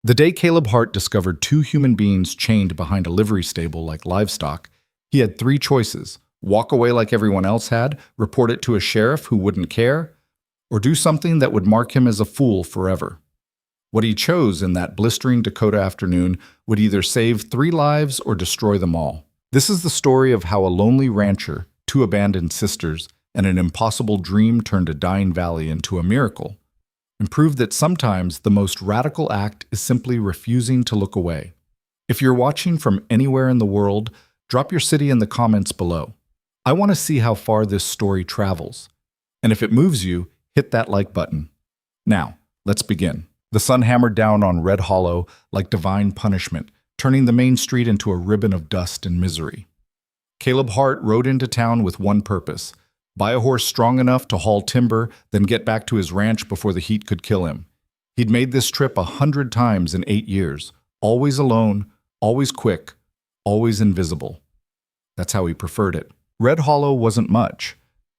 The day Caleb Hart discovered two human beings chained behind a livery stable like livestock, he had three choices: walk away like everyone else had, report it to a sheriff who wouldn't care, or do something that would mark him as a fool forever. What he chose in that blistering Dakota afternoon would either save three lives or destroy them all. This is the story of how a lonely rancher, two abandoned sisters, and an impossible dream turned a dying valley into a miracle, and proved that sometimes the most radical act is simply refusing to look away. If you're watching from anywhere in the world, drop your city in the comments below. I want to see how far this story travels. And if it moves you, hit that like button. Now, let's begin. The sun hammered down on Red Hollow like divine punishment, turning the main street into a ribbon of dust and misery. Caleb Hart rode into town with one purpose: buy a horse strong enough to haul timber, then get back to his ranch before the heat could kill him. He'd made this trip 100 times in 8 years, always alone, always quick, always invisible. That's how he preferred it. Red Hollow wasn't much,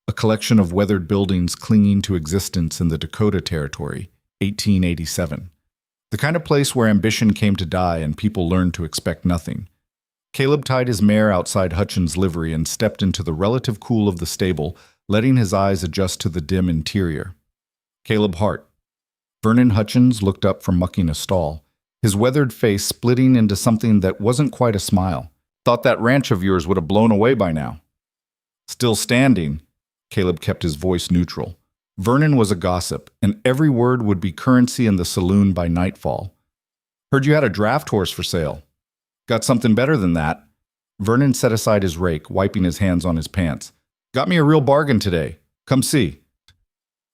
a collection of weathered buildings clinging to existence in the Dakota Territory, 1887. The kind of place where ambition came to die and people learned to expect nothing. Caleb tied his mare outside Hutchins' livery and stepped into the relative cool of the stable, letting his eyes adjust to the dim interior. Caleb Hart. Vernon Hutchins looked up from mucking a stall, his weathered face splitting into something that wasn't quite a smile. Thought that ranch of yours would have blown away by now. Still standing, Caleb kept his voice neutral. Vernon was a gossip, and every word would be currency in the saloon by nightfall. Heard you had a draft horse for sale. Got something better than that. Vernon set aside his rake, wiping his hands on his pants. Got me a real bargain today. Come see.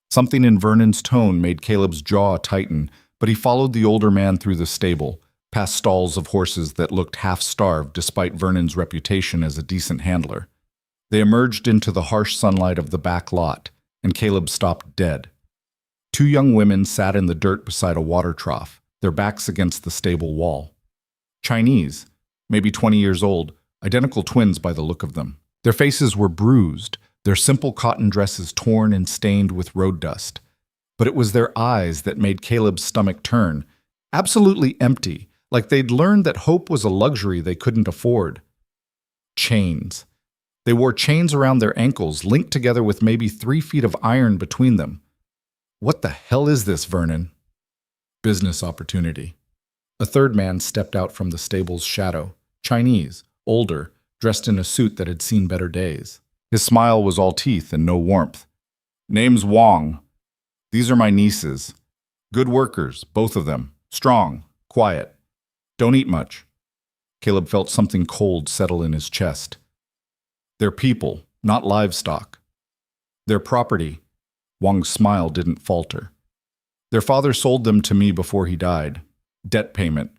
Something in Vernon's tone made Caleb's jaw tighten, but he followed the older man through the stable, past stalls of horses that looked half-starved despite Vernon's reputation as a decent handler. They emerged into the harsh sunlight of the back lot, and Caleb stopped dead. Two young women sat in the dirt beside a water trough, their backs against the stable wall. Chinese, maybe 20 years old, identical twins by the look of them. Their faces were bruised, their simple cotton dresses torn and stained with road dust. But it was their eyes that made Caleb's stomach turn, absolutely empty, like they'd learned that hope was a luxury they couldn't afford. Chains. They wore chains around their ankles, linked together with maybe 3 feet of iron between them. What the hell is this, Vernon? Business opportunity. A third man stepped out from the stable's shadow, Chinese, older, dressed in a suit that had seen better days. His smile was all teeth and no warmth. Name's Wong. These are my nieces. Good workers, both of them. Strong, quiet. Don't eat much. Caleb felt something cold settle in his chest. They're people, not livestock. Their property. Wong's smile didn't falter. Their father sold them to me before he died. Debt payment.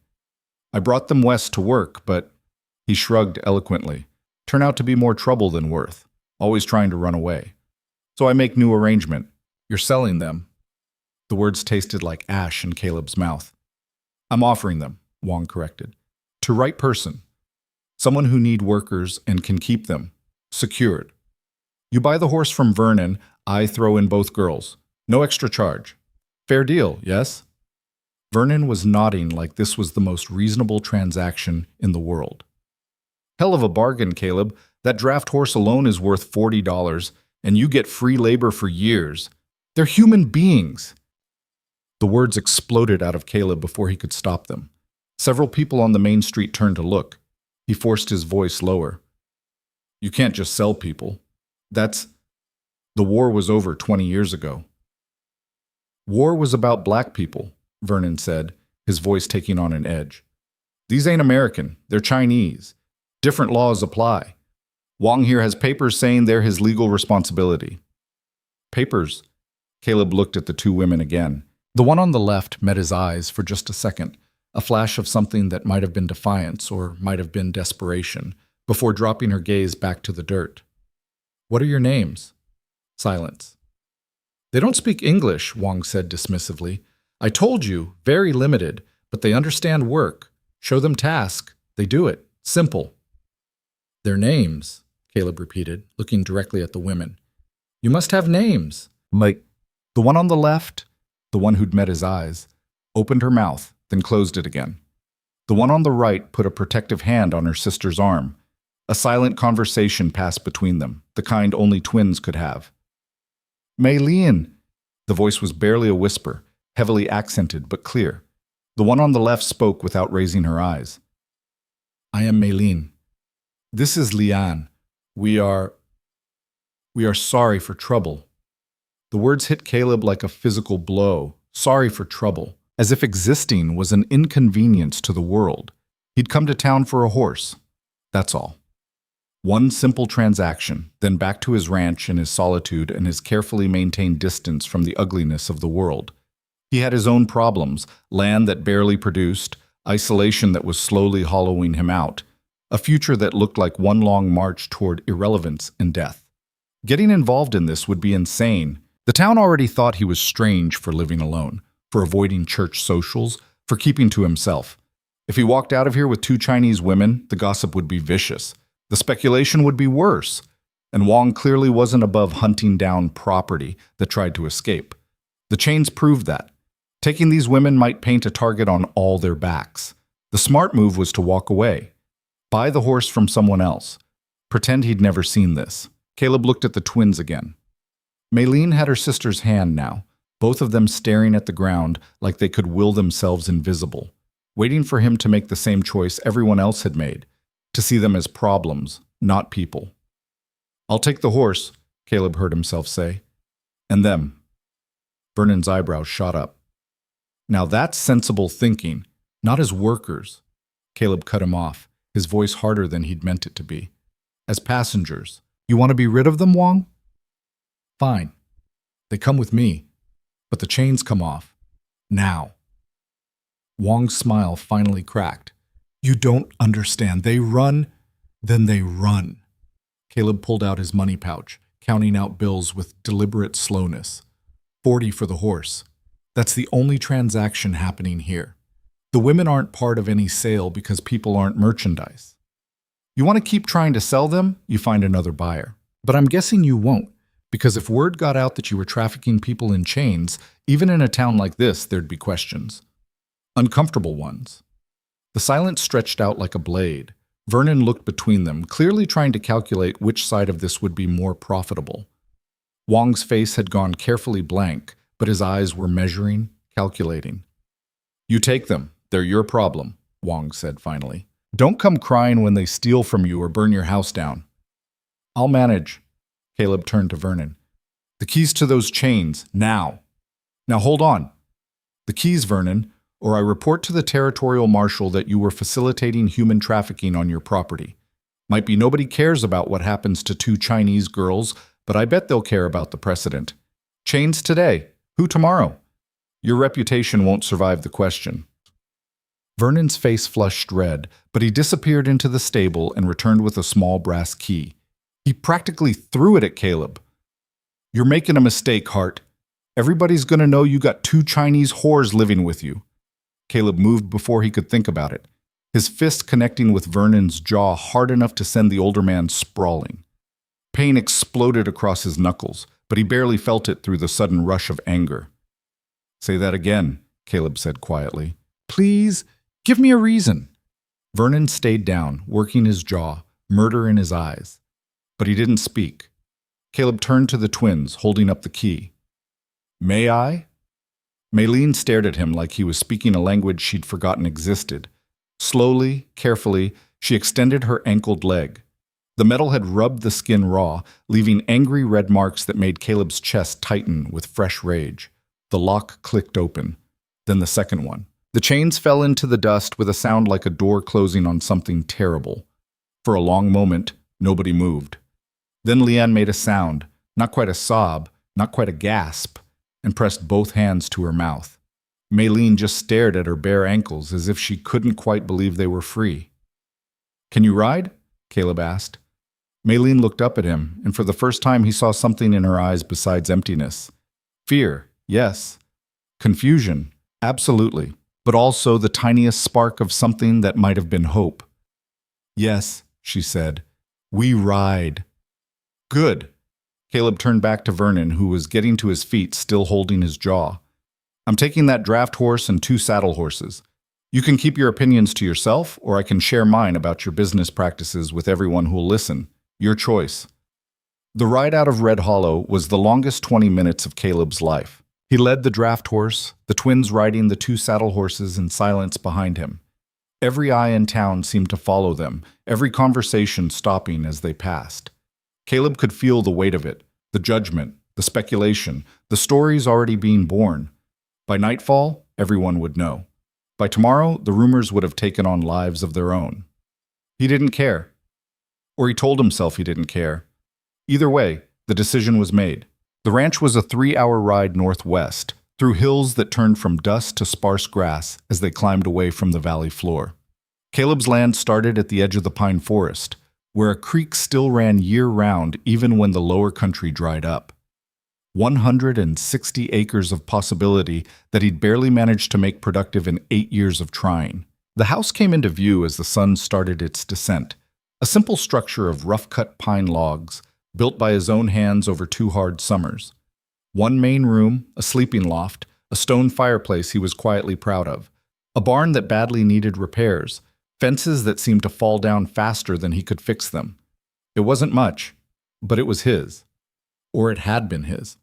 I brought them west to work, but, he shrugged eloquently, turn out to be more trouble than worth, always trying to run away. So I make new arrangement. You're selling them. The words tasted like ash in Caleb's mouth. I'm offering them, Wong corrected. To right person. Someone who need workers and can keep them. Secured. You buy the horse from Vernon, I throw in both girls. No extra charge. Fair deal, yes? Vernon was nodding like this was the most reasonable transaction in the world. Hell of a bargain, Caleb. That draft horse alone is worth $40, and you get free labor for years. They're human beings. The words exploded out of Caleb before he could stop them. Several people on the main street turned to look. He forced his voice lower. You can't just sell people. The war was over 20 years ago. War was about black people, Vernon said, his voice taking on an edge. These ain't American, they're Chinese. Different laws apply. Wong here has papers saying they're his legal responsibility. Papers? Caleb looked at the two women again. The one on the left met his eyes for just a second, a flash of something that might have been defiance or might have been desperation, before dropping her gaze back to the dirt. What are your names? Silence. They don't speak English, Wong said dismissively. I told you, very limited, but they understand work. Show them task. They do it. Simple. Their names, Caleb repeated, looking directly at the women. You must have names. Like, the one on the left, the one who'd met his eyes, opened her mouth, then closed it again. The one on the right put a protective hand on her sister's arm. A silent conversation passed between them, the kind only twins could have. Maylene! The voice was barely a whisper, heavily accented but clear. The one on the left spoke without raising her eyes. I am Maylene. This is Lian. We are sorry for trouble. The words hit Caleb like a physical blow. Sorry for trouble. As if existing was an inconvenience to the world. He'd come to town for a horse. That's all. One simple transaction, then back to his ranch in his solitude and his carefully maintained distance from the ugliness of the world. He had his own problems, land that barely produced, isolation that was slowly hollowing him out, a future that looked like one long march toward irrelevance and death. Getting involved in this would be insane. The town already thought he was strange for living alone, for avoiding church socials, for keeping to himself. If he walked out of here with 2 Chinese women, the gossip would be vicious. The speculation would be worse. And Wong clearly wasn't above hunting down property that tried to escape. The chains proved that. Taking these women might paint a target on all their backs. The smart move was to walk away. Buy the horse from someone else. Pretend he'd never seen this. Caleb looked at the twins again. Maylene had her sister's hand now, both of them staring at the ground like they could will themselves invisible, waiting for him to make the same choice everyone else had made, to see them as problems, not people. I'll take the horse, Caleb heard himself say. And them. Vernon's eyebrows shot up. Now that's sensible thinking, not as workers. Caleb cut him off, his voice harder than he'd meant it to be. As passengers. You want to be rid of them, Wong? Fine. They come with me. But the chains come off. Now. Wong's smile finally cracked. You don't understand. They run, then they run. Caleb pulled out his money pouch, counting out bills with deliberate slowness. 40 for the horse. That's the only transaction happening here. The women aren't part of any sale because people aren't merchandise. You want to keep trying to sell them, you find another buyer. But I'm guessing you won't, because if word got out that you were trafficking people in chains, even in a town like this, there'd be questions. Uncomfortable ones. The silence stretched out like a blade. Vernon looked between them, clearly trying to calculate which side of this would be more profitable. Wong's face had gone carefully blank, but his eyes were measuring, calculating. You take them. They're your problem, Wong said finally. Don't come crying when they steal from you or burn your house down. I'll manage. Caleb turned to Vernon. The keys to those chains, now. Now hold on. The keys, Vernon, or I report to the territorial marshal that you were facilitating human trafficking on your property. Might be nobody cares about what happens to 2 Chinese girls, but I bet they'll care about the precedent. Chains today, who tomorrow? Your reputation won't survive the question. Vernon's face flushed red, but he disappeared into the stable and returned with a small brass key. He practically threw it at Caleb. You're making a mistake, Hart. Everybody's going to know you got 2 Chinese whores living with you. Caleb moved before he could think about it, his fist connecting with Vernon's jaw hard enough to send the older man sprawling. Pain exploded across his knuckles, but he barely felt it through the sudden rush of anger. Say that again, Caleb said quietly. Please, give me a reason. Vernon stayed down, working his jaw, murder in his eyes. But he didn't speak. Caleb turned to the twins, holding up the key. May I? Maylene stared at him like he was speaking a language she'd forgotten existed. Slowly, carefully, she extended her ankled leg. The metal had rubbed the skin raw, leaving angry red marks that made Caleb's chest tighten with fresh rage. The lock clicked open. Then the second one. The chains fell into the dust with a sound like a door closing on something terrible. For a long moment, nobody moved. Then Leanne made a sound, not quite a sob, not quite a gasp, and pressed both hands to her mouth. Maylene just stared at her bare ankles as if she couldn't quite believe they were free. Can you ride? Caleb asked. Maylene looked up at him, and for the first time he saw something in her eyes besides emptiness. Fear, yes. Confusion, absolutely. But also the tiniest spark of something that might have been hope. Yes, she said. We ride. Good. Caleb turned back to Vernon, who was getting to his feet, still holding his jaw. I'm taking that draft horse and 2 saddle horses. You can keep your opinions to yourself, or I can share mine about your business practices with everyone who'll listen. Your choice. The ride out of Red Hollow was the longest 20 minutes of Caleb's life. He led the draft horse, the twins riding the two saddle horses in silence behind him. Every eye in town seemed to follow them, every conversation stopping as they passed. Caleb could feel the weight of it, the judgment, the speculation, the stories already being born. By nightfall, everyone would know. By tomorrow, the rumors would have taken on lives of their own. He didn't care. Or he told himself he didn't care. Either way, the decision was made. The ranch was a 3-hour ride northwest, through hills that turned from dust to sparse grass as they climbed away from the valley floor. Caleb's land started at the edge of the pine forest, where a creek still ran year-round even when the lower country dried up. 160 acres of possibility that he'd barely managed to make productive in 8 years of trying. The house came into view as the sun started its descent, a simple structure of rough-cut pine logs, built by his own hands over 2 hard summers. One main room, a sleeping loft, a stone fireplace he was quietly proud of, a barn that badly needed repairs, fences that seemed to fall down faster than he could fix them. It wasn't much, but it was his. Or it had been his.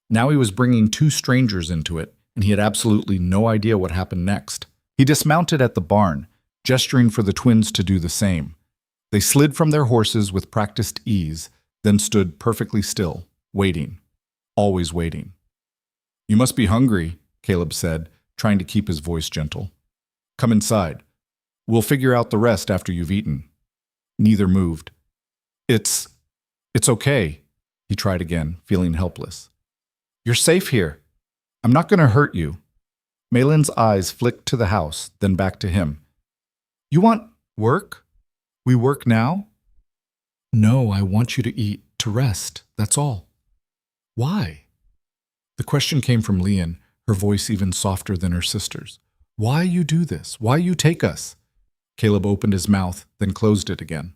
Now he was bringing 2 strangers into it, and he had absolutely no idea what happened next. He dismounted at the barn, gesturing for the twins to do the same. They slid from their horses with practiced ease, then stood perfectly still, waiting. Always waiting. "You must be hungry," Caleb said, trying to keep his voice gentle. "Come inside. We'll figure out the rest after you've eaten." Neither moved. It's okay," he tried again, feeling helpless. "You're safe here. I'm not going to hurt you." Malin's eyes flicked to the house, then back to him. "You want work? We work now?" "No, I want you to eat, to rest, that's all." "Why?" The question came from Leon, her voice even softer than her sister's. "Why you do this? Why you take us?" Caleb opened his mouth, then closed it again.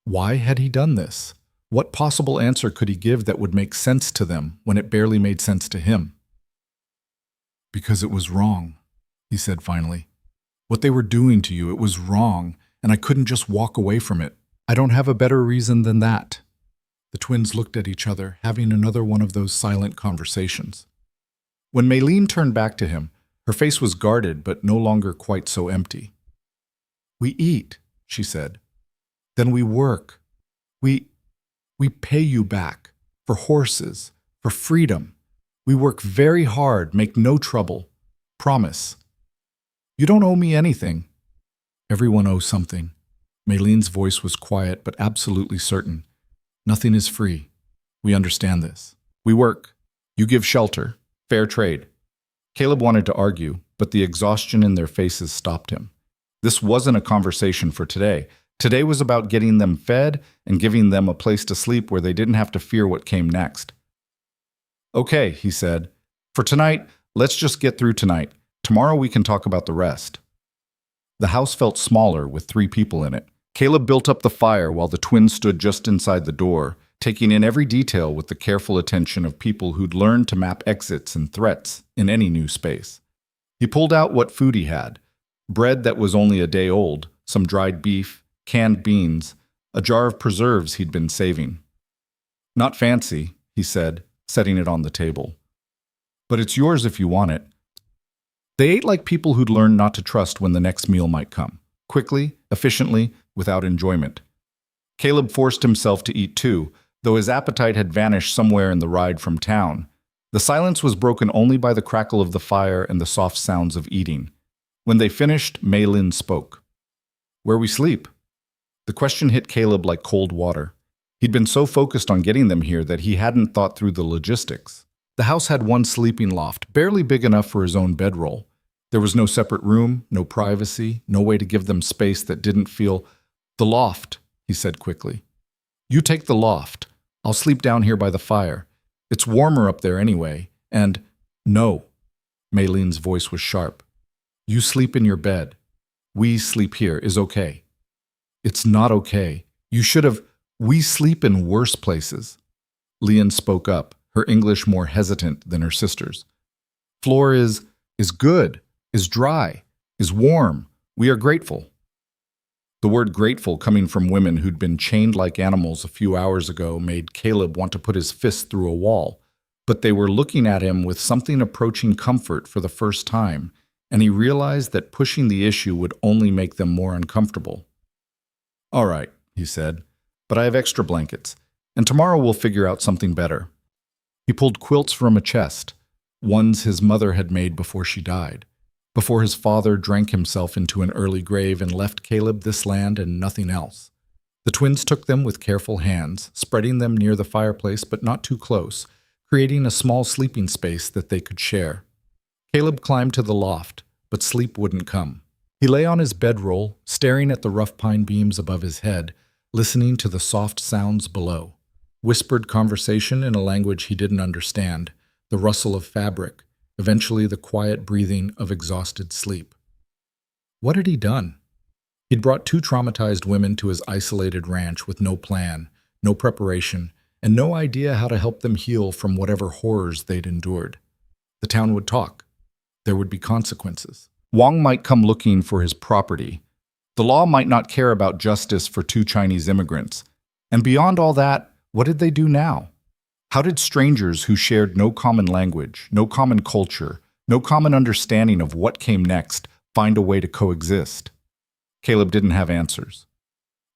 Why had he done this? What possible answer could he give that would make sense to them when it barely made sense to him? "Because it was wrong," he said finally. "What they were doing to you, it was wrong, and I couldn't just walk away from it. I don't have a better reason than that." The twins looked at each other, having another one of those silent conversations. When Maylene turned back to him, her face was guarded but no longer quite so empty. "We eat," she said. "Then we work. We pay you back. For horses. For freedom. We work very hard, make no trouble. Promise. You don't owe me anything." "Everyone owes something." Maylene's voice was quiet but absolutely certain. "Nothing is free. We understand this. We work. You give shelter. Fair trade." Caleb wanted to argue, but the exhaustion in their faces stopped him. This wasn't a conversation for today. Today was about getting them fed and giving them a place to sleep where they didn't have to fear what came next. "Okay," he said. "For tonight, let's just get through tonight. Tomorrow we can talk about the rest." The house felt smaller with 3 people in it. Caleb built up the fire while the twins stood just inside the door, taking in every detail with the careful attention of people who'd learned to map exits and threats in any new space. He pulled out what food he had: bread that was only a day old, some dried beef, canned beans, a jar of preserves he'd been saving. "Not fancy," he said, setting it on the table. "But it's yours if you want it." They ate like people who'd learned not to trust when the next meal might come. Quickly, efficiently, without enjoyment. Caleb forced himself to eat too, though his appetite had vanished somewhere in the ride from town. The silence was broken only by the crackle of the fire and the soft sounds of eating. When they finished, Maylin spoke. "Where we sleep?" The question hit Caleb like cold water. He'd been so focused on getting them here that he hadn't thought through the logistics. The house had one sleeping loft, barely big enough for his own bedroll. There was no separate room, no privacy, no way to give them space that didn't feel... "The loft," he said quickly. "You take the loft. I'll sleep down here by the fire. It's warmer up there anyway, and..." "No." Maylene's voice was sharp. "You sleep in your bed. We sleep here is okay." "It's not okay. You should have... We sleep in worse places." Leon spoke up, her English more hesitant than her sister's. "Floor is good, is dry. is warm. We are grateful. The word grateful coming from women who'd been chained like animals a few hours ago made Caleb want to put his fist through a wall. But they were looking at him with something approaching comfort for the first time, and he realized that pushing the issue would only make them more uncomfortable. "All right," he said, "but I have extra blankets, and tomorrow we'll figure out something better." He pulled quilts from a chest, ones his mother had made before she died, before his father drank himself into an early grave and left Caleb this land and nothing else. The twins took them with careful hands, spreading them near the fireplace but not too close, creating a small sleeping space that they could share. Caleb climbed to the loft, but sleep wouldn't come. He lay on his bedroll, staring at the rough pine beams above his head, listening to the soft sounds below. Whispered conversation in a language he didn't understand, the rustle of fabric, eventually the quiet breathing of exhausted sleep. What had he done? He'd brought two traumatized women to his isolated ranch with no plan, no preparation, and no idea how to help them heal from whatever horrors they'd endured. The town would talk. There would be consequences. Wang might come looking for his property. The law might not care about justice for two Chinese immigrants. And beyond all that, what did they do now? How did strangers who shared no common language, no common culture, no common understanding of what came next find a way to coexist? Caleb didn't have answers.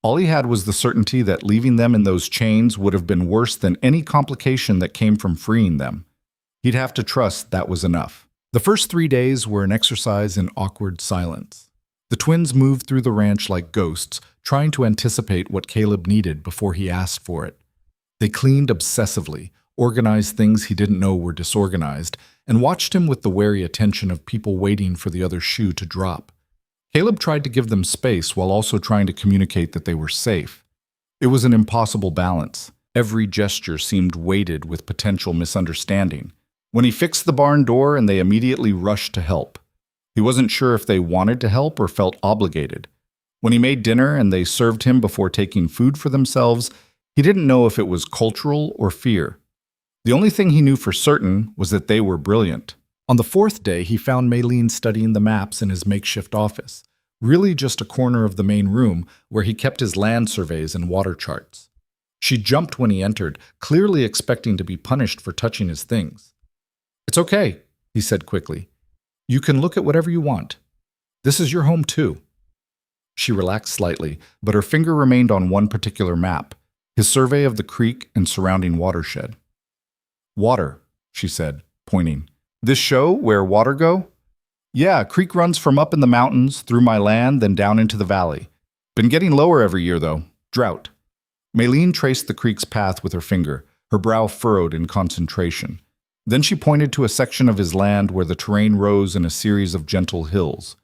All he had was the certainty that leaving them in those chains would have been worse than any complication that came from freeing them. He'd have to trust that was enough. The first 3 days were an exercise in awkward silence. The twins moved through the ranch like ghosts, trying to anticipate what Caleb needed before he asked for it. They cleaned obsessively, organized things he didn't know were disorganized, and watched him with the wary attention of people waiting for the other shoe to drop. Caleb tried to give them space while also trying to communicate that they were safe. It was an impossible balance. Every gesture seemed weighted with potential misunderstanding. When he fixed the barn door and they immediately rushed to help. He wasn't sure if they wanted to help or felt obligated. When he made dinner and they served him before taking food for themselves, he didn't know if it was cultural or fear. The only thing he knew for certain was that they were brilliant. On the fourth day, he found Maylene studying the maps in his makeshift office, really just a corner of the main room where he kept his land surveys and water charts. She jumped when he entered, clearly expecting to be punished for touching his things. "It's okay," he said quickly. "You can look at whatever you want. This is your home too." She relaxed slightly, but her finger remained on one particular map, his survey of the creek and surrounding watershed. "Water," she said, pointing. "This show where water go? Yeah, creek runs from up in the mountains, through my land, then down into the valley. Been getting lower every year, though. Drought." Maylene traced the creek's path with her finger, her brow furrowed in concentration. Then she pointed to a section of his land where the terrain rose in a series of gentle hills.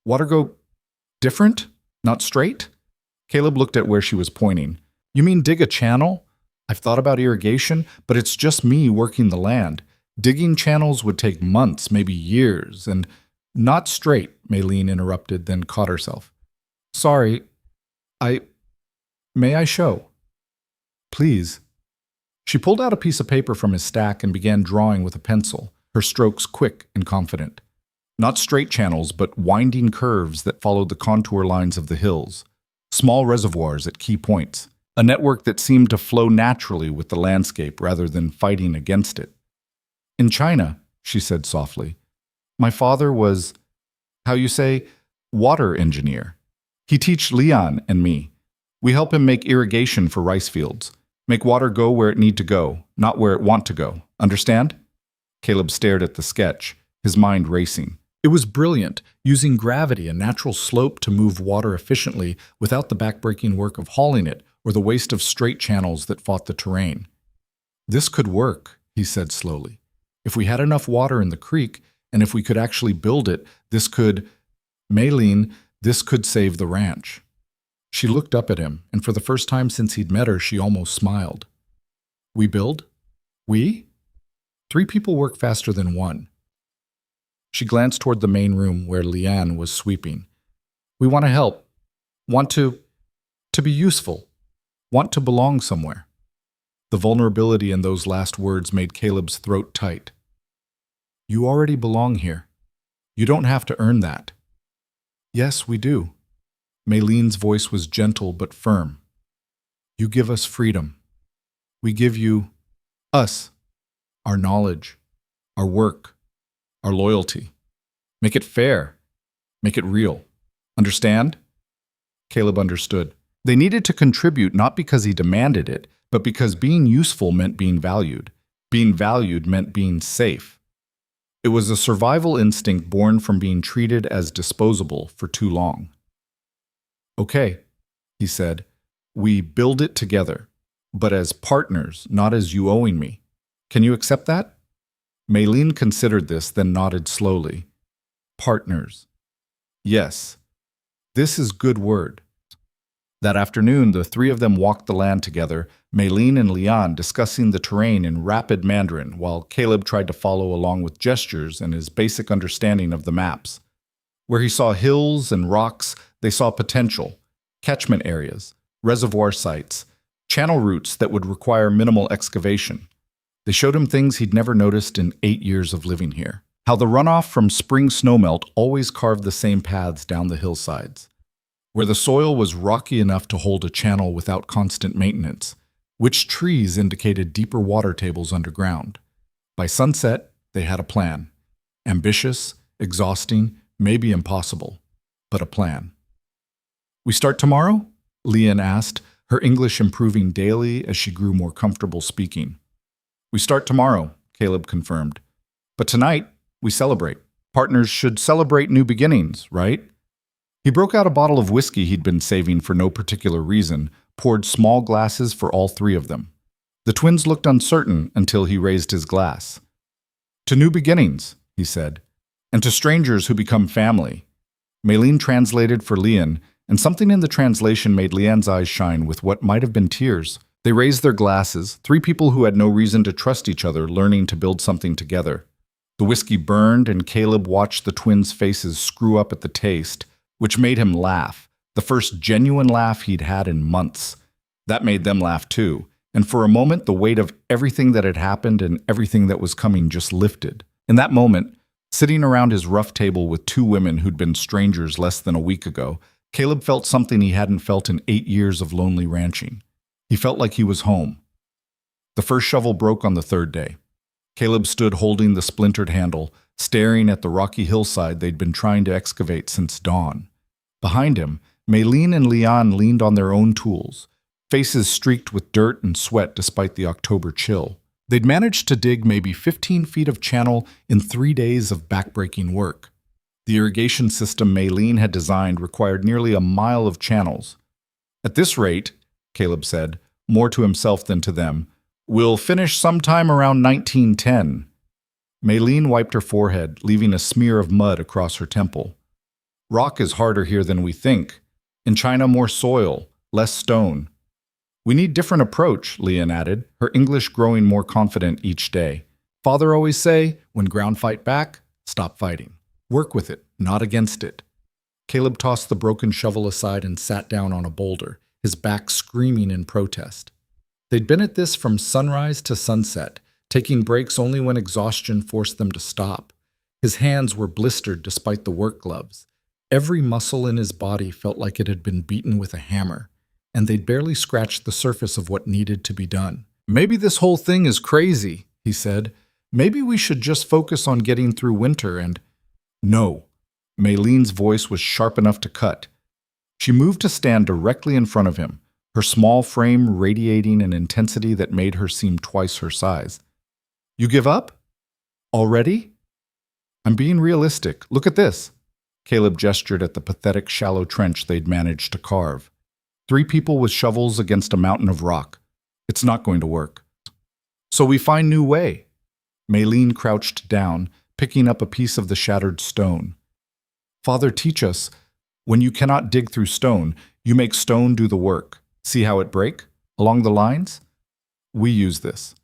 "Water go different? Not straight?" Caleb looked at where she was pointing. "You mean dig a channel? I've thought about irrigation, but it's just me working the land. Digging channels would take months, maybe years, and—" "Not straight," Maylene interrupted, then caught herself. "Sorry, may I show?" "Please." She pulled out a piece of paper from his stack and began drawing with a pencil, her strokes quick and confident. Not straight channels, but winding curves that followed the contour lines of the hills. Small reservoirs at key points. A network that seemed to flow naturally with the landscape rather than fighting against it. "In China," she said softly, "my father was, how you say, water engineer. He teach Leon and me. We help him make irrigation for rice fields. Make water go where it need to go, not where it want to go. Understand?" Caleb stared at the sketch, his mind racing. It was brilliant, using gravity and natural slope to move water efficiently without the backbreaking work of hauling it or the waste of straight channels that fought the terrain. "This could work," he said slowly. "If we had enough water in the creek, and if we could actually build it, this could— Maylene, this could save the ranch." She looked up at him, and for the first time since he'd met her, she almost smiled. "We build? We? 3 people work faster than 1. She glanced toward the main room where Leanne was sweeping. "We want to help. Want to be useful. Want to belong somewhere." The vulnerability in those last words made Caleb's throat tight. "You already belong here. You don't have to earn that." Yes, we do. Maylene's voice was gentle but firm. You give us freedom. We give you us, our knowledge, our work, our loyalty. Make it fair. Make it real. Understand? Caleb understood. They needed to contribute not because he demanded it, but because being useful meant being valued. Being valued meant being safe. It was a survival instinct born from being treated as disposable for too long. Okay, he said, we build it together, but as partners, not as you owing me. Can you accept that? Maylene considered this, then nodded slowly. Partners. Yes, this is good word. That afternoon, the three of them walked the land together, Maylene and Lian discussing the terrain in rapid Mandarin, while Caleb tried to follow along with gestures and his basic understanding of the maps. Where he saw hills and rocks, they saw potential, catchment areas, reservoir sites, channel routes that would require minimal excavation. They showed him things he'd never noticed in 8 years of living here. How the runoff from spring snowmelt always carved the same paths down the hillsides. Where the soil was rocky enough to hold a channel without constant maintenance, which trees indicated deeper water tables underground. By sunset, they had a plan. Ambitious, exhausting, maybe impossible, but a plan. We start tomorrow? Lian asked, her English improving daily as she grew more comfortable speaking. We start tomorrow, Caleb confirmed. But tonight, we celebrate. Partners should celebrate new beginnings, right? He broke out a bottle of whiskey he'd been saving for no particular reason, poured small glasses for all three of them. The twins looked uncertain until he raised his glass. To new beginnings, he said, and to strangers who become family. Maylene translated for Lian, and something in the translation made Lian's eyes shine with what might have been tears. They raised their glasses, three people who had no reason to trust each other, learning to build something together. The whiskey burned, and Caleb watched the twins' faces screw up at the taste, which made him laugh, the first genuine laugh he'd had in months. That made them laugh too, and for a moment the weight of everything that had happened and everything that was coming just lifted. In that moment, sitting around his rough table with two women who'd been strangers less than a week ago, Caleb felt something he hadn't felt in 8 years of lonely ranching. He felt like he was home. The first shovel broke on the third day. Caleb stood holding the splintered handle, staring at the rocky hillside they'd been trying to excavate since dawn. Behind him, Maylene and Lian leaned on their own tools, faces streaked with dirt and sweat despite the October chill. They'd managed to dig maybe 15 feet of channel in 3 days of backbreaking work. The irrigation system Maylene had designed required nearly a mile of channels. At this rate, Caleb said, more to himself than to them, we'll finish sometime around 1910. Maylene wiped her forehead, leaving a smear of mud across her temple. Rock is harder here than we think. In China, more soil, less stone. We need different approach, Lian added, her English growing more confident each day. Father always say, when ground fight back, stop fighting. Work with it, not against it. Caleb tossed the broken shovel aside and sat down on a boulder, his back screaming in protest. They'd been at this from sunrise to sunset, taking breaks only when exhaustion forced them to stop. His hands were blistered despite the work gloves. Every muscle in his body felt like it had been beaten with a hammer, and they'd barely scratched the surface of what needed to be done. Maybe this whole thing is crazy, he said. Maybe we should just focus on getting through winter and… No. Maylene's voice was sharp enough to cut. She moved to stand directly in front of him, her small frame radiating an intensity that made her seem twice her size. You give up? Already? I'm being realistic. Look at this. Caleb gestured at the pathetic shallow trench they'd managed to carve. 3 people with shovels against a mountain of rock. It's not going to work. So we find new way. Maylene crouched down, picking up a piece of the shattered stone. Father, teach us, when you cannot dig through stone, you make stone do the work. See how it break? Along the lines? We use this.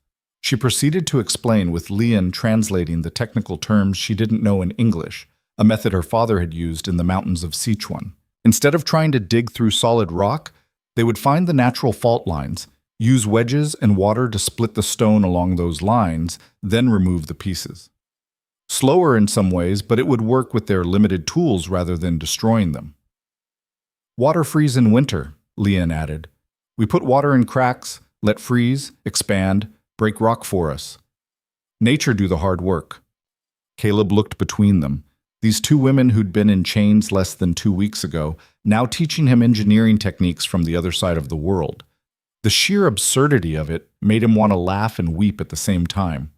She proceeded to explain, with Lian translating the technical terms she didn't know in English, a method her father had used in the mountains of Sichuan. Instead of trying to dig through solid rock, they would find the natural fault lines, use wedges and water to split the stone along those lines, then remove the pieces. Slower in some ways, but it would work with their limited tools rather than destroying them. Water freeze in winter, Leon added. We put water in cracks, let freeze, expand, break rock for us. Nature do the hard work. Caleb looked between them. These two women who'd been in chains less than 2 weeks ago, now teaching him engineering techniques from the other side of the world. The sheer absurdity of it made him want to laugh and weep at the same time.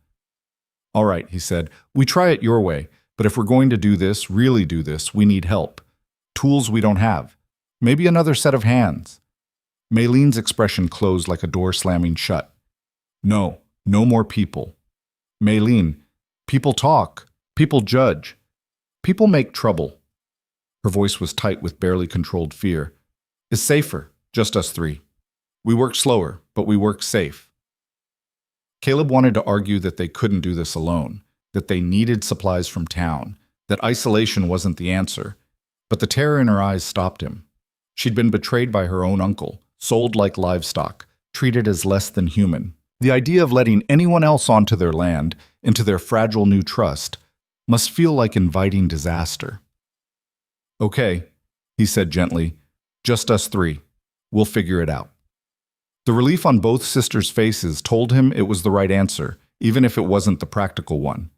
All right, he said, we try it your way, but if we're going to do this, really do this, we need help. Tools we don't have. Maybe another set of hands. Maylene's expression closed like a door slamming shut. No, no more people. Maylene, people talk, people judge, people make trouble. Her voice was tight with barely controlled fear. It's safer, just us three. We work slower, but we work safe. Caleb wanted to argue that they couldn't do this alone, that they needed supplies from town, that isolation wasn't the answer, but the terror in her eyes stopped him. She'd been betrayed by her own uncle, sold like livestock, treated as less than human. The idea of letting anyone else onto their land, into their fragile new trust, must feel like inviting disaster. Okay, he said gently, just us three. We'll figure it out. The relief on both sisters' faces told him it was the right answer, even if it wasn't the practical one.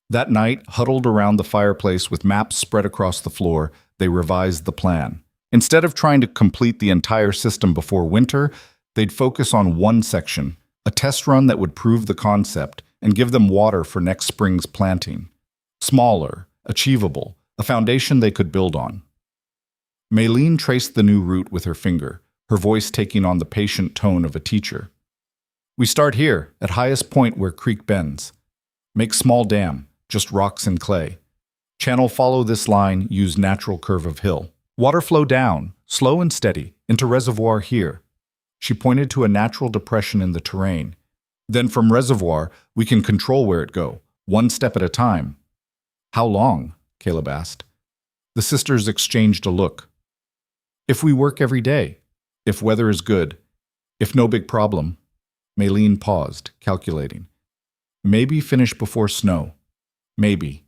That night, huddled around the fireplace with maps spread across the floor, they revised the plan. Instead of trying to complete the entire system before winter, they'd focus on one section, a test run that would prove the concept and give them water for next spring's planting. Smaller, achievable, a foundation they could build on. Maylene traced the new route with her finger, her voice taking on the patient tone of a teacher. We start here, at highest point where creek bends. Make small dam, just rocks and clay. Channel follow this line, use natural curve of hill. Water flow down, slow and steady, into reservoir here. She pointed to a natural depression in the terrain. Then from reservoir, we can control where it go, one step at a time. How long? Caleb asked. The sisters exchanged a look. If we work every day. If weather is good. If no big problem. Maylene paused, calculating. Maybe finish before snow. Maybe.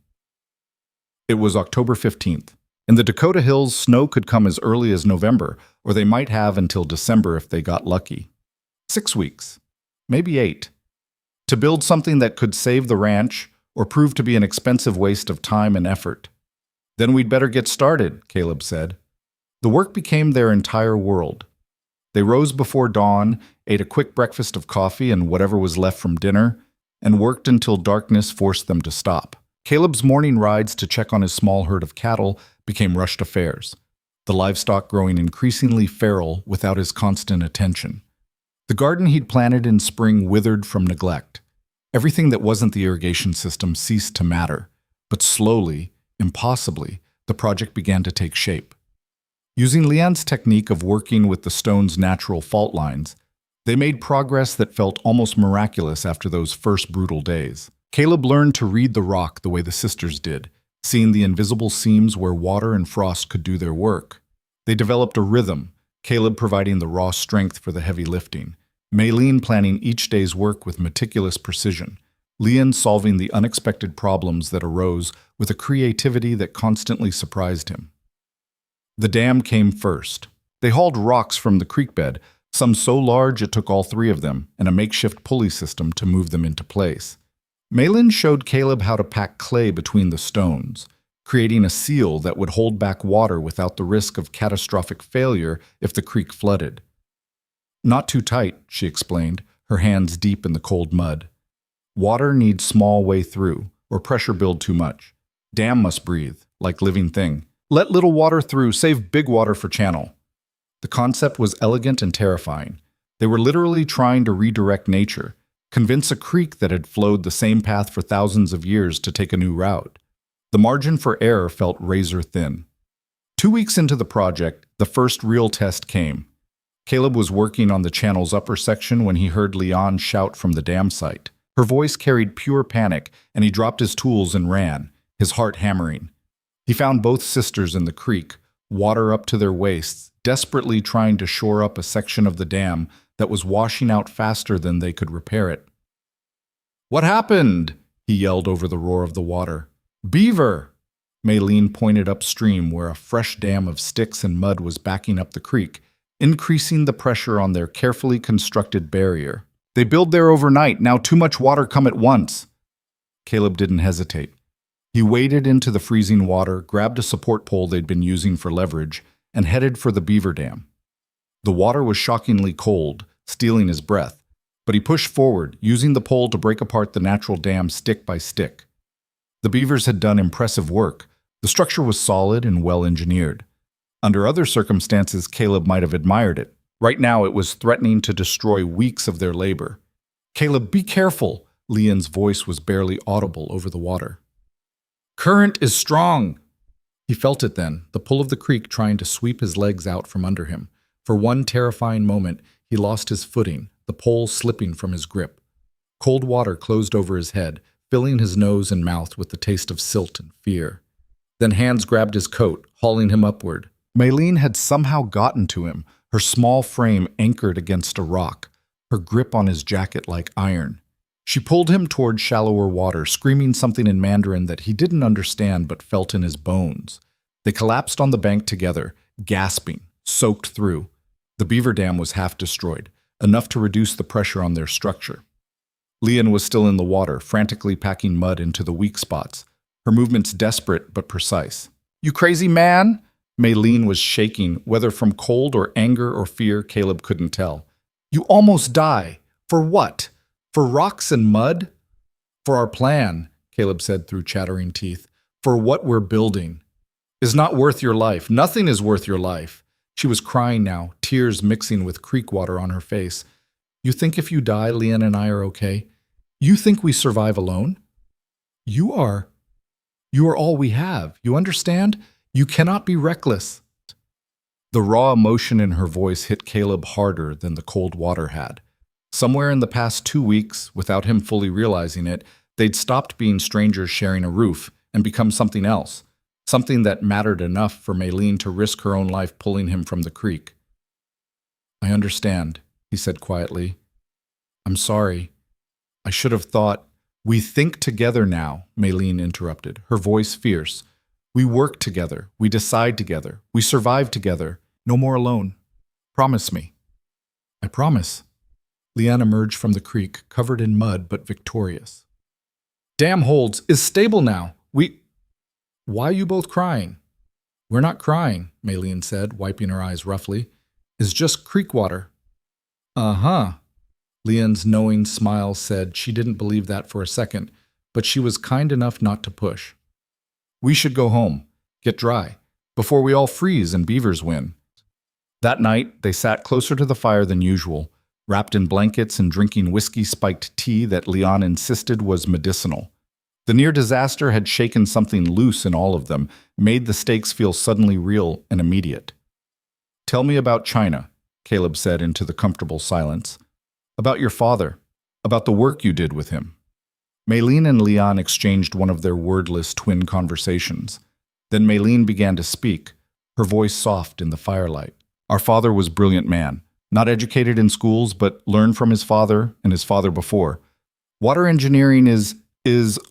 It was October 15th. In the Dakota Hills, snow could come as early as November, or they might have until December if they got lucky. 6 weeks. Maybe 8. To build something that could save the ranch or prove to be an expensive waste of time and effort. Then we'd better get started, Caleb said. The work became their entire world. They rose before dawn, ate a quick breakfast of coffee and whatever was left from dinner, and worked until darkness forced them to stop. Caleb's morning rides to check on his small herd of cattle became rushed affairs, the livestock growing increasingly feral without his constant attention. The garden he'd planted in spring withered from neglect. Everything that wasn't the irrigation system ceased to matter, but slowly, impossibly, the project began to take shape. Using Leanne's technique of working with the stone's natural fault lines, they made progress that felt almost miraculous after those first brutal days. Caleb learned to read the rock the way the sisters did, seeing the invisible seams where water and frost could do their work. They developed a rhythm, Caleb providing the raw strength for the heavy lifting, Maylene planning each day's work with meticulous precision, Leon solving the unexpected problems that arose with a creativity that constantly surprised him. The dam came first. They hauled rocks from the creek bed, some so large it took all three of them, and a makeshift pulley system to move them into place. Maylene showed Caleb how to pack clay between the stones, creating a seal that would hold back water without the risk of catastrophic failure if the creek flooded. Not too tight, she explained, her hands deep in the cold mud. Water needs small way through, or pressure build too much. Dam must breathe, like living thing. Let little water through, save big water for channel. The concept was elegant and terrifying. They were literally trying to redirect nature, convince a creek that had flowed the same path for thousands of years to take a new route. The margin for error felt razor thin. 2 weeks into the project, the first real test came. Caleb was working on the channel's upper section when he heard Leon shout from the dam site. Her voice carried pure panic, and he dropped his tools and ran, his heart hammering. He found both sisters in the creek, water up to their waists, desperately trying to shore up a section of the dam that was washing out faster than they could repair it. "What happened?" he yelled over the roar of the water. Beaver! Maylene pointed upstream where a fresh dam of sticks and mud was backing up the creek, increasing the pressure on their carefully constructed barrier. They build there overnight, now too much water come at once. Caleb didn't hesitate. He waded into the freezing water, grabbed a support pole they'd been using for leverage, and headed for the beaver dam. The water was shockingly cold, stealing his breath, but he pushed forward, using the pole to break apart the natural dam stick by stick. The beavers had done impressive work. The structure was solid and well-engineered. Under other circumstances, Caleb might have admired it. Right now, it was threatening to destroy weeks of their labor. "Caleb, be careful!" Leon's voice was barely audible over the water. "Current is strong!" He felt it then, the pull of the creek trying to sweep his legs out from under him. For one terrifying moment, he lost his footing, the pole slipping from his grip. Cold water closed over his head, filling his nose and mouth with the taste of silt and fear. Then hands grabbed his coat, hauling him upward. Maylene had somehow gotten to him, her small frame anchored against a rock, her grip on his jacket like iron. She pulled him toward shallower water, screaming something in Mandarin that he didn't understand but felt in his bones. They collapsed on the bank together, gasping, soaked through. The beaver dam was half destroyed, enough to reduce the pressure on their structure. Leon was still in the water, frantically packing mud into the weak spots, her movements desperate but precise. "You crazy man?" Maylene was shaking, whether from cold or anger or fear, Caleb couldn't tell. "You almost die. For what? For rocks and mud?" "For our plan," Caleb said through chattering teeth. "For what we're building. Is not worth your life. Nothing is worth your life." She was crying now, tears mixing with creek water on her face. "You think if you die, Leon and I are okay? You think we survive alone? You are all we have. You understand? You cannot be reckless." The raw emotion in her voice hit Caleb harder than the cold water had. Somewhere in the past 2 weeks, without him fully realizing it, they'd stopped being strangers sharing a roof and become something else, something that mattered enough for Maylene to risk her own life pulling him from the creek. "I understand," he said quietly. "I'm sorry. I should have thought—" "We think together now," Maylene interrupted, her voice fierce. "We work together. We decide together. We survive together. No more alone. Promise me." "I promise." Leon emerged from the creek, covered in mud but victorious. "Dam holds, is stable now. Why are you both crying?" "We're not crying," Maylene said, wiping her eyes roughly. "It's just creek water." "Uh-huh." Leon's knowing smile said she didn't believe that for a second, but she was kind enough not to push. "We should go home, get dry, before we all freeze and beavers win." That night, they sat closer to the fire than usual, wrapped in blankets and drinking whiskey-spiked tea that Leon insisted was medicinal. The near disaster had shaken something loose in all of them, made the stakes feel suddenly real and immediate. "Tell me about China," Caleb said into the comfortable silence. "About your father, about the work you did with him." Maylene and Leon exchanged one of their wordless twin conversations. Then Maylene began to speak, her voice soft in the firelight. "Our father was a brilliant man, not educated in schools, but learned from his father and his father before. Water engineering is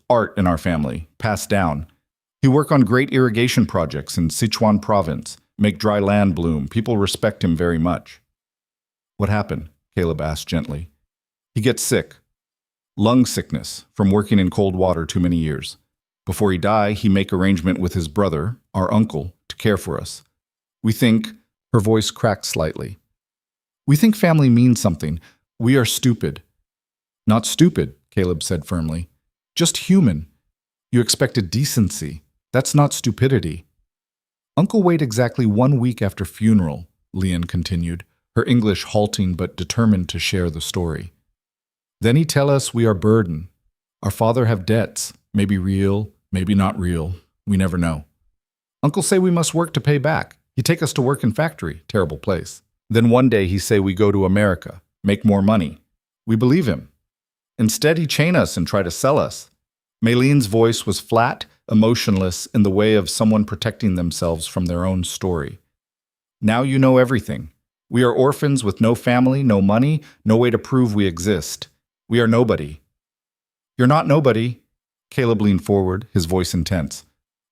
art in our family, passed down. He worked on great irrigation projects in Sichuan province, make dry land bloom. People respect him very much." "What happened?" Caleb asked gently. "He gets sick. Lung sickness from working in cold water too many years. Before he die, he make arrangement with his brother, our uncle, to care for us. We think," her voice cracked slightly, "we think family means something. We are stupid." "Not stupid," Caleb said firmly. "Just human. You expected decency. That's not stupidity." "Uncle wait exactly 1 week after funeral," Leon continued, her English halting but determined to share the story. "Then he tell us we are burden. Our father have debts, maybe real, maybe not real. We never know. Uncle say we must work to pay back. He take us to work in factory, terrible place. Then one day he say we go to America, make more money. We believe him. Instead he chain us and try to sell us." Maylene's voice was flat, emotionless, in the way of someone protecting themselves from their own story. "Now you know everything. We are orphans with no family, no money, no way to prove we exist. We are nobody." "You're not nobody." Caleb leaned forward, his voice intense.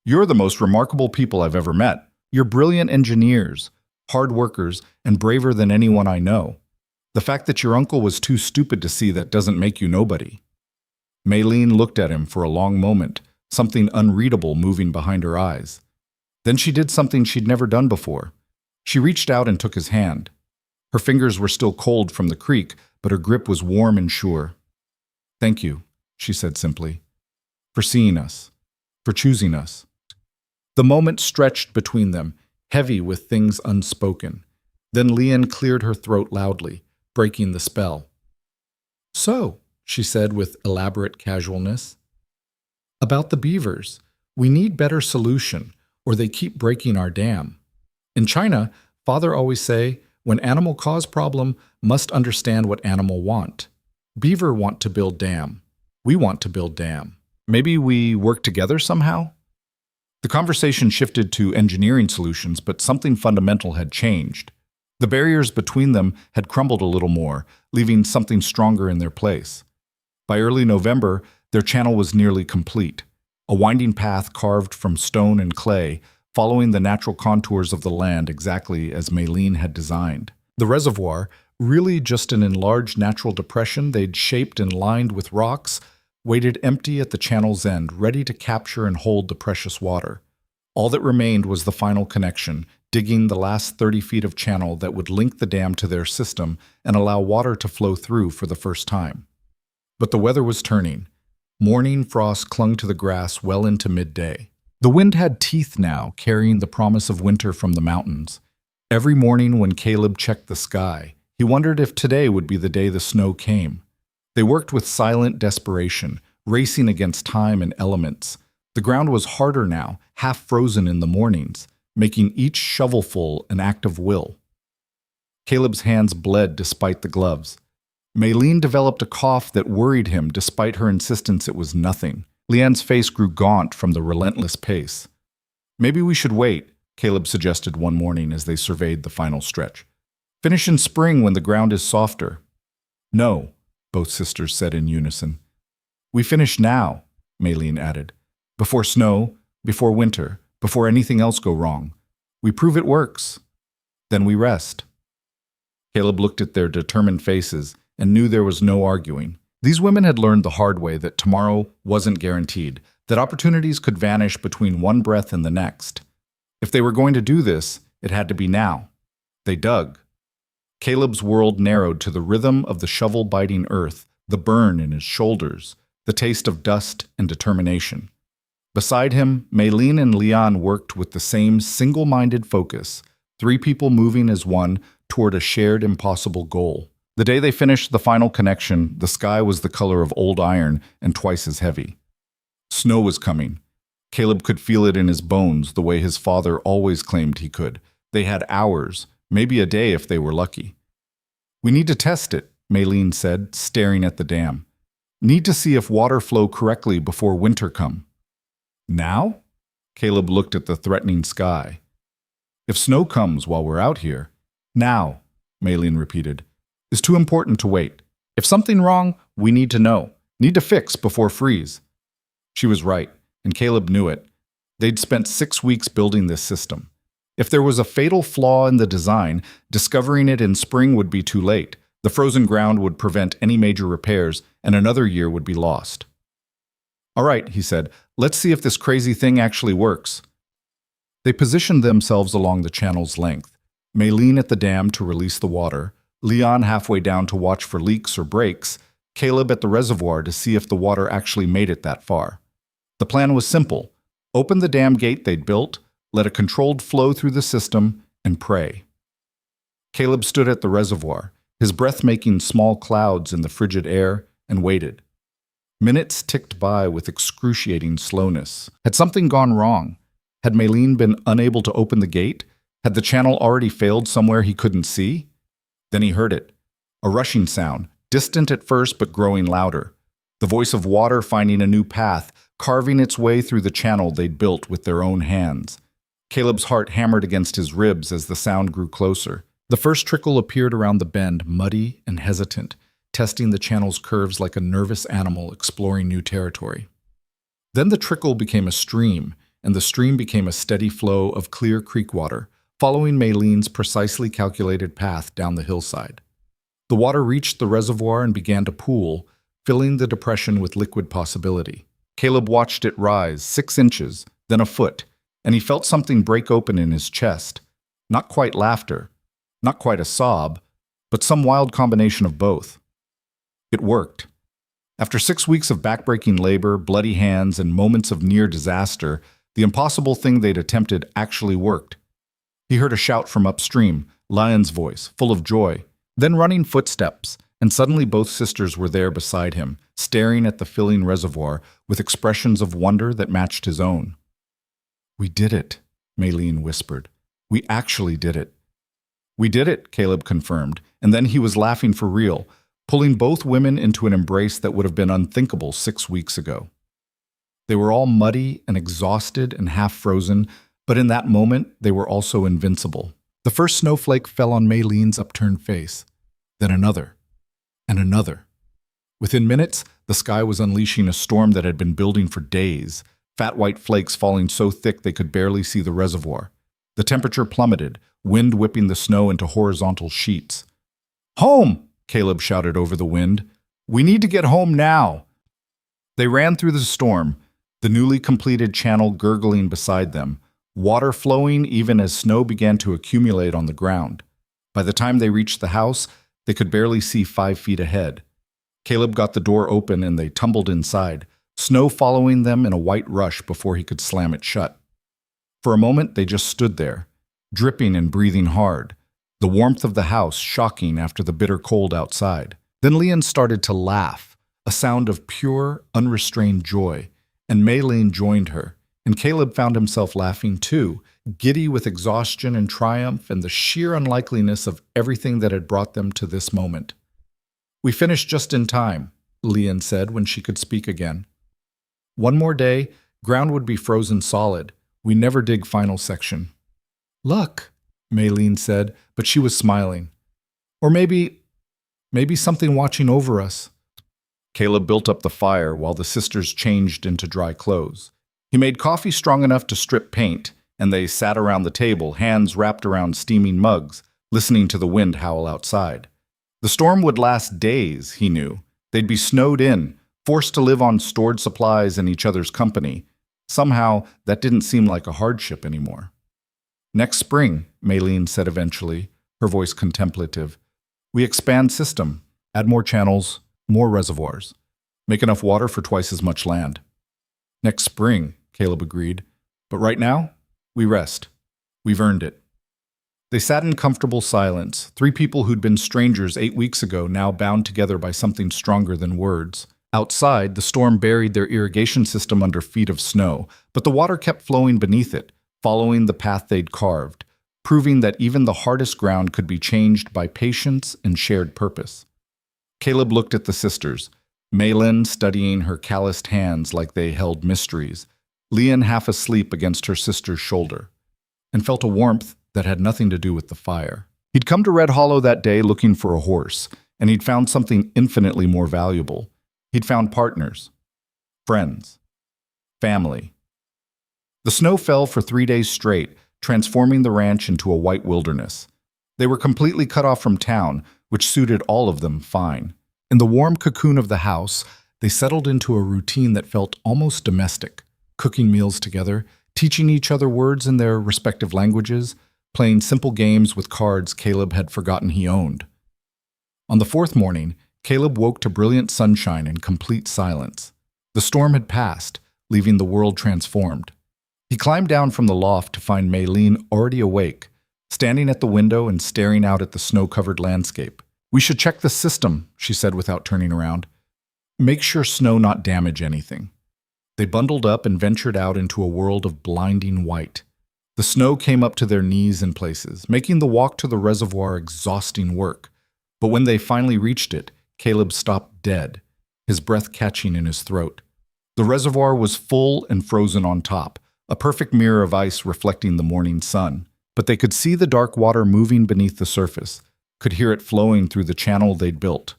You're the most remarkable people I've ever met. You're brilliant engineers, hard workers, and braver than anyone I know. The fact that your uncle was too stupid to see that doesn't make you nobody. Maylene looked at him for a long moment, something unreadable moving behind her eyes. Then she did something she'd never done before. She reached out and took his hand. Her fingers were still cold from the creek, but her grip was warm and sure. Thank you, she said simply, for seeing us, for choosing us. The moment stretched between them, heavy with things unspoken. Then Leanne cleared her throat loudly, breaking the spell. So, she said with elaborate casualness, about the beavers, we need better solution, or they keep breaking our dam. In China, father always say, when animal cause problem, must understand what animal want. Beaver want to build dam. We want to build dam. Maybe we work together somehow? The conversation shifted to engineering solutions, but something fundamental had changed. The barriers between them had crumbled a little more, leaving something stronger in their place. By early November, their channel was nearly complete, a winding path carved from stone and clay, following the natural contours of the land exactly as Maylene had designed. The reservoir, really just an enlarged natural depression they'd shaped and lined with rocks, waited empty at the channel's end, ready to capture and hold the precious water. All that remained was the final connection, digging the last 30 feet of channel that would link the dam to their system and allow water to flow through for the first time. But the weather was turning. Morning frost clung to the grass well into midday. The wind had teeth now, carrying the promise of winter from the mountains. Every morning when Caleb checked the sky, he wondered if today would be the day the snow came. They worked with silent desperation, racing against time and elements. The ground was harder now, half frozen in the mornings, making each shovelful an act of will. Caleb's hands bled despite the gloves. Maylene developed a cough that worried him despite her insistence it was nothing. Leanne's face grew gaunt from the relentless pace. Maybe we should wait, Caleb suggested one morning as they surveyed the final stretch. Finish in spring when the ground is softer. No, both sisters said in unison. We finish now, Maylene added. Before snow, before winter, before anything else go wrong. We prove it works. Then we rest. Caleb looked at their determined faces and knew there was no arguing. These women had learned the hard way that tomorrow wasn't guaranteed, that opportunities could vanish between one breath and the next. If they were going to do this, it had to be now. They dug. Caleb's world narrowed to the rhythm of the shovel-biting earth, the burn in his shoulders, the taste of dust and determination. Beside him, Maylene and Leon worked with the same single-minded focus, three people moving as one toward a shared impossible goal. The day they finished the final connection, the sky was the color of old iron and twice as heavy. Snow was coming. Caleb could feel it in his bones the way his father always claimed he could. They had hours, maybe a day if they were lucky. We need to test it, Maylene said, staring at the dam. Need to see if water flow correctly before winter come. Now? Caleb looked at the threatening sky. If snow comes while we're out here. Now, Maylene repeated. It's too important to wait. If something wrong, we need to know. Need to fix before freeze. She was right, and Caleb knew it. They'd spent 6 weeks building this system. If there was a fatal flaw in the design, discovering it in spring would be too late. The frozen ground would prevent any major repairs, and another year would be lost. All right, he said, let's see if this crazy thing actually works. They positioned themselves along the channel's length, Maylene at the dam to release the water, Leon halfway down to watch for leaks or breaks, Caleb at the reservoir to see if the water actually made it that far. The plan was simple. Open the dam gate they'd built, let a controlled flow through the system, and pray. Caleb stood at the reservoir, his breath making small clouds in the frigid air, and waited. Minutes ticked by with excruciating slowness. Had something gone wrong? Had Maylene been unable to open the gate? Had the channel already failed somewhere he couldn't see? Then he heard it. A rushing sound, distant at first but growing louder. The voice of water finding a new path, carving its way through the channel they'd built with their own hands. Caleb's heart hammered against his ribs as the sound grew closer. The first trickle appeared around the bend, muddy and hesitant, testing the channel's curves like a nervous animal exploring new territory. Then the trickle became a stream, and the stream became a steady flow of clear creek water, following Maylene's precisely calculated path down the hillside. The water reached the reservoir and began to pool, filling the depression with liquid possibility. Caleb watched it rise 6 inches, then a foot, and he felt something break open in his chest. Not quite laughter, not quite a sob, but some wild combination of both. It worked. After 6 weeks of backbreaking labor, bloody hands, and moments of near disaster, the impossible thing they'd attempted actually worked. He heard a shout from upstream, Lion's voice, full of joy, then running footsteps, and suddenly both sisters were there beside him, staring at the filling reservoir with expressions of wonder that matched his own. "We did it," Maylene whispered. "We actually did it." "We did it," Caleb confirmed, and then he was laughing for real, pulling both women into an embrace that would have been unthinkable 6 weeks ago. They were all muddy and exhausted and half frozen, but in that moment they were also invincible. The first snowflake fell on Maylene's upturned face, then another, and another. Within minutes, the sky was unleashing a storm that had been building for days, fat white flakes falling so thick they could barely see the reservoir. The temperature plummeted, wind whipping the snow into horizontal sheets. "Home!" Caleb shouted over the wind. "We need to get home now!" They ran through the storm, the newly completed channel gurgling beside them, water flowing even as snow began to accumulate on the ground. By the time they reached the house, they could barely see 5 feet ahead. Caleb got the door open and they tumbled inside, snow following them in a white rush before he could slam it shut. For a moment, they just stood there, dripping and breathing hard, the warmth of the house shocking after the bitter cold outside. Then Leon started to laugh, a sound of pure, unrestrained joy, and Maylene joined her, and Caleb found himself laughing too, giddy with exhaustion and triumph and the sheer unlikeliness of everything that had brought them to this moment. "We finished just in time," Leon said when she could speak again. "One more day, ground would be frozen solid. We never dig final section." "Luck," Maylene said, but she was smiling. "Or maybe something watching over us." Caleb built up the fire while the sisters changed into dry clothes. He made coffee strong enough to strip paint, and they sat around the table, hands wrapped around steaming mugs, listening to the wind howl outside. The storm would last days, he knew. They'd be snowed in, forced to live on stored supplies and each other's company. Somehow, that didn't seem like a hardship anymore. "Next spring," Maylene said eventually, her voice contemplative, "we expand system, add more channels, more reservoirs, make enough water for twice as much land." "Next spring," Caleb agreed. "But right now, we rest. We've earned it." They sat in comfortable silence, 3 people who'd been strangers 8 weeks ago now bound together by something stronger than words. Outside, the storm buried their irrigation system under feet of snow, but the water kept flowing beneath it, following the path they'd carved, proving that even the hardest ground could be changed by patience and shared purpose. Caleb looked at the sisters, Maylene studying her calloused hands like they held mysteries, Leon half asleep against her sister's shoulder, and felt a warmth that had nothing to do with the fire. He'd come to Red Hollow that day looking for a horse, and he'd found something infinitely more valuable. He'd found partners, friends, family. The snow fell for 3 days straight, transforming the ranch into a white wilderness. They were completely cut off from town, which suited all of them fine. In the warm cocoon of the house, they settled into a routine that felt almost domestic, cooking meals together, teaching each other words in their respective languages, playing simple games with cards Caleb had forgotten he owned. On the 4th morning, Caleb woke to brilliant sunshine and complete silence. The storm had passed, leaving the world transformed. He climbed down from the loft to find Maylene already awake, standing at the window and staring out at the snow-covered landscape. "We should check the system," she said without turning around. "Make sure snow not damage anything." They bundled up and ventured out into a world of blinding white. The snow came up to their knees in places, making the walk to the reservoir exhausting work. But when they finally reached it, Caleb stopped dead, his breath catching in his throat. The reservoir was full and frozen on top, a perfect mirror of ice reflecting the morning sun. But they could see the dark water moving beneath the surface, could hear it flowing through the channel they'd built.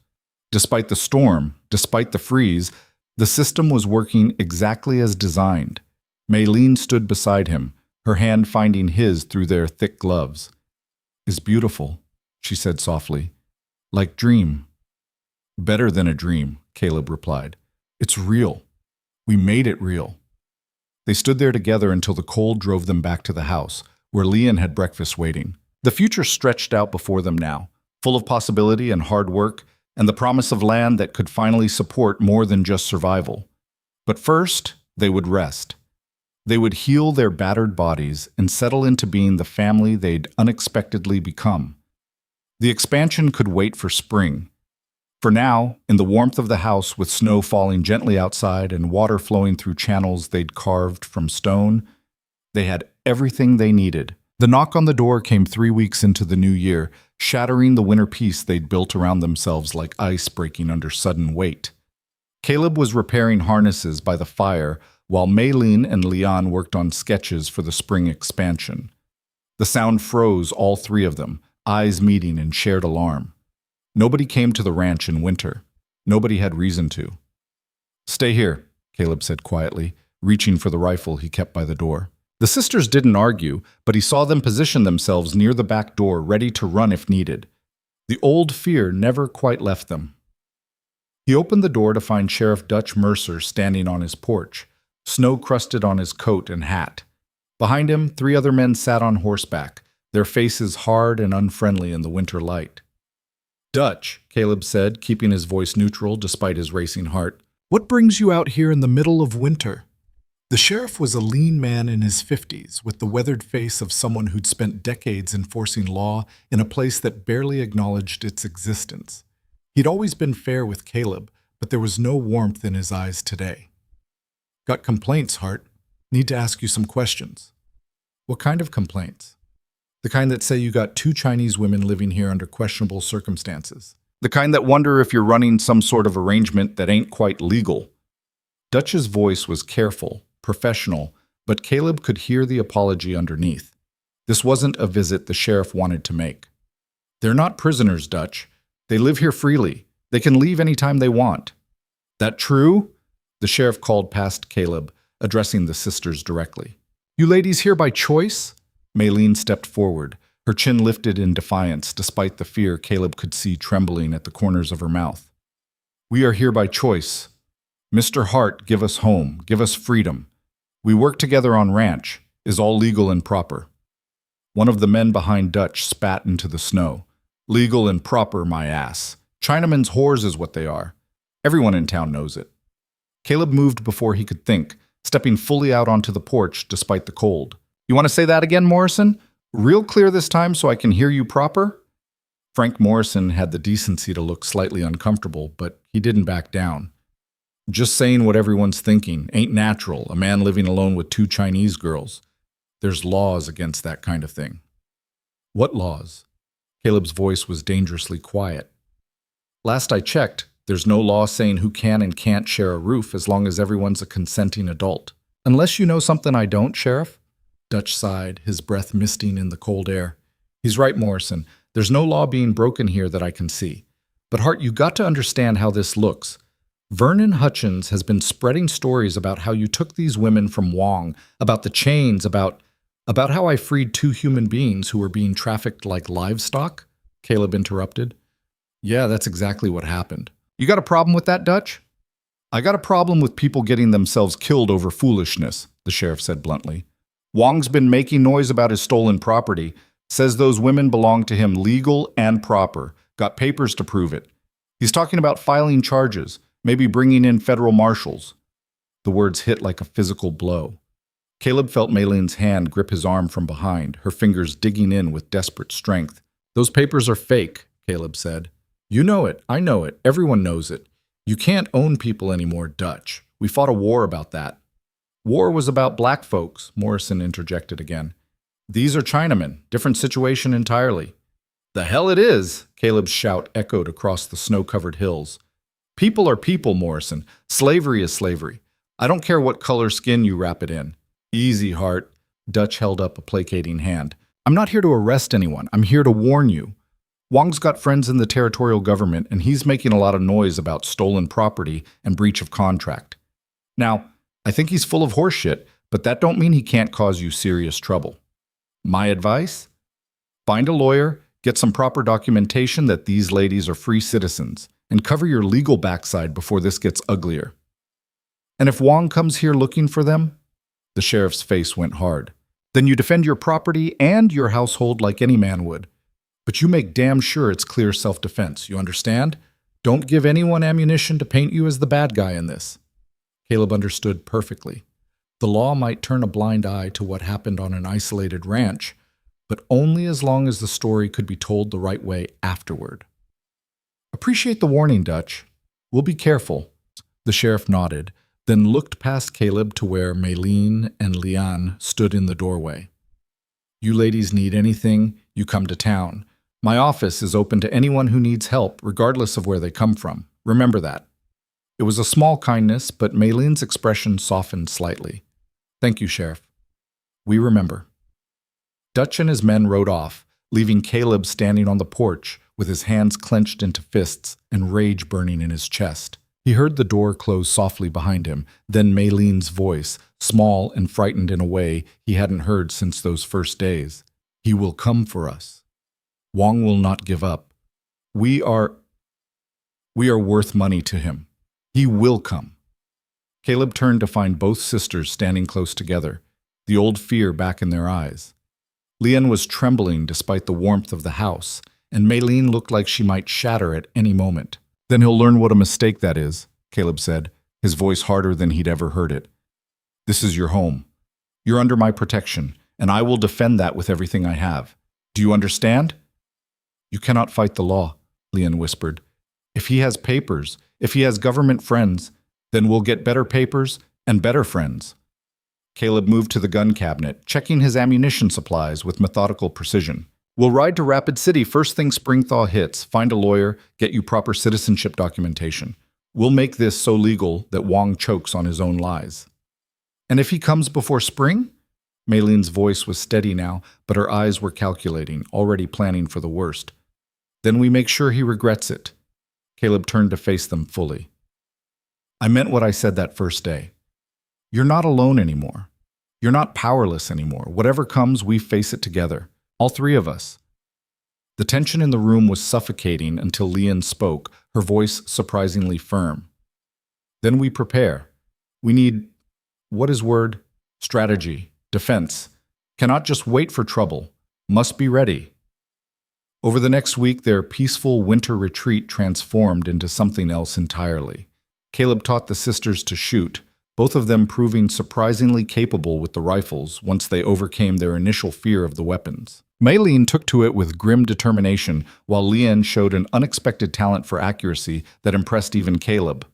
Despite the storm, despite the freeze, The system was working exactly as designed. Maylene stood beside him, her hand finding his through their thick gloves. "It's beautiful," she said softly. "Like dream." "Better than a dream," Caleb replied. "It's real. We made it real." They stood there together until the cold drove them back to the house, where Leon had breakfast waiting. The future stretched out before them now, full of possibility and hard work, and the promise of land that could finally support more than just survival. But first, they would rest. They would heal their battered bodies and settle into being the family they'd unexpectedly become. The expansion could wait for spring. For now, in the warmth of the house with snow falling gently outside and water flowing through channels they'd carved from stone, they had everything they needed. The knock on the door came 3 weeks into the new year, shattering the winter peace they'd built around themselves like ice breaking under sudden weight. Caleb was repairing harnesses by the fire, while Maylene and Leon worked on sketches for the spring expansion. The sound froze all three of them, eyes meeting in shared alarm. Nobody came to the ranch in winter. Nobody had reason to. "Stay here," Caleb said quietly, reaching for the rifle he kept by the door. The sisters didn't argue, but he saw them position themselves near the back door, ready to run if needed. The old fear never quite left them. He opened the door to find Sheriff Dutch Mercer standing on his porch, snow crusted on his coat and hat. Behind him, 3 other men sat on horseback, their faces hard and unfriendly in the winter light. "Dutch," Caleb said, keeping his voice neutral despite his racing heart, "what brings you out here in the middle of winter?" The sheriff was a lean man in his 50s, with the weathered face of someone who'd spent decades enforcing law in a place that barely acknowledged its existence. He'd always been fair with Caleb, but there was no warmth in his eyes today. "Got complaints, Hart. Need to ask you some questions." "What kind of complaints?" "The kind that say you got 2 Chinese women living here under questionable circumstances. The kind that wonder if you're running some sort of arrangement that ain't quite legal." Dutch's voice was careful, professional, but Caleb could hear the apology underneath. This wasn't a visit the sheriff wanted to make. "They're not prisoners, Dutch. They live here freely. They can leave any time they want." "That true?" The sheriff called past Caleb, addressing the sisters directly. "You ladies here by choice?" Maylene stepped forward, her chin lifted in defiance despite the fear Caleb could see trembling at the corners of her mouth. "We are here by choice. Mr. Hart, give us home, give us freedom. We work together on ranch, is all legal and proper." One of the men behind Dutch spat into the snow. "Legal and proper, my ass. Chinaman's whores is what they are. Everyone in town knows it." Caleb moved before he could think, stepping fully out onto the porch despite the cold. "You want to say that again, Morrison? Real clear this time so I can hear you proper?" Frank Morrison had the decency to look slightly uncomfortable, but he didn't back down. "Just saying what everyone's thinking. Ain't natural, a man living alone with 2 Chinese girls. There's laws against that kind of thing." "What laws?" Caleb's voice was dangerously quiet. "Last I checked, there's no law saying who can and can't share a roof as long as everyone's a consenting adult. Unless you know something I don't, Sheriff?" Dutch sighed, his breath misting in the cold air. "He's right, Morrison. There's no law being broken here that I can see. But Hart, you got to understand how this looks. Vernon Hutchins has been spreading stories about how you took these women from Wong, about the chains, about how I freed 2 human beings who were being trafficked like livestock," Caleb interrupted. "Yeah, that's exactly what happened. You got a problem with that, Dutch?" "I got a problem with people getting themselves killed over foolishness," the sheriff said bluntly. "Wong's been making noise about his stolen property, says those women belong to him legal and proper, got papers to prove it. He's talking about filing charges, maybe bringing in federal marshals." The words hit like a physical blow. Caleb felt Maylene's hand grip his arm from behind, her fingers digging in with desperate strength. "Those papers are fake," Caleb said. "You know it, I know it, everyone knows it. You can't own people anymore, Dutch. We fought a war about that." "War was about black folks," Morrison interjected again. "These are Chinamen, different situation entirely." "The hell it is!" Caleb's shout echoed across the snow-covered hills. "People are people, Morrison. Slavery is slavery. I don't care what color skin you wrap it in." "Easy, Hart." Dutch held up a placating hand. "I'm not here to arrest anyone. I'm here to warn you. Wong's got friends in the territorial government, and he's making a lot of noise about stolen property and breach of contract. Now, I think he's full of horseshit, but that don't mean he can't cause you serious trouble. My advice? Find a lawyer, get some proper documentation that these ladies are free citizens, and cover your legal backside before this gets uglier. And if Wong comes here looking for them, the sheriff's face went hard. Then you defend your property and your household like any man would. But you make damn sure it's clear self-defense, you understand? Don't give anyone ammunition to paint you as the bad guy in this. Caleb understood perfectly. The law might turn a blind eye to what happened on an isolated ranch, but only as long as the story could be told the right way afterward. Appreciate the warning, Dutch. We'll be careful. The sheriff nodded, then looked past Caleb to where Maylene and Lian stood in the doorway. You ladies need anything, you come to town. My office is open to anyone who needs help, regardless of where they come from. Remember that. It was a small kindness, but Maylene's expression softened slightly. Thank you, Sheriff. We remember. Dutch and his men rode off, leaving Caleb standing on the porch with his hands clenched into fists and rage burning in his chest. He heard the door close softly behind him, then Maylene's voice, small and frightened in a way he hadn't heard since those first days. He will come for us. Wong will not give up. We are worth money to him. He will come. Caleb turned to find both sisters standing close together, the old fear back in their eyes. Lian was trembling despite the warmth of the house, and Maylene looked like she might shatter at any moment. Then he'll learn what a mistake that is, Caleb said, his voice harder than he'd ever heard it. This is your home. You're under my protection, and I will defend that with everything I have. Do you understand? You cannot fight the law, Lian whispered. If he has papers, if he has government friends, then we'll get better papers and better friends. Caleb moved to the gun cabinet, checking his ammunition supplies with methodical precision. We'll ride to Rapid City first thing spring thaw hits, find a lawyer, get you proper citizenship documentation. We'll make this so legal that Wong chokes on his own lies. And if he comes before spring? Maylene's voice was steady now, but her eyes were calculating, already planning for the worst. Then we make sure he regrets it. Caleb turned to face them fully. I meant what I said that first day. You're not alone anymore. You're not powerless anymore. Whatever comes, we face it together. All three of us. The tension in the room was suffocating until Lian spoke, her voice surprisingly firm. Then we prepare. We need, what is word? Strategy, defense. Cannot just wait for trouble. Must be ready. Over the next week, their peaceful winter retreat transformed into something else entirely. Caleb taught the sisters to shoot, both of them proving surprisingly capable with the rifles once they overcame their initial fear of the weapons. Maylene took to it with grim determination, while Lian showed an unexpected talent for accuracy that impressed even Caleb.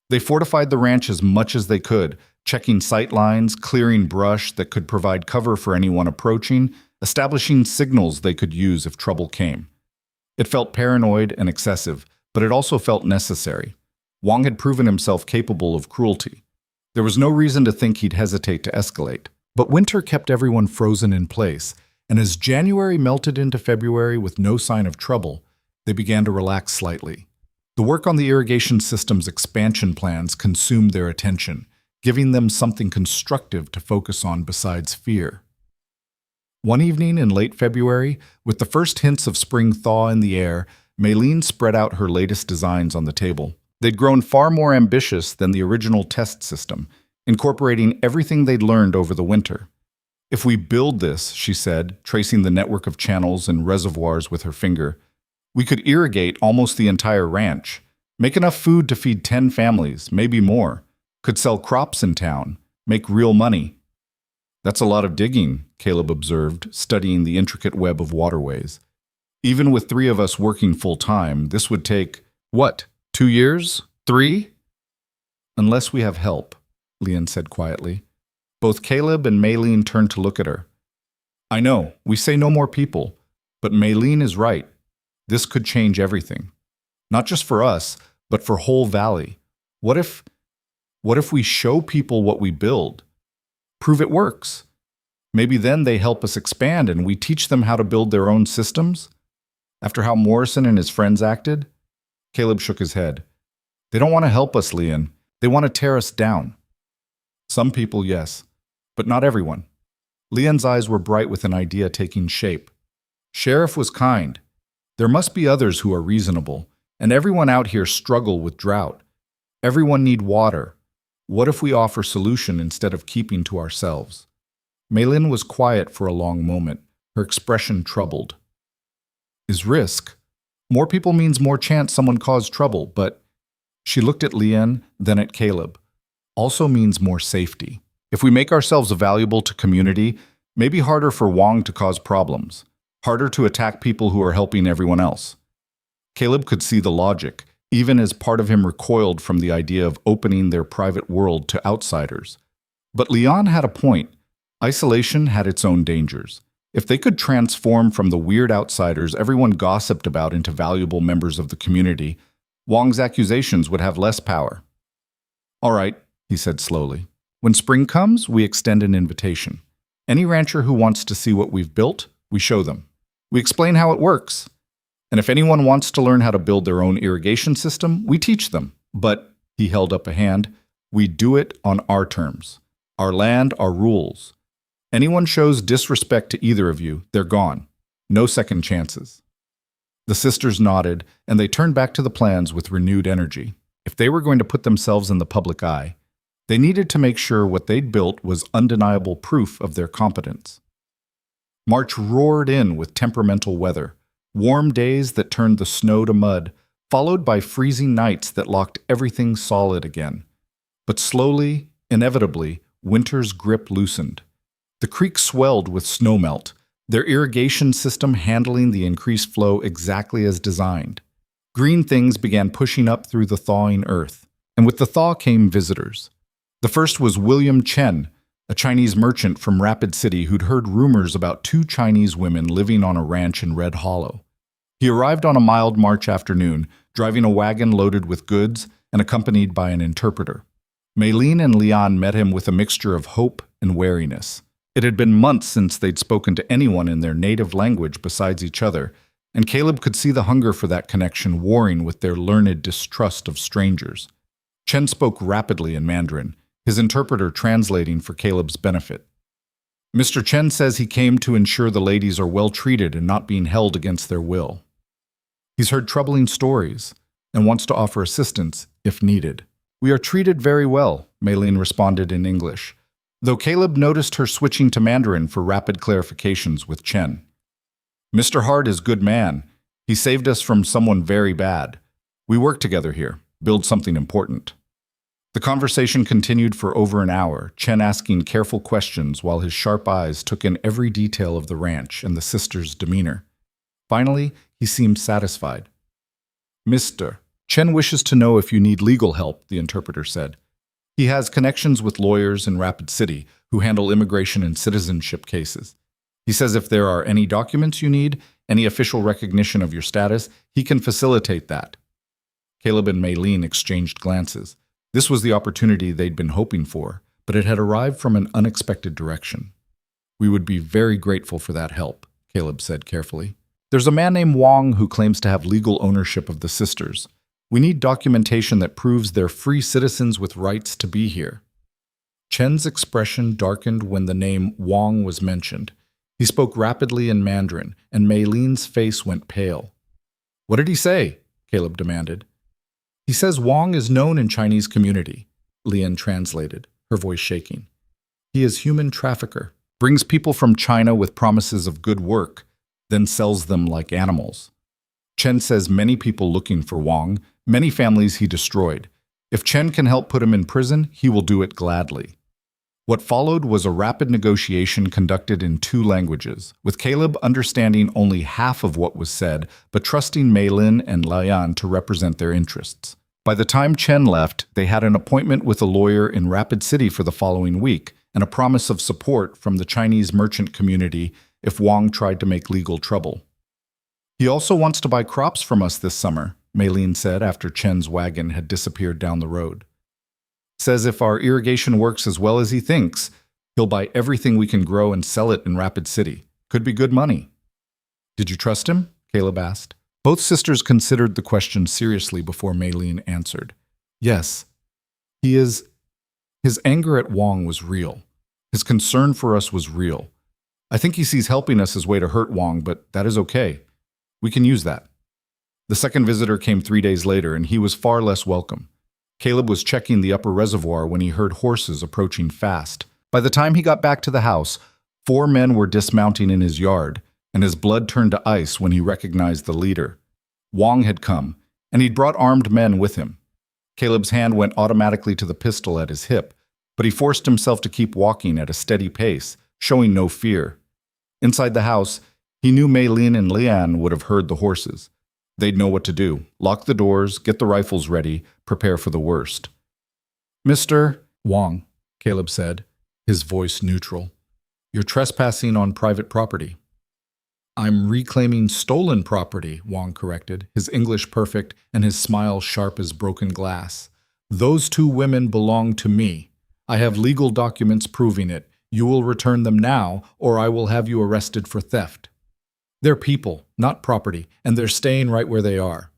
They fortified the ranch as much as they could, checking sight lines, clearing brush that could provide cover for anyone approaching, establishing signals they could use if trouble came. It felt paranoid and excessive, but it also felt necessary. Wong had proven himself capable of cruelty. There was no reason to think he'd hesitate to escalate. But winter kept everyone frozen in place, and as January melted into February with no sign of trouble, they began to relax slightly. The work on the irrigation system's expansion plans consumed their attention, giving them something constructive to focus on besides fear. One evening in late February, with the first hints of spring thaw in the air, Maylene spread out her latest designs on the table. They'd grown far more ambitious than the original test system, incorporating everything they'd learned over the winter. If we build this, she said, tracing the network of channels and reservoirs with her finger, we could irrigate almost the entire ranch, make enough food to feed 10 families, maybe more, could sell crops in town, make real money. That's a lot of digging, Caleb observed, studying the intricate web of waterways. Even with 3 of us working full-time, this would take, what, 2 years? 3? Unless we have help, Lian said quietly. Both Caleb and Maylene turned to look at her. I know, we say no more people, but Maylene is right. This could change everything. Not just for us, but for whole Valley. What if we show people what we build? Prove it works. Maybe then they help us expand and we teach them how to build their own systems? After how Morrison and his friends acted? Caleb shook his head. They don't want to help us, Leon. They want to tear us down. Some people, yes, but not everyone. Leon's eyes were bright with an idea taking shape. Sheriff was kind. There must be others who are reasonable, and everyone out here struggle with drought. Everyone need water. What if we offer solution instead of keeping to ourselves? Maylin was quiet for a long moment, her expression troubled. Is risk? More people means more chance someone caused trouble, but she looked at Leon, then at Caleb. Also means more safety. If we make ourselves valuable to community, maybe harder for Wong to cause problems, harder to attack people who are helping everyone else. Caleb could see the logic, even as part of him recoiled from the idea of opening their private world to outsiders. But Leon had a point. Isolation had its own dangers. If they could transform from the weird outsiders everyone gossiped about into valuable members of the community, Wong's accusations would have less power. All right, he said slowly. When spring comes, we extend an invitation. Any rancher who wants to see what we've built, we show them. We explain how it works. And if anyone wants to learn how to build their own irrigation system, we teach them. But, he held up a hand, we do it on our terms. Our land, our rules. Anyone shows disrespect to either of you, they're gone. No second chances. The sisters nodded, and they turned back to the plans with renewed energy. If they were going to put themselves in the public eye, they needed to make sure what they'd built was undeniable proof of their competence. March roared in with temperamental weather, warm days that turned the snow to mud, followed by freezing nights that locked everything solid again. But slowly, inevitably, winter's grip loosened. The creek swelled with snowmelt, their irrigation system handling the increased flow exactly as designed. Green things began pushing up through the thawing earth, and with the thaw came visitors. The first was William Chen, a Chinese merchant from Rapid City who'd heard rumors about 2 Chinese women living on a ranch in Red Hollow. He arrived on a mild March afternoon, driving a wagon loaded with goods and accompanied by an interpreter. Maylin and Leon met him with a mixture of hope and wariness. It had been months since they'd spoken to anyone in their native language besides each other, and Caleb could see the hunger for that connection warring with their learned distrust of strangers. Chen spoke rapidly in Mandarin, his interpreter translating for Caleb's benefit. Mr. Chen says he came to ensure the ladies are well treated and not being held against their will. He's heard troubling stories and wants to offer assistance if needed. We are treated very well, Maylin responded in English, though Caleb noticed her switching to Mandarin for rapid clarifications with Chen. Mr. Hart is good man. He saved us from someone very bad. We work together here, build something important. The conversation continued for over an hour, Chen asking careful questions while his sharp eyes took in every detail of the ranch and the sisters' demeanor. Finally, he seemed satisfied. Mr. Chen wishes to know if you need legal help, the interpreter said. He has connections with lawyers in Rapid City who handle immigration and citizenship cases. He says if there are any documents you need, any official recognition of your status, he can facilitate that. Caleb and Maylin exchanged glances. This was the opportunity they'd been hoping for, but it had arrived from an unexpected direction. We would be very grateful for that help, Caleb said carefully. There's a man named Wong who claims to have legal ownership of the sisters. We need documentation that proves they're free citizens with rights to be here. Chen's expression darkened when the name Wong was mentioned. He spoke rapidly in Mandarin, and Maylin's face went pale. What did he say? Caleb demanded. He says Wong is known in Chinese community, Lian translated, her voice shaking. He is human trafficker, brings people from China with promises of good work, then sells them like animals. Chen says many people looking for Wong, many families he destroyed. If Chen can help put him in prison, he will do it gladly. What followed was a rapid negotiation conducted in 2 languages, with Caleb understanding only half of what was said, but trusting Maylin and Lian to represent their interests. By the time Chen left, they had an appointment with a lawyer in Rapid City for the following week, and a promise of support from the Chinese merchant community if Wong tried to make legal trouble. He also wants to buy crops from us this summer, Maylin said after Chen's wagon had disappeared down the road. Says if our irrigation works as well as he thinks, he'll buy everything we can grow and sell it in Rapid City. Could be good money. Did you trust him? Caleb asked. Both sisters considered the question seriously before Maylene answered. Yes, he is. His anger at Wong was real. His concern for us was real. I think he sees helping us as way to hurt Wong, but that is okay. We can use that. The second visitor came 3 days later, and he was far less welcome. Caleb was checking the upper reservoir when he heard horses approaching fast. By the time he got back to the house, 4 men were dismounting in his yard, and his blood turned to ice when he recognized the leader. Wong had come, and he'd brought armed men with him. Caleb's hand went automatically to the pistol at his hip, but he forced himself to keep walking at a steady pace, showing no fear. Inside the house, he knew Maylene and Lian would have heard the horses. They'd know what to do: lock the doors, get the rifles ready, prepare for the worst. Mr. Wong, Caleb said, his voice neutral. You're trespassing on private property. I'm reclaiming stolen property, Wong corrected, his English perfect and his smile sharp as broken glass. Those 2 women belong to me. I have legal documents proving it. You will return them now, or I will have you arrested for theft. They're people, not property, and they're staying right where they are.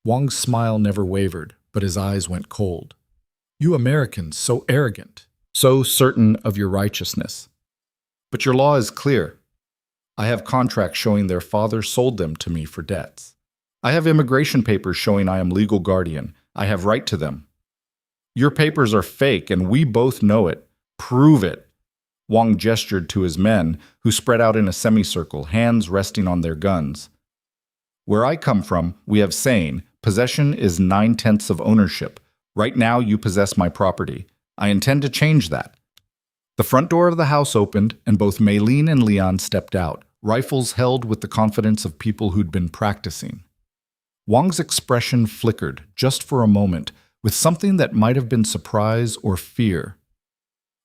Wong's smile never wavered, but his eyes went cold. You Americans, so arrogant, so certain of your righteousness. But your law is clear. I have contracts showing their father sold them to me for debts. I have immigration papers showing I am legal guardian. I have right to them. Your papers are fake, and we both know it. Prove it. Wong gestured to his men, who spread out in a semicircle, hands resting on their guns. Where I come from, we have saying, possession is 9/10 of ownership. Right now you possess my property. I intend to change that. The front door of the house opened, and both Maylene and Leon stepped out, rifles held with the confidence of people who'd been practicing. Wong's expression flickered, just for a moment, with something that might have been surprise or fear.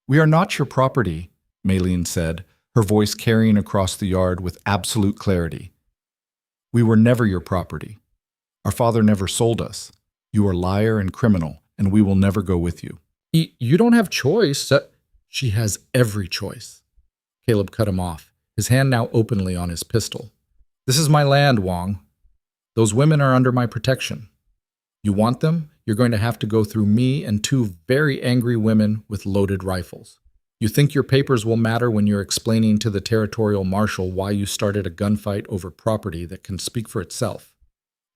We are not your property, Maylene said, her voice carrying across the yard with absolute clarity. We were never your property. Our father never sold us. You are liar and criminal, and we will never go with you. You don't have choice. She has every choice. Caleb cut him off, his hand now openly on his pistol. This is my land, Wong. Those women are under my protection. You want them? You're going to have to go through me and 2 very angry women with loaded rifles. You think your papers will matter when you're explaining to the territorial marshal why you started a gunfight over property that can speak for itself.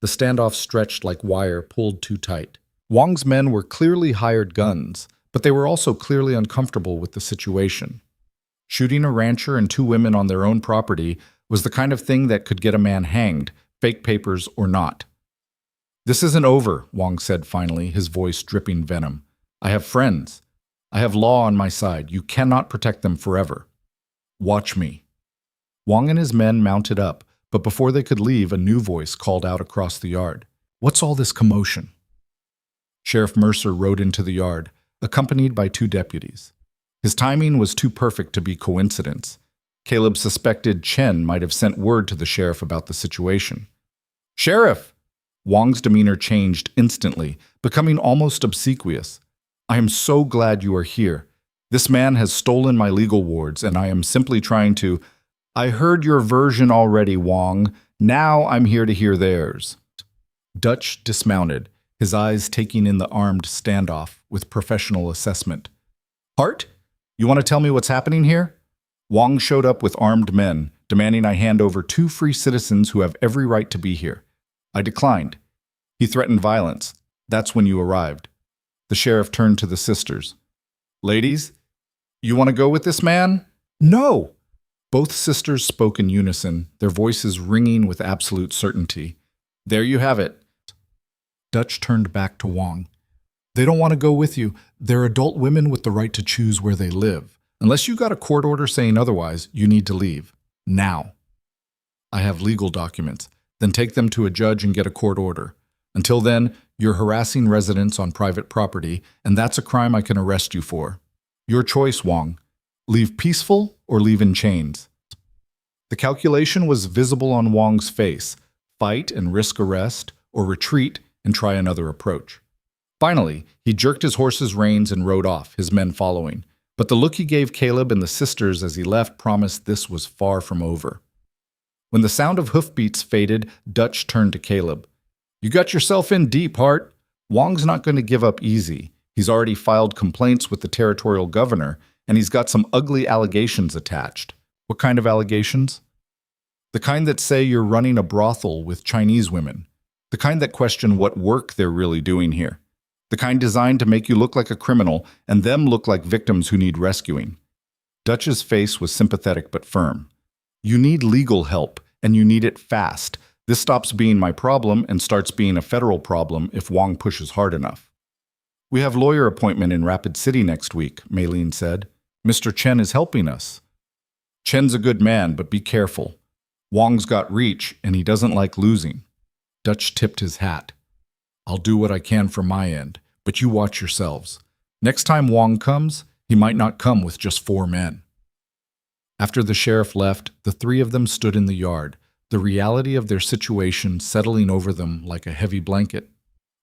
The standoff stretched like wire pulled too tight. Wong's men were clearly hired guns, but they were also clearly uncomfortable with the situation. Shooting a rancher and 2 women on their own property was the kind of thing that could get a man hanged, fake papers or not. This isn't over, Wong said finally, his voice dripping venom. I have friends. I have law on my side. You cannot protect them forever. Watch me. Wong and his men mounted up, but before they could leave, a new voice called out across the yard. What's all this commotion? Sheriff Mercer rode into the yard, accompanied by 2 deputies. His timing was too perfect to be coincidence. Caleb suspected Chen might have sent word to the sheriff about the situation. Sheriff! Wong's demeanor changed instantly, becoming almost obsequious. I am so glad you are here. This man has stolen my legal wards, and I am simply trying to... I heard your version already, Wong. Now I'm here to hear theirs. Dutch dismounted, his eyes taking in the armed standoff with professional assessment. Hart, you want to tell me what's happening here? Wong showed up with armed men, demanding I hand over 2 free citizens who have every right to be here. I declined. He threatened violence. That's when you arrived. The sheriff turned to the sisters. Ladies, you want to go with this man? No! Both sisters spoke in unison, their voices ringing with absolute certainty. There you have it. Dutch turned back to Wong. They don't want to go with you. They're adult women with the right to choose where they live. Unless you got a court order saying otherwise, you need to leave. Now. I have legal documents. Then take them to a judge and get a court order. Until then, you're harassing residents on private property, and that's a crime I can arrest you for. Your choice, Wong. Leave peaceful or leave in chains. The calculation was visible on Wong's face. Fight and risk arrest, or retreat and try another approach. Finally, he jerked his horse's reins and rode off, his men following. But the look he gave Caleb and the sisters as he left promised this was far from over. When the sound of hoofbeats faded, Dutch turned to Caleb. "You got yourself in deep, Hart. Wong's not going to give up easy. He's already filed complaints with the territorial governor, and he's got some ugly allegations attached." "What kind of allegations?" "The kind that say you're running a brothel with Chinese women. The kind that question what work they're really doing here. The kind designed to make you look like a criminal and them look like victims who need rescuing." Dutch's face was sympathetic but firm. "You need legal help, and you need it fast. This stops being my problem and starts being a federal problem if Wong pushes hard enough." "We have lawyer appointment in Rapid City next week," Maylene said. "Mr. Chen is helping us." "Chen's a good man, but be careful. Wong's got reach, and he doesn't like losing." Dutch tipped his hat. "I'll do what I can from my end, but you watch yourselves. Next time Wong comes, he might not come with just 4 men." After the sheriff left, the 3 of them stood in the yard, the reality of their situation settling over them like a heavy blanket.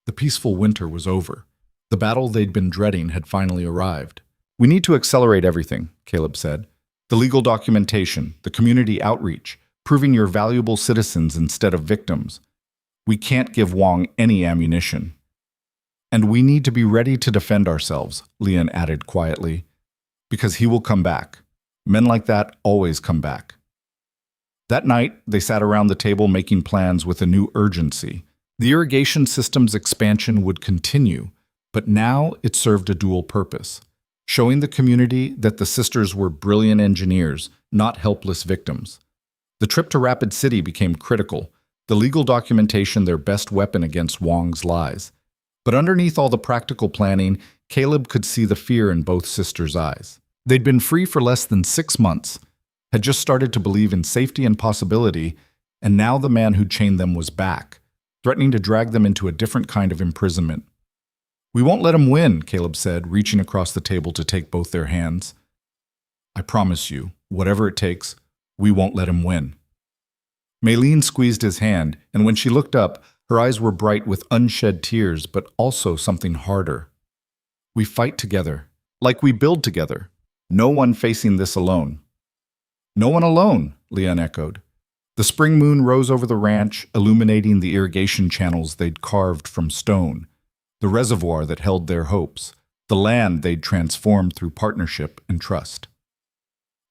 The peaceful winter was over. The battle they'd been dreading had finally arrived. "We need to accelerate everything," Caleb said. "The legal documentation, the community outreach, proving you're valuable citizens instead of victims. We can't give Wong any ammunition." "And we need to be ready to defend ourselves," Lian added quietly, "because he will come back. Men like that always come back." That night, they sat around the table making plans with a new urgency. The irrigation system's expansion would continue, but now it served a dual purpose, showing the community that the sisters were brilliant engineers, not helpless victims. The trip to Rapid City became critical, the legal documentation their best weapon against Wong's lies. But underneath all the practical planning, Caleb could see the fear in both sisters' eyes. They'd been free for less than 6 months, had just started to believe in safety and possibility, and now the man who chained them was back, threatening to drag them into a different kind of imprisonment. "We won't let him win," Caleb said, reaching across the table to take both their hands. "I promise you, whatever it takes, we won't let him win." Maylene squeezed his hand, and when she looked up, her eyes were bright with unshed tears, but also something harder. "We fight together, like we build together. No one facing this alone." "No one alone," Leon echoed. The spring moon rose over the ranch, illuminating the irrigation channels they'd carved from stone, the reservoir that held their hopes, the land they'd transformed through partnership and trust.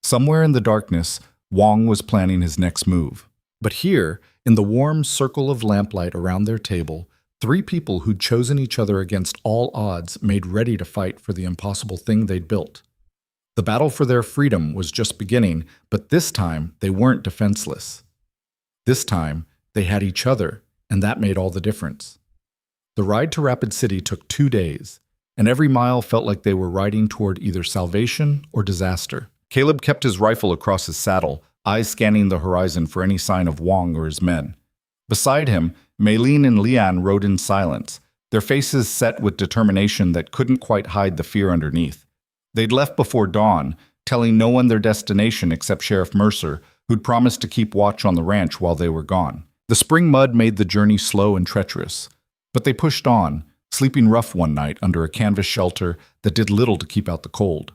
Somewhere in the darkness, Wong was planning his next move. But here, in the warm circle of lamplight around their table, 3 people who'd chosen each other against all odds made ready to fight for the impossible thing they'd built. The battle for their freedom was just beginning, but this time they weren't defenseless. This time, they had each other, and that made all the difference. The ride to Rapid City took 2 days, and every mile felt like they were riding toward either salvation or disaster. Caleb kept his rifle across his saddle, eyes scanning the horizon for any sign of Wong or his men. Beside him, Maylene and Lian rode in silence, their faces set with determination that couldn't quite hide the fear underneath. They'd left before dawn, telling no one their destination except Sheriff Mercer, who'd promised to keep watch on the ranch while they were gone. The spring mud made the journey slow and treacherous, but they pushed on, sleeping rough one night under a canvas shelter that did little to keep out the cold.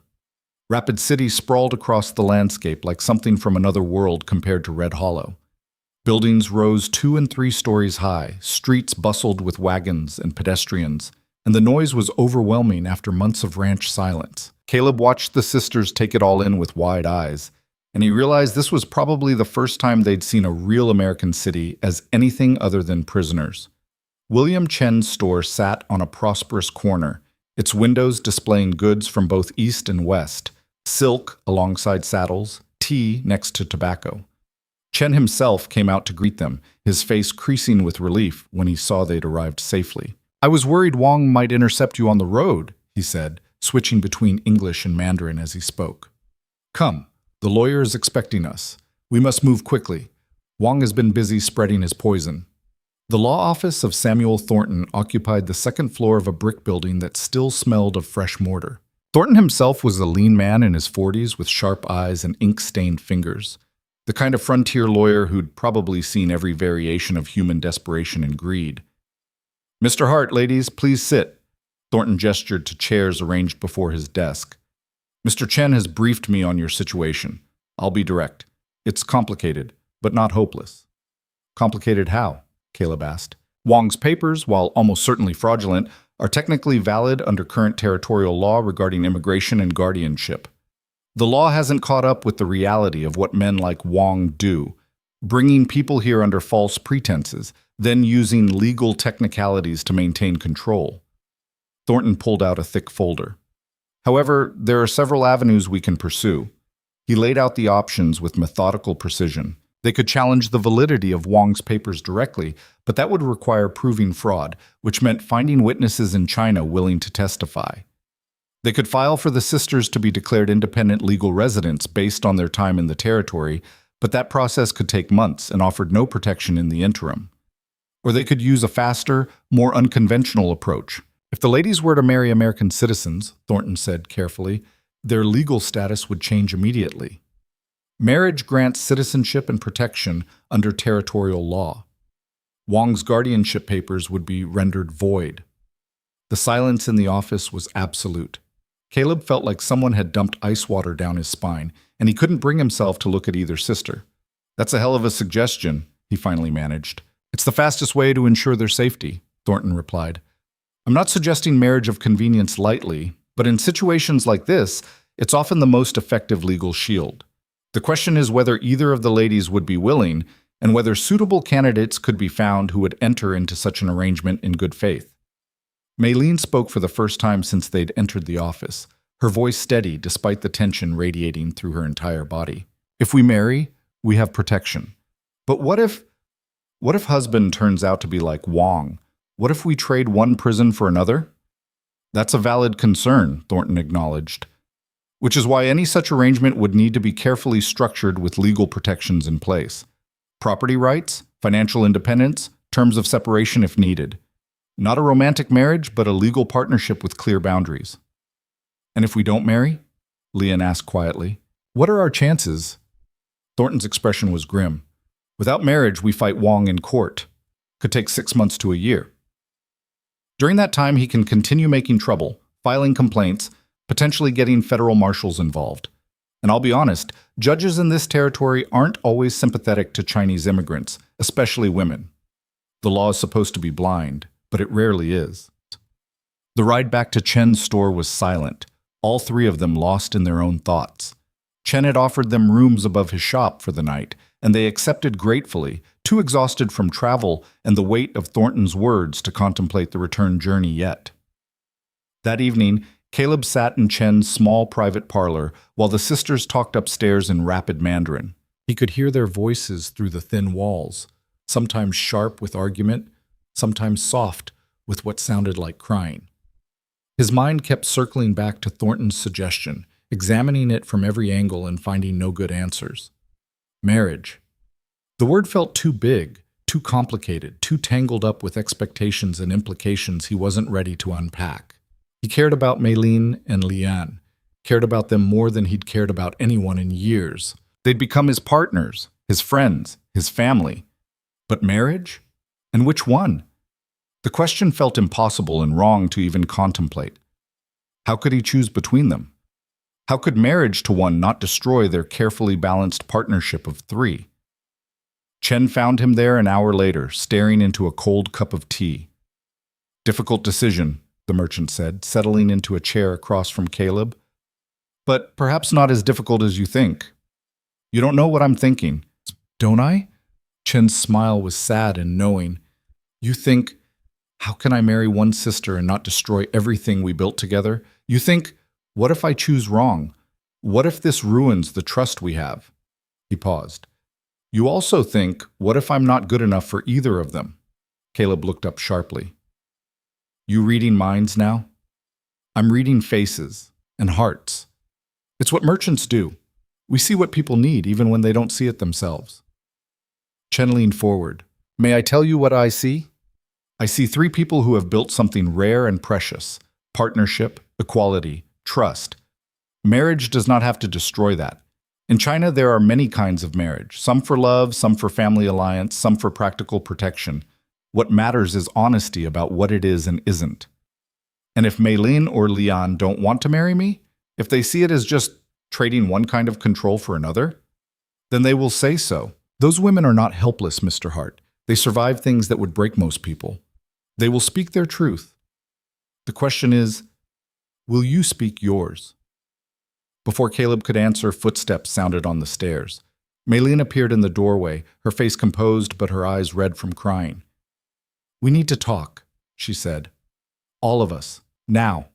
Rapid City sprawled across the landscape like something from another world compared to Red Hollow. Buildings rose 2 and 3 stories high, streets bustled with wagons and pedestrians, and the noise was overwhelming after months of ranch silence. Caleb watched the sisters take it all in with wide eyes, and he realized this was probably the first time they'd seen a real American city as anything other than prisoners. William Chen's store sat on a prosperous corner, its windows displaying goods from both east and west, silk alongside saddles, tea next to tobacco. Chen himself came out to greet them, his face creasing with relief when he saw they'd arrived safely. "I was worried Wong might intercept you on the road," he said, switching between English and Mandarin as he spoke. "Come, the lawyer is expecting us. We must move quickly. Wong has been busy spreading his poison." The law office of Samuel Thornton occupied the 2nd floor of a brick building that still smelled of fresh mortar. Thornton himself was a lean man in his 40s with sharp eyes and ink-stained fingers, the kind of frontier lawyer who'd probably seen every variation of human desperation and greed. "Mr. Hart, ladies, please sit." Thornton gestured to chairs arranged before his desk. "Mr. Chen has briefed me on your situation. I'll be direct. It's complicated. but not hopeless. Complicated how? Caleb asked. Wong's papers, while almost certainly fraudulent, are technically valid under current territorial law regarding immigration and guardianship. The law hasn't caught up with the reality of what men like Wong do, bringing people here under false pretenses, then using legal technicalities to maintain control. Thornton pulled out a thick folder. However, there are several avenues we can pursue. He laid out the options with methodical precision. They could challenge the validity of Wong's papers directly, but that would require proving fraud, which meant finding witnesses in China willing to testify. They could file for the sisters to be declared independent legal residents based on their time in the territory, but that process could take months and offered no protection in the interim. Or they could use a faster, more unconventional approach. If the ladies were to marry American citizens, Thornton said carefully, their legal status would change immediately. Marriage grants citizenship and protection under territorial law. Wong's guardianship papers would be rendered void. The silence in the office was absolute. Caleb felt like someone had dumped ice water down his spine, and he couldn't bring himself to look at either sister. That's a hell of a suggestion, he finally managed. It's the fastest way to ensure their safety, Thornton replied. I'm not suggesting marriage of convenience lightly, but in situations like this, it's often the most effective legal shield. The question is whether either of the ladies would be willing, and whether suitable candidates could be found who would enter into such an arrangement in good faith. Maylene spoke for the first time since they'd entered the office, her voice steady despite the tension radiating through her entire body. If we marry, we have protection. But what if husband turns out to be like Wong? What if we trade one prison for another? That's a valid concern, Thornton acknowledged. Which is why any such arrangement would need to be carefully structured with legal protections in place. Property rights, financial independence, terms of separation if needed. Not a romantic marriage, but a legal partnership with clear boundaries. And if we don't marry? Leon asked quietly. What are our chances? Thornton's expression was grim. Without marriage, we fight Wong in court. Could take 6 months to a year. During that time, he can continue making trouble, filing complaints, potentially getting federal marshals involved. And I'll be honest, judges in this territory aren't always sympathetic to Chinese immigrants, especially women. The law is supposed to be blind, but it rarely is. The ride back to Chen's store was silent, all three of them lost in their own thoughts. Chen had offered them rooms above his shop for the night, and they accepted gratefully, too exhausted from travel and the weight of Thornton's words to contemplate the return journey yet. That evening, Caleb sat in Chen's small private parlor while the sisters talked upstairs in rapid Mandarin. He could hear their voices through the thin walls, sometimes sharp with argument, sometimes soft with what sounded like crying. His mind kept circling back to Thornton's suggestion, examining it from every angle and finding no good answers. Marriage. The word felt too big, too complicated, too tangled up with expectations and implications he wasn't ready to unpack. He cared about Maylene and Lian, cared about them more than he'd cared about anyone in years. They'd become his partners, his friends, his family. But marriage? And which one? The question felt impossible and wrong to even contemplate. How could he choose between them? How could marriage to one not destroy their carefully balanced partnership of three? Chen found him there an hour later, staring into a cold cup of tea. Difficult decision, the merchant said, settling into a chair across from Caleb. But perhaps not as difficult as you think. You don't know what I'm thinking, don't I? Chen's smile was sad and knowing. You think, how can I marry one sister and not destroy everything we built together? You think, what if I choose wrong? What if this ruins the trust we have? He paused. You also think, what if I'm not good enough for either of them? Caleb looked up sharply. You reading minds now? I'm reading faces and hearts. It's what merchants do. We see what people need even when they don't see it themselves. Chen leaned forward. May I tell you what I see? I see three people who have built something rare and precious. Partnership, equality, trust. Marriage does not have to destroy that. In China, there are many kinds of marriage, some for love, some for family alliance, some for practical protection. What matters is honesty about what it is and isn't. And if Maylene or Lian don't want to marry me, if they see it as just trading one kind of control for another, then they will say so. Those women are not helpless, Mr. Hart. They survive things that would break most people. They will speak their truth. The question is, will you speak yours? Before Caleb could answer, footsteps sounded on the stairs. Maylene appeared in the doorway, her face composed but her eyes red from crying. "We need to talk," she said. "All of us. Now."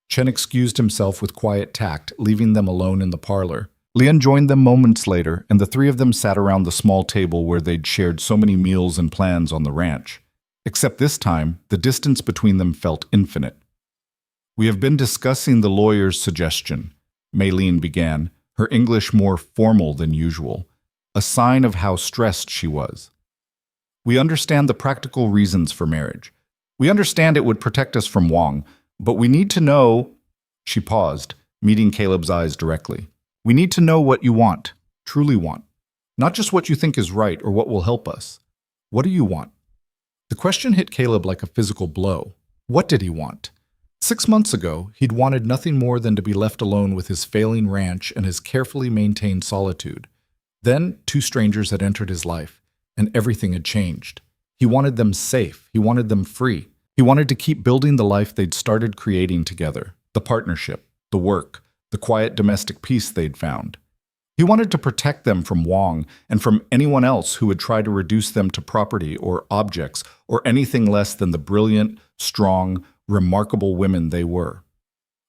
Chen excused himself with quiet tact, leaving them alone in the parlor. Lian joined them moments later, and the three of them sat around the small table where they'd shared so many meals and plans on the ranch. Except this time, the distance between them felt infinite. "We have been discussing the lawyer's suggestion," Maylene began, her English more formal than usual, a sign of how stressed she was. "We understand the practical reasons for marriage. We understand it would protect us from Wang, but we need to know—" She paused, meeting Caleb's eyes directly. "We need to know what you want, truly want. Not just what you think is right or what will help us. What do you want?" The question hit Caleb like a physical blow. What did he want? 6 months ago, he'd wanted nothing more than to be left alone with his failing ranch and his carefully maintained solitude. Then, 2 strangers had entered his life, and everything had changed. He wanted them safe. He wanted them free. He wanted to keep building the life they'd started creating together, the partnership, the work, the quiet domestic peace they'd found. He wanted to protect them from Wang and from anyone else who would try to reduce them to property or objects or anything less than the brilliant, strong, remarkable women they were.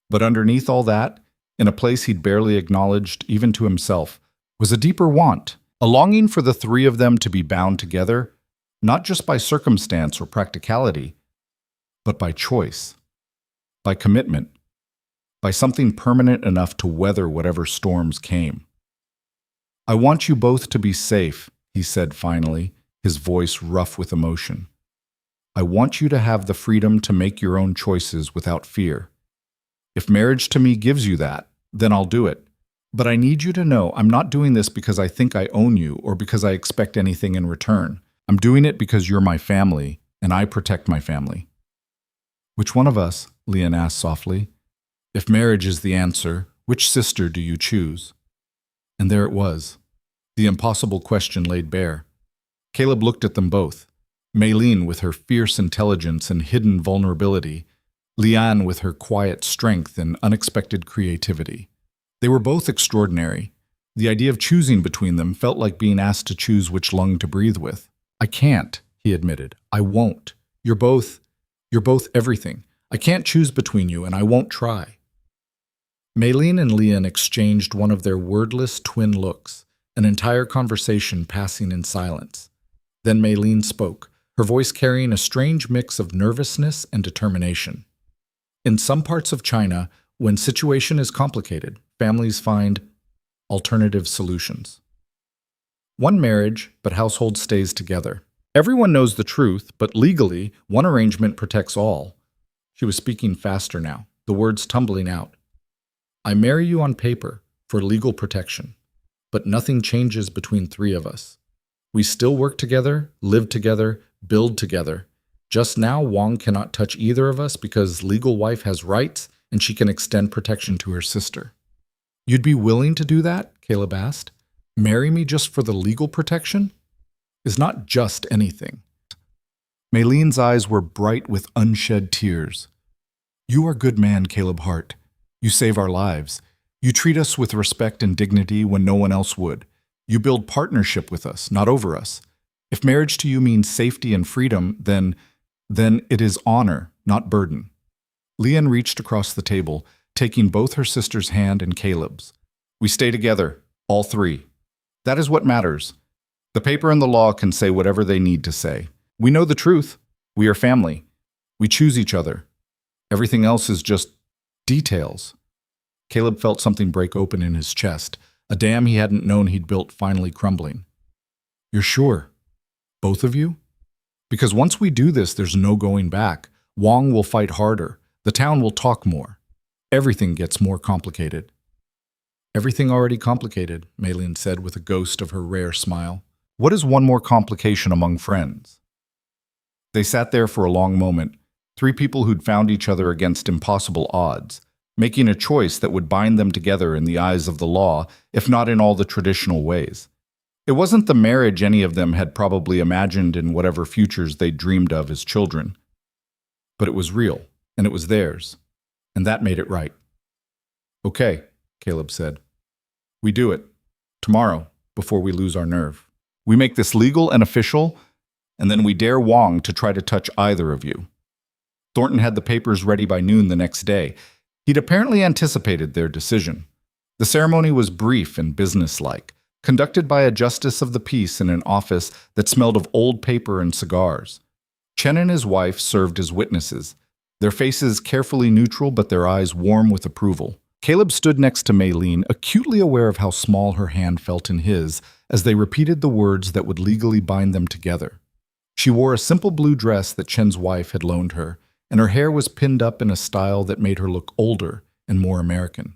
But underneath all that, in a place he'd barely acknowledged even to himself, was a deeper want, a longing for the three of them to be bound together, not just by circumstance or practicality, but by choice, by commitment, by something permanent enough to weather whatever storms came. "I want you both to be safe," he said finally, his voice rough with emotion. "I want you to have the freedom to make your own choices without fear. If marriage to me gives you that, then I'll do it. But I need you to know I'm not doing this because I think I own you or because I expect anything in return. I'm doing it because you're my family, and I protect my family." "Which one of us?" Lian asked softly. "If marriage is the answer, which sister do you choose?" And there it was. The impossible question laid bare. Caleb looked at them both. Maylene with her fierce intelligence and hidden vulnerability. Lian with her quiet strength and unexpected creativity. They were both extraordinary. The idea of choosing between them felt like being asked to choose which lung to breathe with. "I can't," he admitted. "I won't. You're both everything. I can't choose between you, and I won't try." Maylene and Lian exchanged one of their wordless twin looks, an entire conversation passing in silence. Then Maylene spoke, her voice carrying a strange mix of nervousness and determination. "In some parts of China, when situation is complicated, families find alternative solutions. One marriage, but household stays together. Everyone knows the truth, but legally, one arrangement protects all." She was speaking faster now, the words tumbling out. "I marry you on paper, for legal protection, but nothing changes between 3 of us. We still work together, live together, build together. Just now, Wang cannot touch either of us because legal wife has rights and she can extend protection to her sister." "You'd be willing to do that?" Caleb asked. "Marry me just for the legal protection?" "Is not just anything." Maylene's eyes were bright with unshed tears. "You are a good man, Caleb Hart. You save our lives. You treat us with respect and dignity when no one else would. You build partnership with us, not over us. If marriage to you means safety and freedom, then it is honor, not burden." Lian reached across the table, taking both her sister's hand and Caleb's. "We stay together, all 3. That is what matters. The paper and the law can say whatever they need to say. We know the truth. We are family. We choose each other. Everything else is just details." Caleb felt something break open in his chest, a dam he hadn't known he'd built finally crumbling. "You're sure? Both of you? Because once we do this, there's no going back. Wang will fight harder. The town will talk more. Everything gets more complicated." "Everything already complicated," Maylene said with a ghost of her rare smile. "What is one more complication among friends?" They sat there for a long moment, 3 people who'd found each other against impossible odds, making a choice that would bind them together in the eyes of the law, if not in all the traditional ways. It wasn't the marriage any of them had probably imagined in whatever futures they dreamed of as children, but it was real, and it was theirs, and that made it right. Okay, Caleb said. We do it. Tomorrow, before we lose our nerve. We make this legal and official, and then we dare Wong to try to touch either of you. Thornton had the papers ready by noon the next day. He'd apparently anticipated their decision. The ceremony was brief and businesslike, conducted by a justice of the peace in an office that smelled of old paper and cigars. Chen and his wife served as witnesses, their faces carefully neutral but their eyes warm with approval. Caleb stood next to Maylene, acutely aware of how small her hand felt in his as they repeated the words that would legally bind them together. She wore a simple blue dress that Chen's wife had loaned her, and her hair was pinned up in a style that made her look older and more American.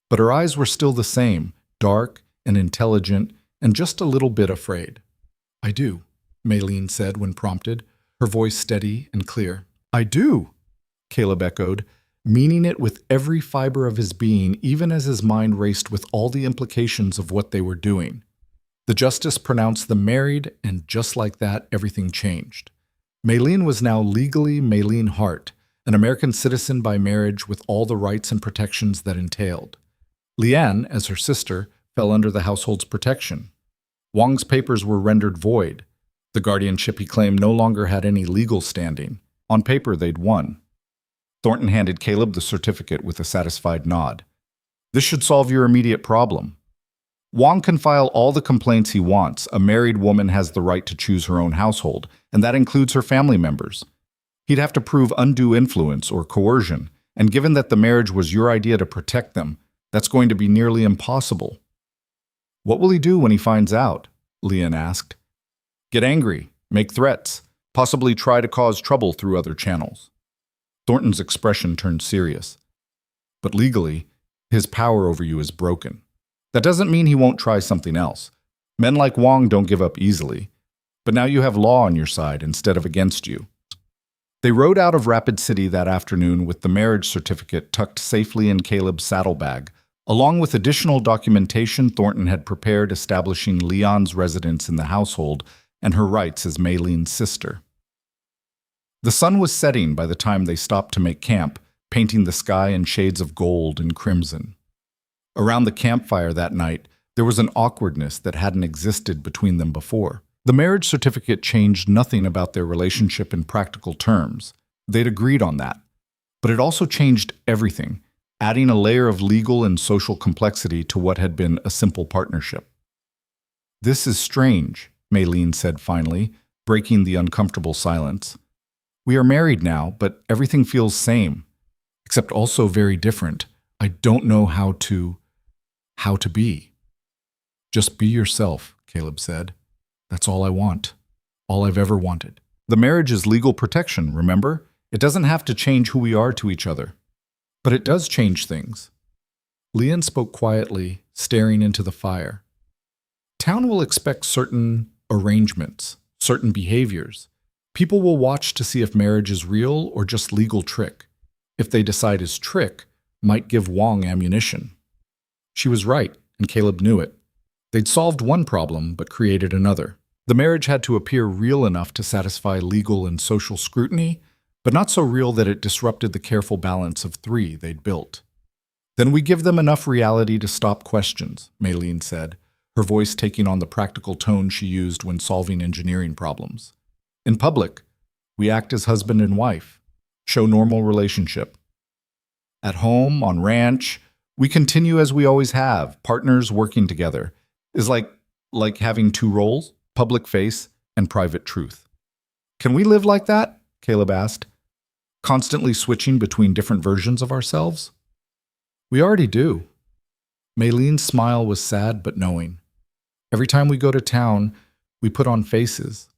But her eyes were still the same, dark and intelligent and just a little bit afraid. I do, Maylene said when prompted, her voice steady and clear. I do, Caleb echoed, meaning it with every fiber of his being, even as his mind raced with all the implications of what they were doing. The justice pronounced them married, and just like that, everything changed. Maylene was now legally Maylene Hart, an American citizen by marriage with all the rights and protections that entailed. Liane, as her sister, fell under the household's protection. Wong's papers were rendered void. The guardianship he claimed no longer had any legal standing. On paper, they'd won. Thornton handed Caleb the certificate with a satisfied nod. This should solve your immediate problem. Wong can file all the complaints he wants. A married woman has the right to choose her own household, and that includes her family members. He'd have to prove undue influence or coercion, and given that the marriage was your idea to protect them, that's going to be nearly impossible. What will he do when he finds out? Liane asked. Get angry, make threats, possibly try to cause trouble through other channels. Thornton's expression turned serious. But legally, his power over you is broken. That doesn't mean he won't try something else. Men like Wong don't give up easily. But now you have law on your side instead of against you. They rode out of Rapid City that afternoon with the marriage certificate tucked safely in Caleb's saddlebag, along with additional documentation Thornton had prepared establishing Leon's residence in the household and her rights as Maylene's sister. The sun was setting by the time they stopped to make camp, painting the sky in shades of gold and crimson. Around the campfire that night, there was an awkwardness that hadn't existed between them before. The marriage certificate changed nothing about their relationship in practical terms. They'd agreed on that. But it also changed everything, adding a layer of legal and social complexity to what had been a simple partnership. This is strange, Maylene said finally, breaking the uncomfortable silence. We are married now, but everything feels same, except also very different. I don't know how to be. Just be yourself, Caleb said. That's all I want. All I've ever wanted. The marriage is legal protection, remember? It doesn't have to change who we are to each other. But it does change things. Liane spoke quietly, staring into the fire. Town will expect certain arrangements, certain behaviors. People will watch to see if marriage is real or just legal trick. If they decide it's trick, might give Wong ammunition. She was right, and Caleb knew it. They'd solved one problem, but created another. The marriage had to appear real enough to satisfy legal and social scrutiny, but not so real that it disrupted the careful balance of three they'd built. Then we give them enough reality to stop questions, Maylene said, her voice taking on the practical tone she used when solving engineering problems. In public, we act as husband and wife, show normal relationship. At home, on ranch, we continue as we always have, partners working together. Is like having two roles, public face and private truth. Can we live like that? Caleb asked, constantly switching between different versions of ourselves. We already do. Maylene's smile was sad but knowing. Every time we go to town, we put on faces.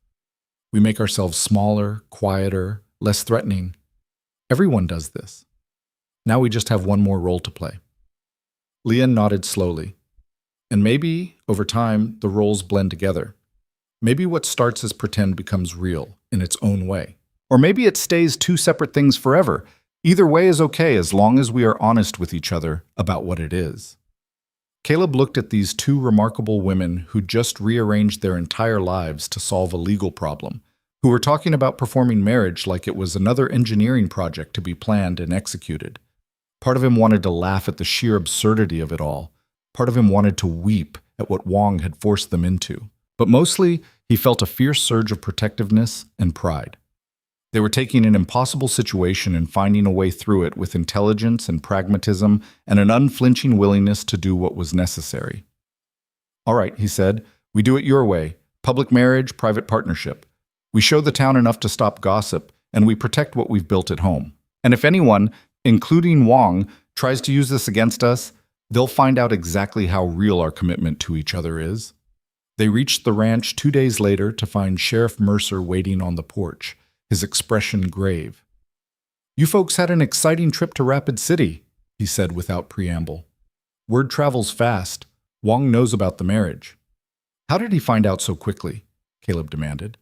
We make ourselves smaller, quieter, less threatening. Everyone does this. Now we just have one more role to play. Liane nodded slowly. And maybe, over time, the roles blend together. Maybe what starts as pretend becomes real in its own way. Or maybe it stays two separate things forever. Either way is okay as long as we are honest with each other about what it is. Caleb looked at these two remarkable women who'd just rearranged their entire lives to solve a legal problem, who were talking about performing marriage like it was another engineering project to be planned and executed. Part of him wanted to laugh at the sheer absurdity of it all. Part of him wanted to weep at what Wang had forced them into. But mostly, he felt a fierce surge of protectiveness and pride. They were taking an impossible situation and finding a way through it with intelligence and pragmatism and an unflinching willingness to do what was necessary. "All right," he said, "we do it your way. Public marriage, private partnership. We show the town enough to stop gossip, and we protect what we've built at home. And if anyone, including Wang, tries to use this against us, they'll find out exactly how real our commitment to each other is." They reached the ranch 2 days later to find Sheriff Mercer waiting on the porch, his expression grave. "You folks had an exciting trip to Rapid City," he said without preamble. "Word travels fast. Wang knows about the marriage." "How did he find out so quickly?" Caleb demanded.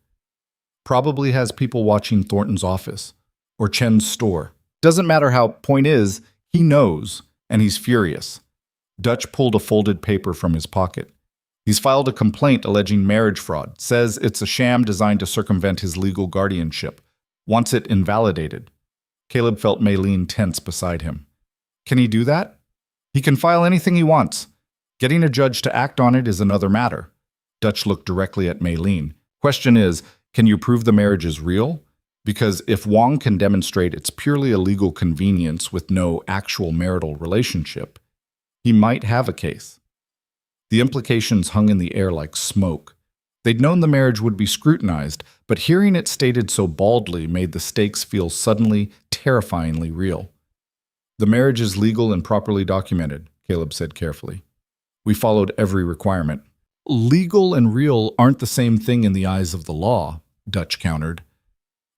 "Probably has people watching Thornton's office or Chen's store. Doesn't matter how. Point is, he knows, and he's furious." Dutch pulled a folded paper from his pocket. "He's filed a complaint alleging marriage fraud, says it's a sham designed to circumvent his legal guardianship, wants it invalidated." Caleb felt Maylene tense beside him. "Can he do that?" "He can file anything he wants. Getting a judge to act on it is another matter." Dutch looked directly at Maylene. "Question is, can you prove the marriage is real? Because if Wang can demonstrate it's purely a legal convenience with no actual marital relationship, he might have a case." The implications hung in the air like smoke. They'd known the marriage would be scrutinized, but hearing it stated so baldly made the stakes feel suddenly, terrifyingly real. "The marriage is legal and properly documented," Caleb said carefully. "We followed every requirement." "Legal and real aren't the same thing in the eyes of the law," Dutch countered.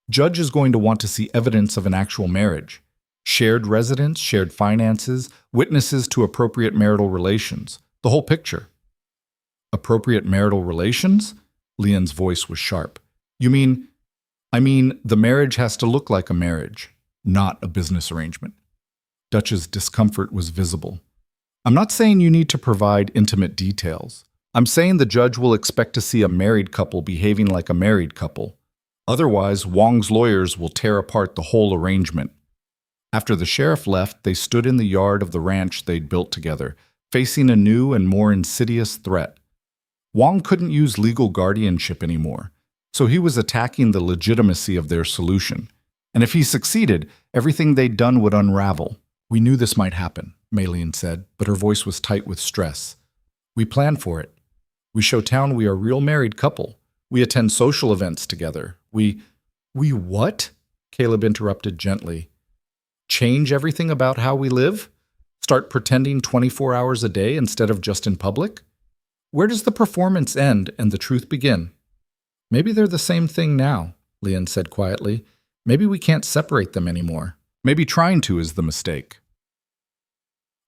"Judge is going to want to see evidence of an actual marriage. Shared residence, shared finances, witnesses to appropriate marital relations. The whole picture." "Appropriate marital relations?" Leon's voice was sharp. "You mean—" "I mean, the marriage has to look like a marriage, not a business arrangement." Dutch's discomfort was visible. "I'm not saying you need to provide intimate details. I'm saying the judge will expect to see a married couple behaving like a married couple. Otherwise, Wang's lawyers will tear apart the whole arrangement." After the sheriff left, they stood in the yard of the ranch they'd built together, facing a new and more insidious threat. Wang couldn't use legal guardianship anymore, so he was attacking the legitimacy of their solution. And if he succeeded, everything they'd done would unravel. "We knew this might happen," Maylene said, but her voice was tight with stress. "We planned for it. We show town we are a real married couple. We attend social events together. We what?" Caleb interrupted gently. "Change everything about how we live? Start pretending 24 hours a day instead of just in public? Where does the performance end and the truth begin?" "Maybe they're the same thing now," Leon said quietly. "Maybe we can't separate them anymore. Maybe trying to is the mistake."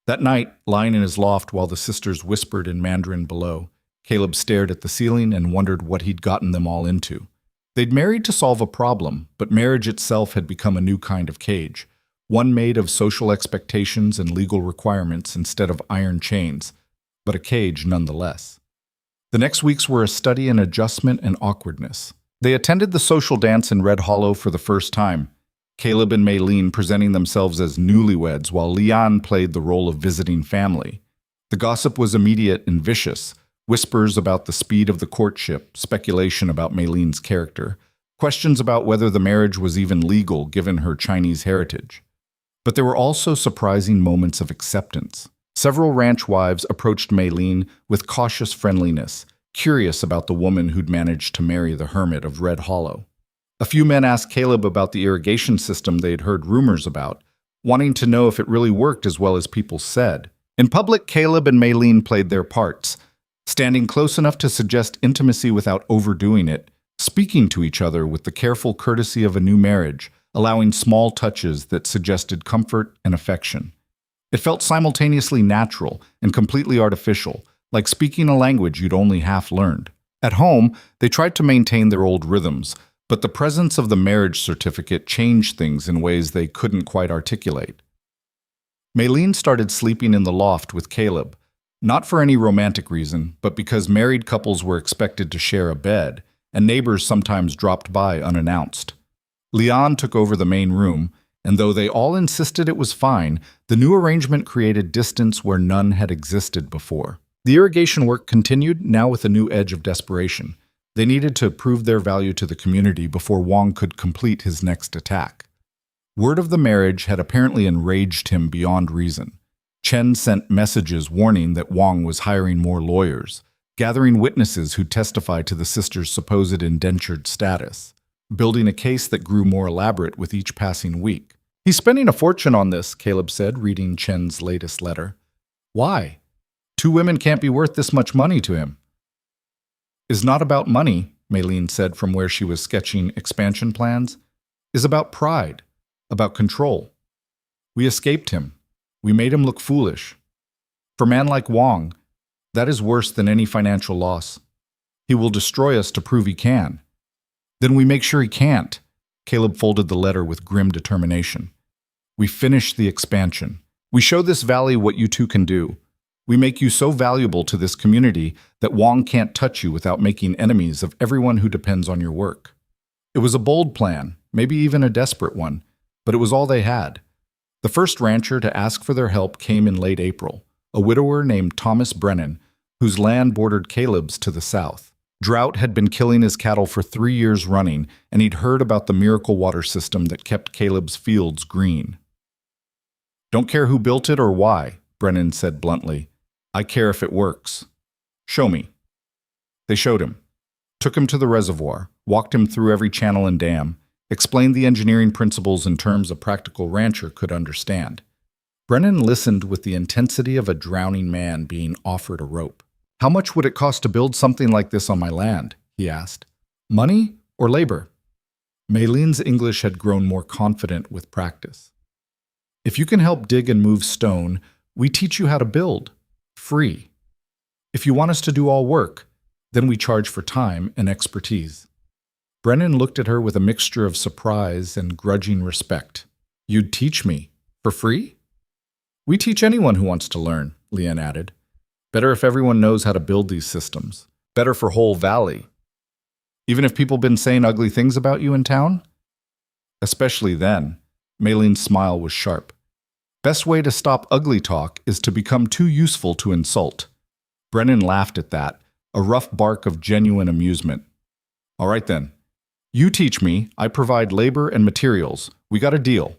That night, lying in his loft while the sisters whispered in Mandarin below, Caleb stared at the ceiling and wondered what he'd gotten them all into. They'd married to solve a problem, but marriage itself had become a new kind of cage. One made of social expectations and legal requirements instead of iron chains, but a cage nonetheless. The next weeks were a study in adjustment and awkwardness. They attended the social dance in Red Hollow for the first time, Caleb and Maylene presenting themselves as newlyweds while Leon played the role of visiting family. The gossip was immediate and vicious, whispers about the speed of the courtship, speculation about Maylene's character, questions about whether the marriage was even legal given her Chinese heritage. But there were also surprising moments of acceptance. Several ranch wives approached Maylene with cautious friendliness, curious about the woman who'd managed to marry the hermit of Red Hollow. A few men asked Caleb about the irrigation system they'd heard rumors about, wanting to know if it really worked as well as people said. In public, Caleb and Maylene played their parts, standing close enough to suggest intimacy without overdoing it, speaking to each other with the careful courtesy of a new marriage, allowing small touches that suggested comfort and affection. It felt simultaneously natural and completely artificial, like speaking a language you'd only half learned. At home, they tried to maintain their old rhythms, but the presence of the marriage certificate changed things in ways they couldn't quite articulate. Maylene started sleeping in the loft with Caleb, Not for any romantic reason, but because married couples were expected to share a bed, and neighbors sometimes dropped by unannounced. Leon took over the main room, and though they all insisted it was fine, the new arrangement created distance where none had existed before. The irrigation work continued, now with a new edge of desperation. They needed to prove their value to the community before Wang could complete his next attack. Word of the marriage had apparently enraged him beyond reason. Chen sent messages warning that Wang was hiring more lawyers, gathering witnesses who testified to the sisters' supposed indentured status, building a case that grew more elaborate with each passing week. He's spending a fortune on this, Caleb said, reading Chen's latest letter. Why? 2 women can't be worth this much money to him. Is not about money, Maylene said from where she was sketching expansion plans. Is about pride, about control. We escaped him. We made him look foolish. For a man like Wang, that is worse than any financial loss. He will destroy us to prove he can. Then we make sure he can't. Caleb folded the letter with grim determination. We finish the expansion. We show this valley what you two can do. We make you so valuable to this community that Wang can't touch you without making enemies of everyone who depends on your work. It was a bold plan, maybe even a desperate one, but it was all they had. The first rancher to ask for their help came in late April, a widower named Thomas Brennan, whose land bordered Caleb's to the south. Drought had been killing his cattle for 3 years running, and he'd heard about the miracle water system that kept Caleb's fields green. Don't care who built it or why, Brennan said bluntly. I care if it works. Show me. They showed him, took him to the reservoir, walked him through every channel and dam, explained the engineering principles in terms a practical rancher could understand. Brennan listened with the intensity of a drowning man being offered a rope. How much would it cost to build something like this on my land? He asked. Money or labor? Maylene's English had grown more confident with practice. If you can help dig and move stone, we teach you how to build. Free. If you want us to do all work, then we charge for time and expertise. Brennan looked at her with a mixture of surprise and grudging respect. You'd teach me? For free? We teach anyone who wants to learn, Leon added. Better if everyone knows how to build these systems. Better for whole valley. Even if people been saying ugly things about you in town? Especially then. Maylene's smile was sharp. Best way to stop ugly talk is to become too useful to insult. Brennan laughed at that, a rough bark of genuine amusement. All right then. You teach me, I provide labor and materials. We got a deal.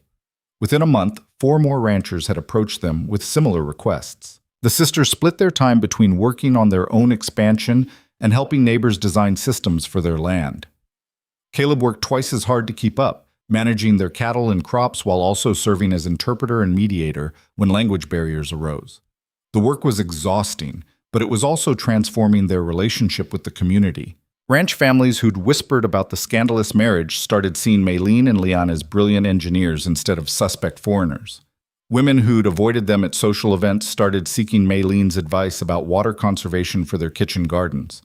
Within a month, 4 more ranchers had approached them with similar requests. The sisters split their time between working on their own expansion and helping neighbors design systems for their land. Caleb worked twice as hard to keep up, managing their cattle and crops while also serving as interpreter and mediator when language barriers arose. The work was exhausting, but it was also transforming their relationship with the community. Ranch families who'd whispered about the scandalous marriage started seeing Maylene and Leon as brilliant engineers instead of suspect foreigners. Women who'd avoided them at social events started seeking Maylene's advice about water conservation for their kitchen gardens.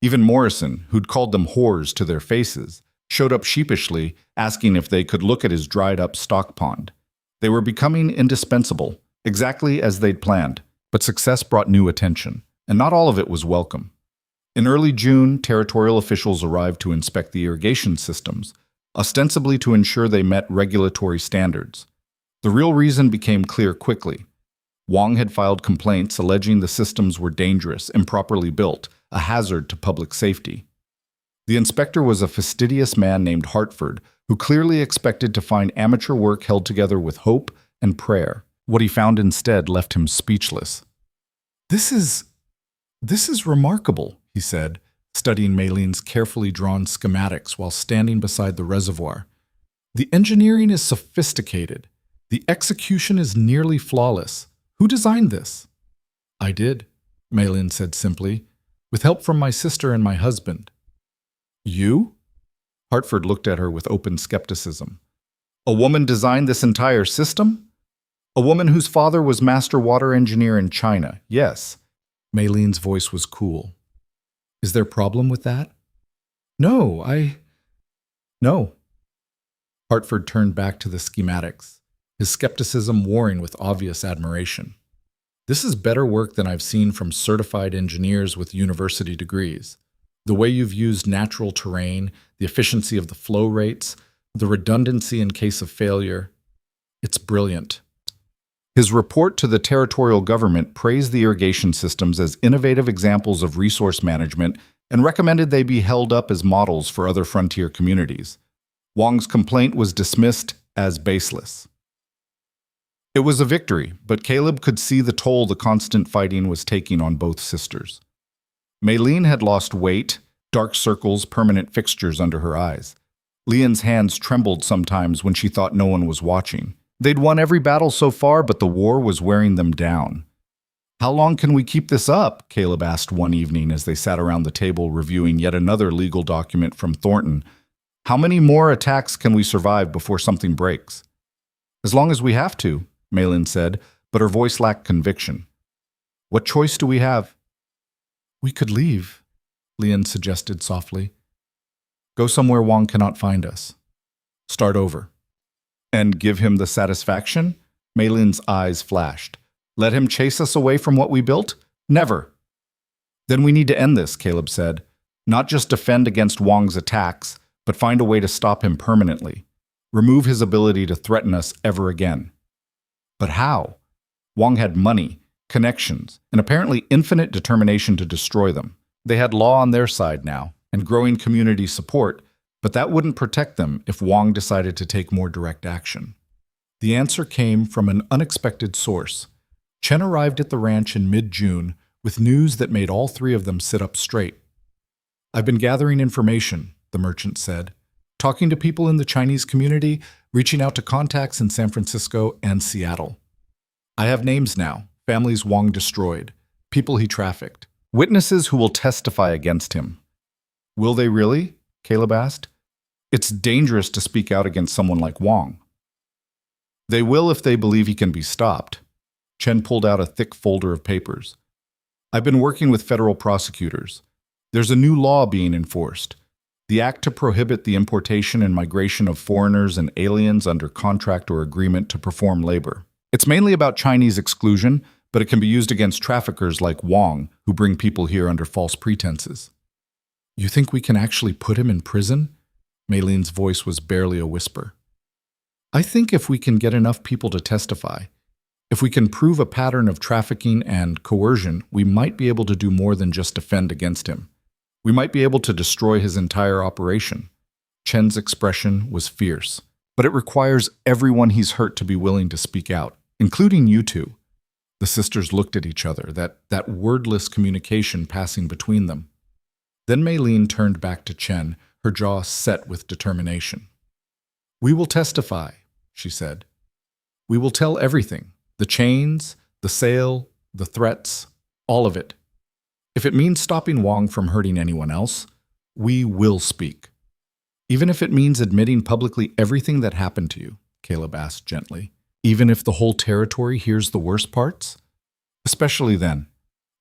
Even Morrison, who'd called them whores to their faces, showed up sheepishly, asking if they could look at his dried-up stock pond. They were becoming indispensable, exactly as they'd planned, but success brought new attention, and not all of it was welcome. In early June, territorial officials arrived to inspect the irrigation systems, ostensibly to ensure they met regulatory standards. The real reason became clear quickly. Wang had filed complaints alleging the systems were dangerous, improperly built, a hazard to public safety. The inspector was a fastidious man named Hartford, who clearly expected to find amateur work held together with hope and prayer. What he found instead left him speechless. This is remarkable, he said, studying Maylene's carefully drawn schematics while standing beside the reservoir. The engineering is sophisticated. The execution is nearly flawless. Who designed this? I did, Maylene said simply, with help from my sister and my husband. You? Hartford looked at her with open skepticism. A woman designed this entire system? A woman whose father was master water engineer in China, yes. Maylene's voice was cool. Is there a problem with that? No. Hartford turned back to the schematics, his skepticism warring with obvious admiration. This is better work than I've seen from certified engineers with university degrees. The way you've used natural terrain, the efficiency of the flow rates, the redundancy in case of failure, it's brilliant. His report to the territorial government praised the irrigation systems as innovative examples of resource management and recommended they be held up as models for other frontier communities. Wang's complaint was dismissed as baseless. It was a victory, but Caleb could see the toll the constant fighting was taking on both sisters. Maylene had lost weight, dark circles, permanent fixtures under her eyes. Leon's hands trembled sometimes when she thought no one was watching. They'd won every battle so far, but the war was wearing them down. "How long can we keep this up?" Caleb asked one evening as they sat around the table reviewing yet another legal document from Thornton. "How many more attacks can we survive before something breaks?" "As long as we have to," Maylin said, but her voice lacked conviction. "What choice do we have?" "We could leave," Leon suggested softly. "Go somewhere Wang cannot find us. Start over." "And give him the satisfaction?" Maylin's eyes flashed. "Let him chase us away from what we built? Never." "Then we need to end this," Caleb said. "Not just defend against Wang's attacks, but find a way to stop him permanently. Remove his ability to threaten us ever again." But how? Wang had money, connections, and apparently infinite determination to destroy them. They had law on their side now, and growing community support, but that wouldn't protect them if Wang decided to take more direct action. The answer came from an unexpected source. Chen arrived at the ranch in mid-June with news that made all three of them sit up straight. "I've been gathering information," the merchant said, "talking to people in the Chinese community, reaching out to contacts in San Francisco and Seattle. I have names now, families Wang destroyed, people he trafficked, witnesses who will testify against him." "Will they really?" Caleb asked. "It's dangerous to speak out against someone like Wang." "They will if they believe he can be stopped." Chen pulled out a thick folder of papers. "I've been working with federal prosecutors. There's a new law being enforced. The act to prohibit the importation and migration of foreigners and aliens under contract or agreement to perform labor. It's mainly about Chinese exclusion, but it can be used against traffickers like Wang who bring people here under false pretenses." "You think we can actually put him in prison?" Maylene's voice was barely a whisper. "I think if we can get enough people to testify, if we can prove a pattern of trafficking and coercion, we might be able to do more than just defend against him. We might be able to destroy his entire operation." Chen's expression was fierce. "But it requires everyone he's hurt to be willing to speak out, including you two." The sisters looked at each other, that wordless communication passing between them. Then Maylene turned back to Chen, her jaw set with determination. "We will testify," she said. "We will tell everything, the chains, the sale, the threats, all of it. If it means stopping Wang from hurting anyone else, we will speak. Even if it means admitting publicly everything that happened to you," Caleb asked gently. "Even if the whole territory hears the worst parts?" "Especially then."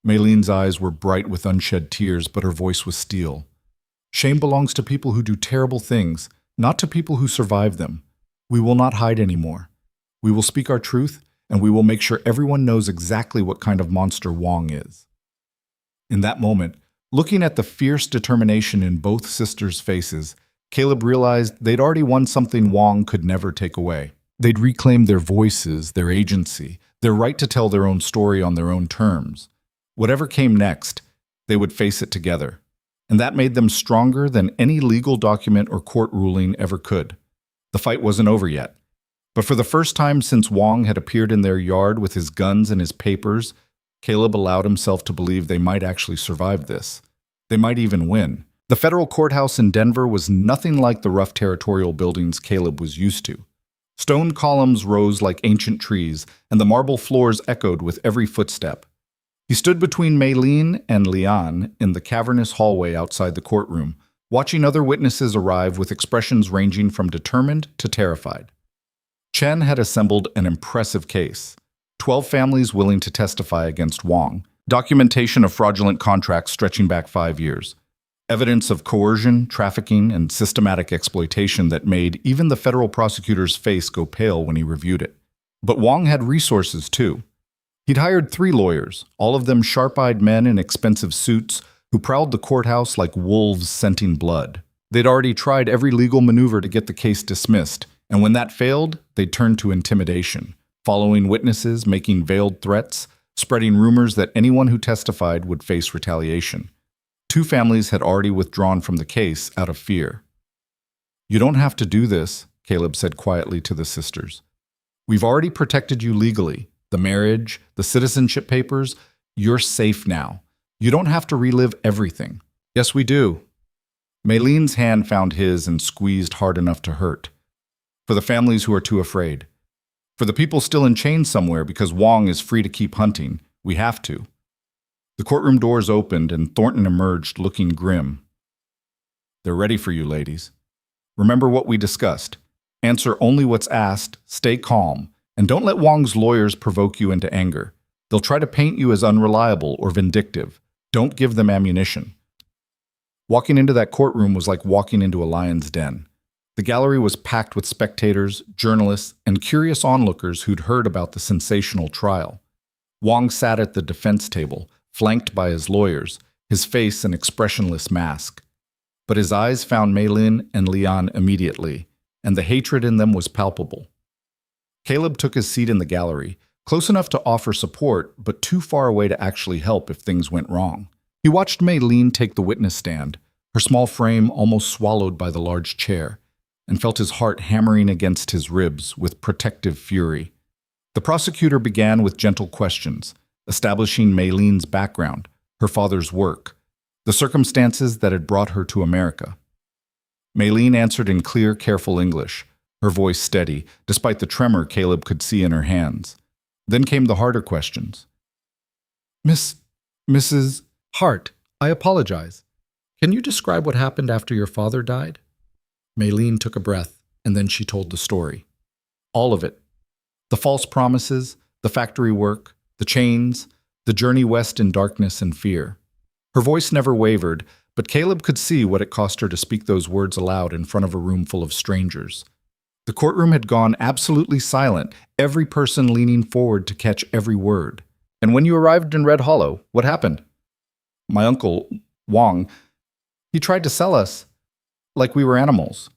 Maylene's eyes were bright with unshed tears, but her voice was steel. "Shame belongs to people who do terrible things, not to people who survive them. We will not hide anymore. We will speak our truth, and we will make sure everyone knows exactly what kind of monster Wang is." In that moment, looking at the fierce determination in both sisters' faces, Caleb realized they'd already won something Wang could never take away. They'd reclaimed their voices, their agency, their right to tell their own story on their own terms. Whatever came next, they would face it together. And that made them stronger than any legal document or court ruling ever could. The fight wasn't over yet. But for the first time since Wang had appeared in their yard with his guns and his papers, Caleb allowed himself to believe they might actually survive this. They might even win. The federal courthouse in Denver was nothing like the rough territorial buildings Caleb was used to. Stone columns rose like ancient trees, and the marble floors echoed with every footstep. He stood between Maylene and Leon in the cavernous hallway outside the courtroom, watching other witnesses arrive with expressions ranging from determined to terrified. Chen had assembled an impressive case. 12 families willing to testify against Wang, documentation of fraudulent contracts stretching back 5 years, evidence of coercion, trafficking, and systematic exploitation that made even the federal prosecutor's face go pale when he reviewed it. But Wang had resources too. He'd hired 3 lawyers, all of them sharp-eyed men in expensive suits who prowled the courthouse like wolves scenting blood. They'd already tried every legal maneuver to get the case dismissed, and when that failed, they'd turned to intimidation, following witnesses, making veiled threats, spreading rumors that anyone who testified would face retaliation. 2 families had already withdrawn from the case out of fear. "You don't have to do this," Caleb said quietly to the sisters. "We've already protected you legally. The marriage, the citizenship papers, you're safe now. You don't have to relive everything." "Yes, we do." Maylene's hand found his and squeezed hard enough to hurt. "For the families who are too afraid. For the people still in chains somewhere because Wong is free to keep hunting. We have to." The courtroom doors opened and Thornton emerged looking grim. "They're ready for you, ladies. Remember what we discussed. Answer only what's asked, stay calm, and don't let Wong's lawyers provoke you into anger. They'll try to paint you as unreliable or vindictive. Don't give them ammunition." Walking into that courtroom was like walking into a lion's den. The gallery was packed with spectators, journalists, and curious onlookers who'd heard about the sensational trial. Wong sat at the defense table, flanked by his lawyers, his face an expressionless mask. But his eyes found Maylin and Leon immediately, and the hatred in them was palpable. Caleb took his seat in the gallery, close enough to offer support, but too far away to actually help if things went wrong. He watched Maylin take the witness stand, her small frame almost swallowed by the large chair, and felt his heart hammering against his ribs with protective fury. The prosecutor began with gentle questions, establishing Maylin's background, her father's work, the circumstances that had brought her to America. Maylin answered in clear, careful English, her voice steady, despite the tremor Caleb could see in her hands. Then came the harder questions. Mrs. Hart, I apologize. Can you describe what happened after your father died?" Maylin took a breath, and then she told the story. All of it. The false promises, the factory work, the chains, the journey west in darkness and fear. Her voice never wavered, but Caleb could see what it cost her to speak those words aloud in front of a room full of strangers. The courtroom had gone absolutely silent, every person leaning forward to catch every word. "And when you arrived in Red Hollow, what happened?" "My uncle, Wong, he tried to sell us like we were animals.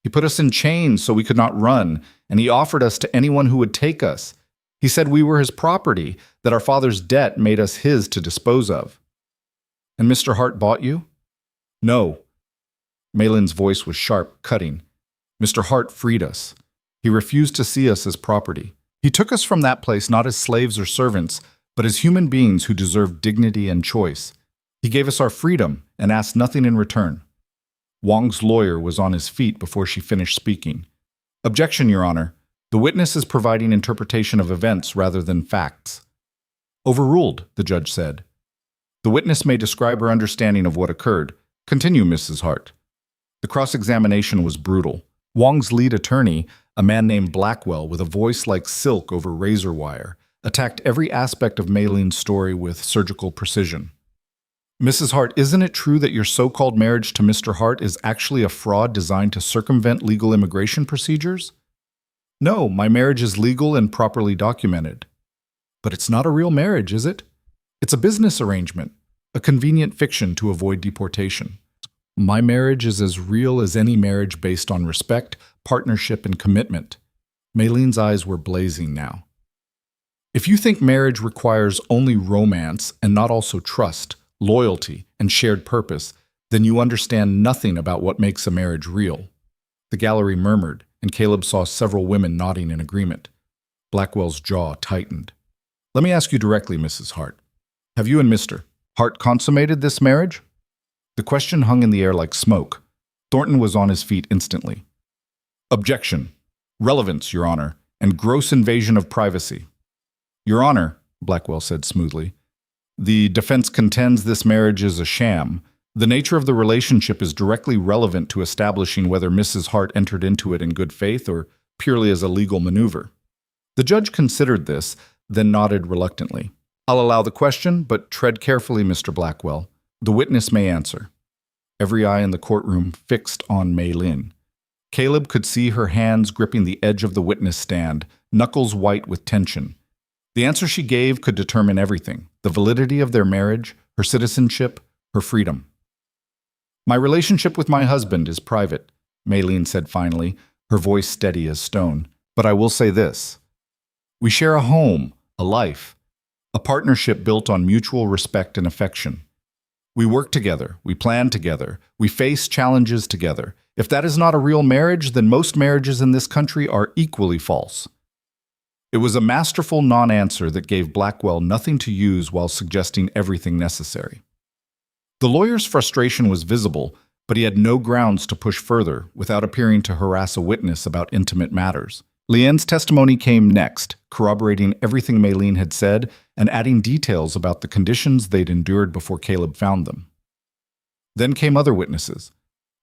He put us in chains so we could not run, and he offered us to anyone who would take us. He said we were his property, that our father's debt made us his to dispose of." "And Mr. Hart bought you?" "No." Maylin's voice was sharp, cutting. "Mr. Hart freed us. He refused to see us as property. He took us from that place not as slaves or servants, but as human beings who deserve dignity and choice. He gave us our freedom and asked nothing in return." Wong's lawyer was on his feet before she finished speaking. "Objection, Your Honor. The witness is providing interpretation of events rather than facts." "Overruled," the judge said. "The witness may describe her understanding of what occurred. Continue, Mrs. Hart." The cross-examination was brutal. Wong's lead attorney, a man named Blackwell with a voice like silk over razor wire, attacked every aspect of Maylin's story with surgical precision. "Mrs. Hart, isn't it true that your so-called marriage to Mr. Hart is actually a fraud designed to circumvent legal immigration procedures?" "No, my marriage is legal and properly documented." "But it's not a real marriage, is it? It's a business arrangement, a convenient fiction to avoid deportation." "My marriage is as real as any marriage based on respect, partnership, and commitment." Maylin's eyes were blazing now. "If you think marriage requires only romance and not also trust, loyalty, and shared purpose, then you understand nothing about what makes a marriage real." The gallery murmured, and Caleb saw several women nodding in agreement. Blackwell's jaw tightened. "Let me ask you directly, Mrs. Hart. Have you and Mr. Hart consummated this marriage?" The question hung in the air like smoke. Thornton was on his feet instantly. "Objection. Relevance, Your Honor, and gross invasion of privacy." "Your Honor," Blackwell said smoothly, "the defense contends this marriage is a sham. The nature of the relationship is directly relevant to establishing whether Mrs. Hart entered into it in good faith or purely as a legal maneuver." The judge considered this, then nodded reluctantly. "I'll allow the question, but tread carefully, Mr. Blackwell. The witness may answer." Every eye in the courtroom fixed on Maylin. Caleb could see her hands gripping the edge of the witness stand, knuckles white with tension. The answer she gave could determine everything: the validity of their marriage, her citizenship, her freedom. My relationship with my husband is private, Maylene said finally, her voice steady as stone. But I will say this. We share a home, a life, a partnership built on mutual respect and affection. We work together, we plan together, we face challenges together. If that is not a real marriage, then most marriages in this country are equally false. It was a masterful non-answer that gave Blackwell nothing to use while suggesting everything necessary. The lawyer's frustration was visible, but he had no grounds to push further without appearing to harass a witness about intimate matters. Leanne's testimony came next, corroborating everything Maylene had said and adding details about the conditions they'd endured before Caleb found them. Then came other witnesses.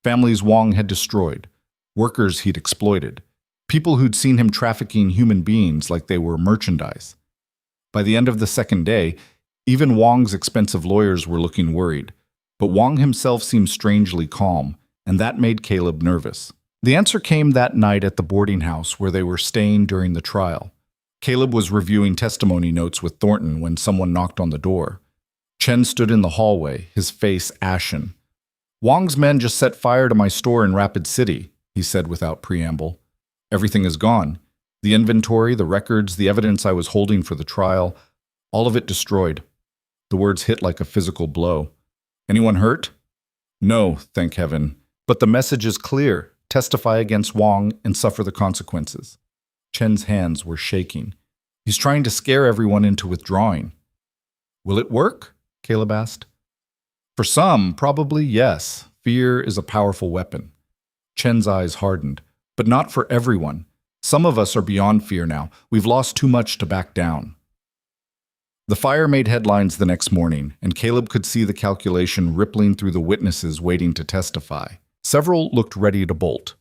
Families Wong had destroyed, workers he'd exploited, people who'd seen him trafficking human beings like they were merchandise. By the end of the second day, even Wong's expensive lawyers were looking worried, but Wong himself seemed strangely calm, and that made Caleb nervous. The answer came that night at the boarding house where they were staying during the trial. Caleb was reviewing testimony notes with Thornton when someone knocked on the door. Chen stood in the hallway, his face ashen. Wong's men just set fire to my store in Rapid City, he said without preamble. Everything is gone. The inventory, the records, the evidence I was holding for the trial, all of it destroyed. The words hit like a physical blow. Anyone hurt? No, thank heaven. But the message is clear. Testify against Wong and suffer the consequences. Chen's hands were shaking. He's trying to scare everyone into withdrawing. Will it work? Caleb asked. For some, probably yes. Fear is a powerful weapon. Chen's eyes hardened. But not for everyone. Some of us are beyond fear now. We've lost too much to back down. The fire made headlines the next morning, and Caleb could see the calculation rippling through the witnesses waiting to testify. Several looked ready to bolt.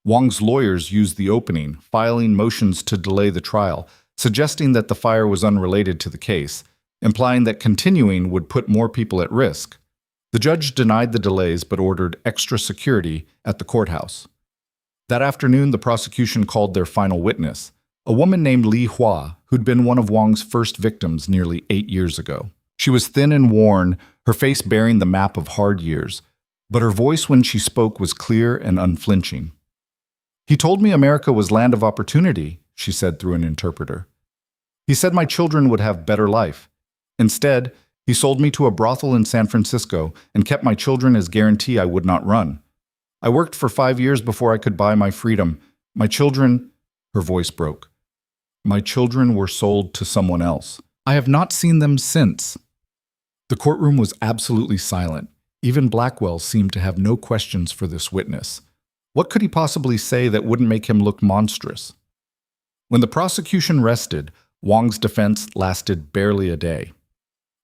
Wong's lawyers used the opening, filing motions to delay the trial, suggesting that the fire was unrelated to the case, implying that continuing would put more people at risk. The judge denied the delays but ordered extra security at the courthouse. That afternoon, the prosecution called their final witness, a woman named Li Hua, who'd been one of Wong's first victims nearly 8 years ago. She was thin and worn, her face bearing the map of hard years, but her voice when she spoke was clear and unflinching. He told me America was land of opportunity, she said through an interpreter. He said my children would have better life. Instead, he sold me to a brothel in San Francisco and kept my children as guarantee I would not run. I worked for 5 years before I could buy my freedom. My children, her voice broke. My children were sold to someone else. I have not seen them since. The courtroom was absolutely silent. Even Blackwell seemed to have no questions for this witness. What could he possibly say that wouldn't make him look monstrous? When the prosecution rested, Wong's defense lasted barely a day.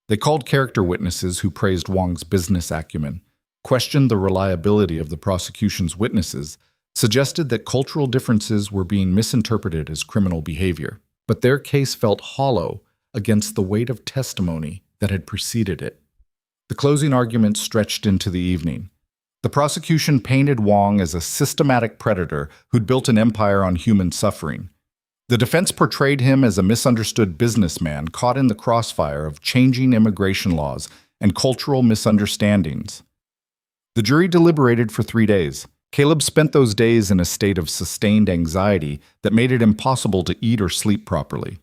They called character witnesses who praised Wong's business acumen, questioned the reliability of the prosecution's witnesses, suggested that cultural differences were being misinterpreted as criminal behavior. But their case felt hollow against the weight of testimony that had preceded it. The closing argument stretched into the evening. The prosecution painted Wong as a systematic predator who'd built an empire on human suffering. The defense portrayed him as a misunderstood businessman caught in the crossfire of changing immigration laws and cultural misunderstandings. The jury deliberated for 3 days. Caleb spent those days in a state of sustained anxiety that made it impossible to eat or sleep properly.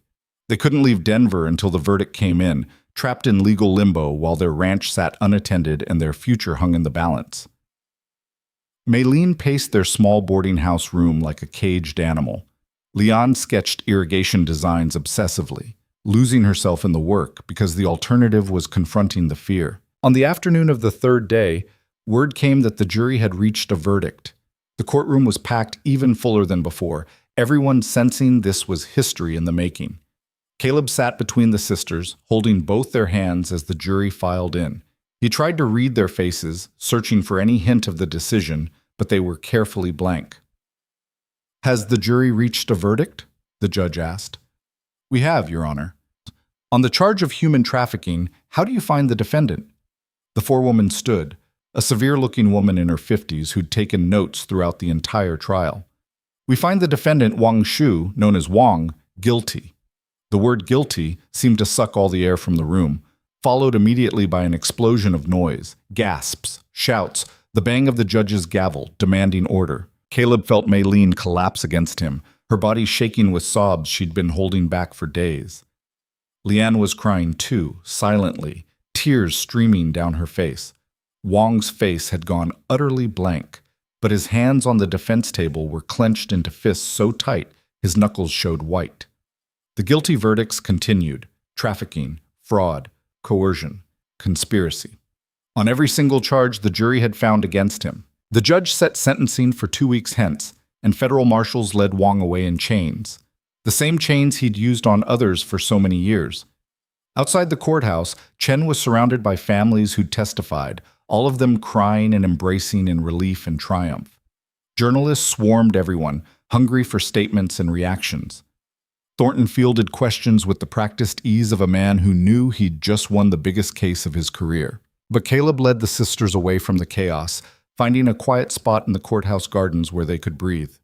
They couldn't leave Denver until the verdict came in, trapped in legal limbo while their ranch sat unattended and their future hung in the balance. Maylene paced their small boarding house room like a caged animal. Leon sketched irrigation designs obsessively, losing herself in the work because the alternative was confronting the fear. On the afternoon of the third day, word came that the jury had reached a verdict. The courtroom was packed even fuller than before, everyone sensing this was history in the making. Caleb sat between the sisters, holding both their hands as the jury filed in. He tried to read their faces, searching for any hint of the decision, but they were carefully blank. "Has the jury reached a verdict?" the judge asked. "We have, Your Honor." "On the charge of human trafficking, how do you find the defendant?" The forewoman stood, a severe-looking woman in her 50s who'd taken notes throughout the entire trial. "We find the defendant, Wang Shu, known as Wong, guilty." The word guilty seemed to suck all the air from the room, followed immediately by an explosion of noise, gasps, shouts, the bang of the judge's gavel, demanding order. Caleb felt Maylene collapse against him, her body shaking with sobs she'd been holding back for days. Leanne was crying too, silently, tears streaming down her face. Wong's face had gone utterly blank, but his hands on the defense table were clenched into fists so tight his knuckles showed white. The guilty verdicts continued: trafficking, fraud, coercion, conspiracy. On every single charge the jury had found against him. The judge set sentencing for 2 weeks hence, and federal marshals led Wong away in chains. The same chains he'd used on others for so many years. Outside the courthouse, Chen was surrounded by families who'd testified, all of them crying and embracing in relief and triumph. Journalists swarmed everyone, hungry for statements and reactions. Thornton fielded questions with the practiced ease of a man who knew he'd just won the biggest case of his career. But Caleb led the sisters away from the chaos, finding a quiet spot in the courthouse gardens where they could breathe.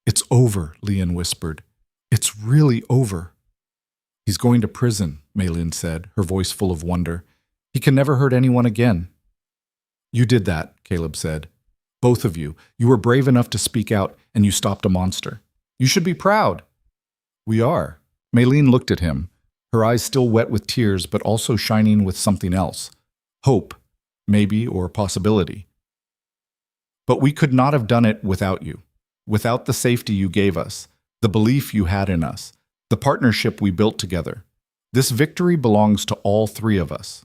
"It's over," Leanne whispered. "It's really over." "He's going to prison," Maylin said, her voice full of wonder. "He can never hurt anyone again." "You did that," Caleb said. "Both of you. You were brave enough to speak out, and you stopped a monster. You should be proud." "We are." Maylene looked at him, her eyes still wet with tears but also shining with something else. Hope, maybe, or possibility. "But we could not have done it without you. Without the safety you gave us, the belief you had in us, the partnership we built together. This victory belongs to all three of us."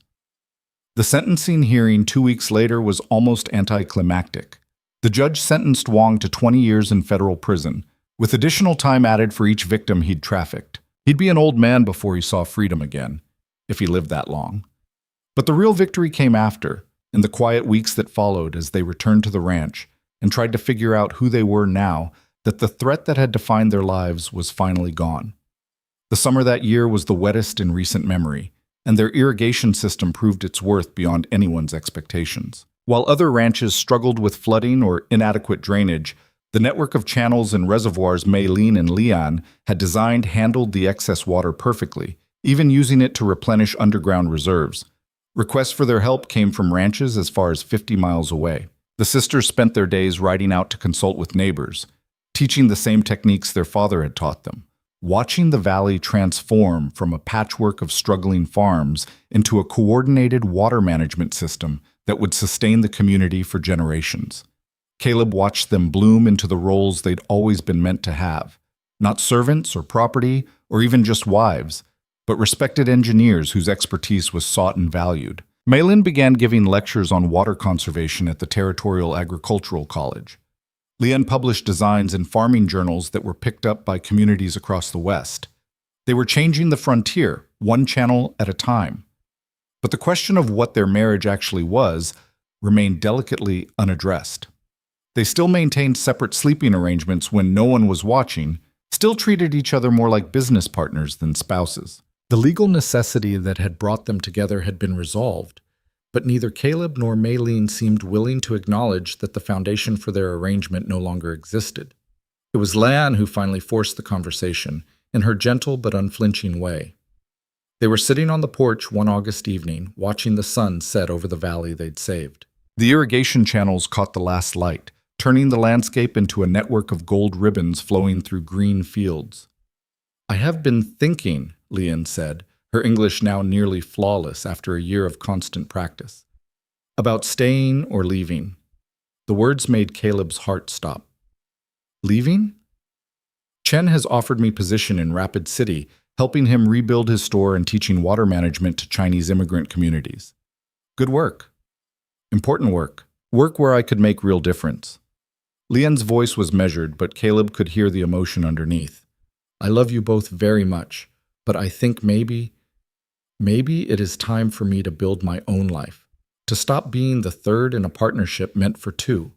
The sentencing hearing 2 weeks later was almost anticlimactic. The judge sentenced Wong to 20 years in federal prison, with additional time added for each victim he'd trafficked. He'd be an old man before he saw freedom again, if he lived that long. But the real victory came after, in the quiet weeks that followed as they returned to the ranch and tried to figure out who they were now that the threat that had defined their lives was finally gone. The summer that year was the wettest in recent memory, and their irrigation system proved its worth beyond anyone's expectations. While other ranches struggled with flooding or inadequate drainage, the network of channels and reservoirs Maylene and Leon had designed handled the excess water perfectly, even using it to replenish underground reserves. Requests for their help came from ranches as far as 50 miles away. The sisters spent their days riding out to consult with neighbors, teaching the same techniques their father had taught them, watching the valley transform from a patchwork of struggling farms into a coordinated water management system that would sustain the community for generations. Caleb watched them bloom into the roles they'd always been meant to have, not servants or property or even just wives, but respected engineers whose expertise was sought and valued. Maylin began giving lectures on water conservation at the Territorial Agricultural College. Leanne published designs in farming journals that were picked up by communities across the West. They were changing the frontier, one channel at a time. But the question of what their marriage actually was remained delicately unaddressed. They still maintained separate sleeping arrangements when no one was watching, still treated each other more like business partners than spouses. The legal necessity that had brought them together had been resolved, but neither Caleb nor Maylene seemed willing to acknowledge that the foundation for their arrangement no longer existed. It was Leanne who finally forced the conversation, in her gentle but unflinching way. They were sitting on the porch one August evening, watching the sun set over the valley they'd saved. The irrigation channels caught the last light, turning the landscape into a network of gold ribbons flowing through green fields. "I have been thinking," Leanne said, her English now nearly flawless after a year of constant practice, "about staying or leaving." The words made Caleb's heart stop. "Leaving? Chen has offered me position in Rapid City, helping him rebuild his store and teaching water management to Chinese immigrant communities. Good work. Important work. Work where I could make real difference." Leanne's voice was measured, but Caleb could hear the emotion underneath. "I love you both very much, but I think maybe it is time for me to build my own life, to stop being the third in a partnership meant for two."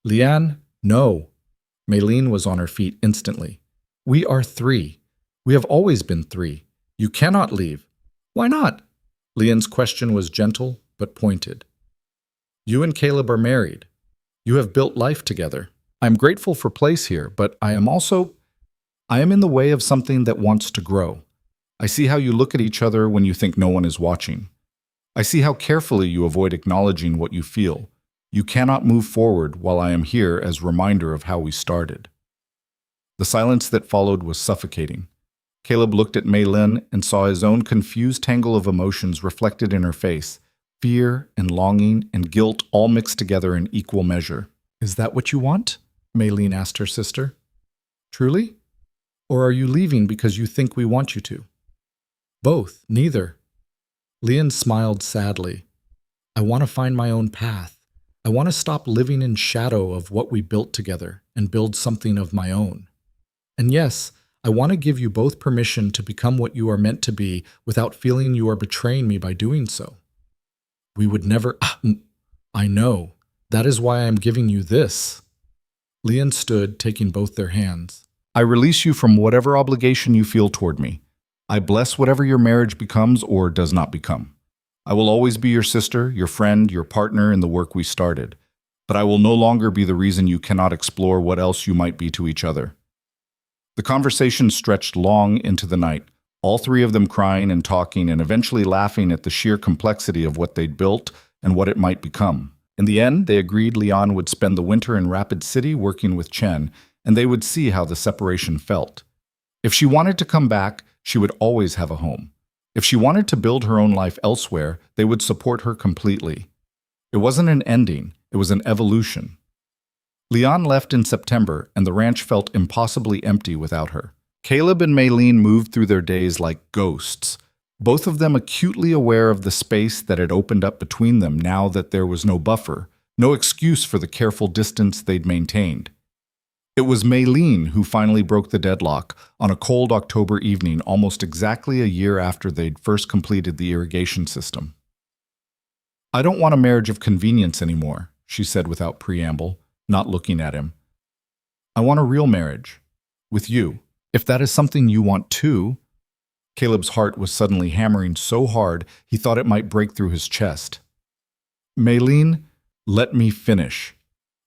"Leanne, no." Maylene was on her feet instantly. "We are three. We have always been three. You cannot leave." "Why not?" Leanne's question was gentle but pointed. "You and Caleb are married. You have built life together. I am grateful for place here, but I am also..." I am in the way of something that wants to grow. I see how you look at each other when you think no one is watching. I see how carefully you avoid acknowledging what you feel. You cannot move forward while I am here as reminder of how we started." The silence that followed was suffocating. Caleb looked at Mei Lin and saw his own confused tangle of emotions reflected in her face, fear and longing and guilt all mixed together in equal measure. "Is that what you want?" Mei Lin asked her sister. "Truly? Or are you leaving because you think we want you to?" "Both, neither." Lian smiled sadly. "I want to find my own path. I want to stop living in shadow of what we built together and build something of my own. And yes, I want to give you both permission to become what you are meant to be without feeling you are betraying me by doing so. We would never— I know. That is why I am giving you this." Lian stood, taking both their hands. "I release you from whatever obligation you feel toward me. I bless whatever your marriage becomes or does not become. I will always be your sister, your friend, your partner in the work we started. But I will no longer be the reason you cannot explore what else you might be to each other." The conversation stretched long into the night, all three of them crying and talking and eventually laughing at the sheer complexity of what they'd built and what it might become. In the end, they agreed Leon would spend the winter in Rapid City working with Chen, and they would see how the separation felt. If she wanted to come back, she would always have a home. If she wanted to build her own life elsewhere, they would support her completely. It wasn't an ending, it was an evolution. Leon left in September, and the ranch felt impossibly empty without her. Caleb and Mei Lin moved through their days like ghosts, both of them acutely aware of the space that had opened up between them now that there was no buffer, no excuse for the careful distance they'd maintained. It was Mei Lin who finally broke the deadlock on a cold October evening almost exactly a year after they'd first completed the irrigation system. "I don't want a marriage of convenience anymore," she said without preamble, not looking at him. "I want a real marriage. With you. If that is something you want too." Caleb's heart was suddenly hammering so hard he thought it might break through his chest. "Mei Lin, let me finish."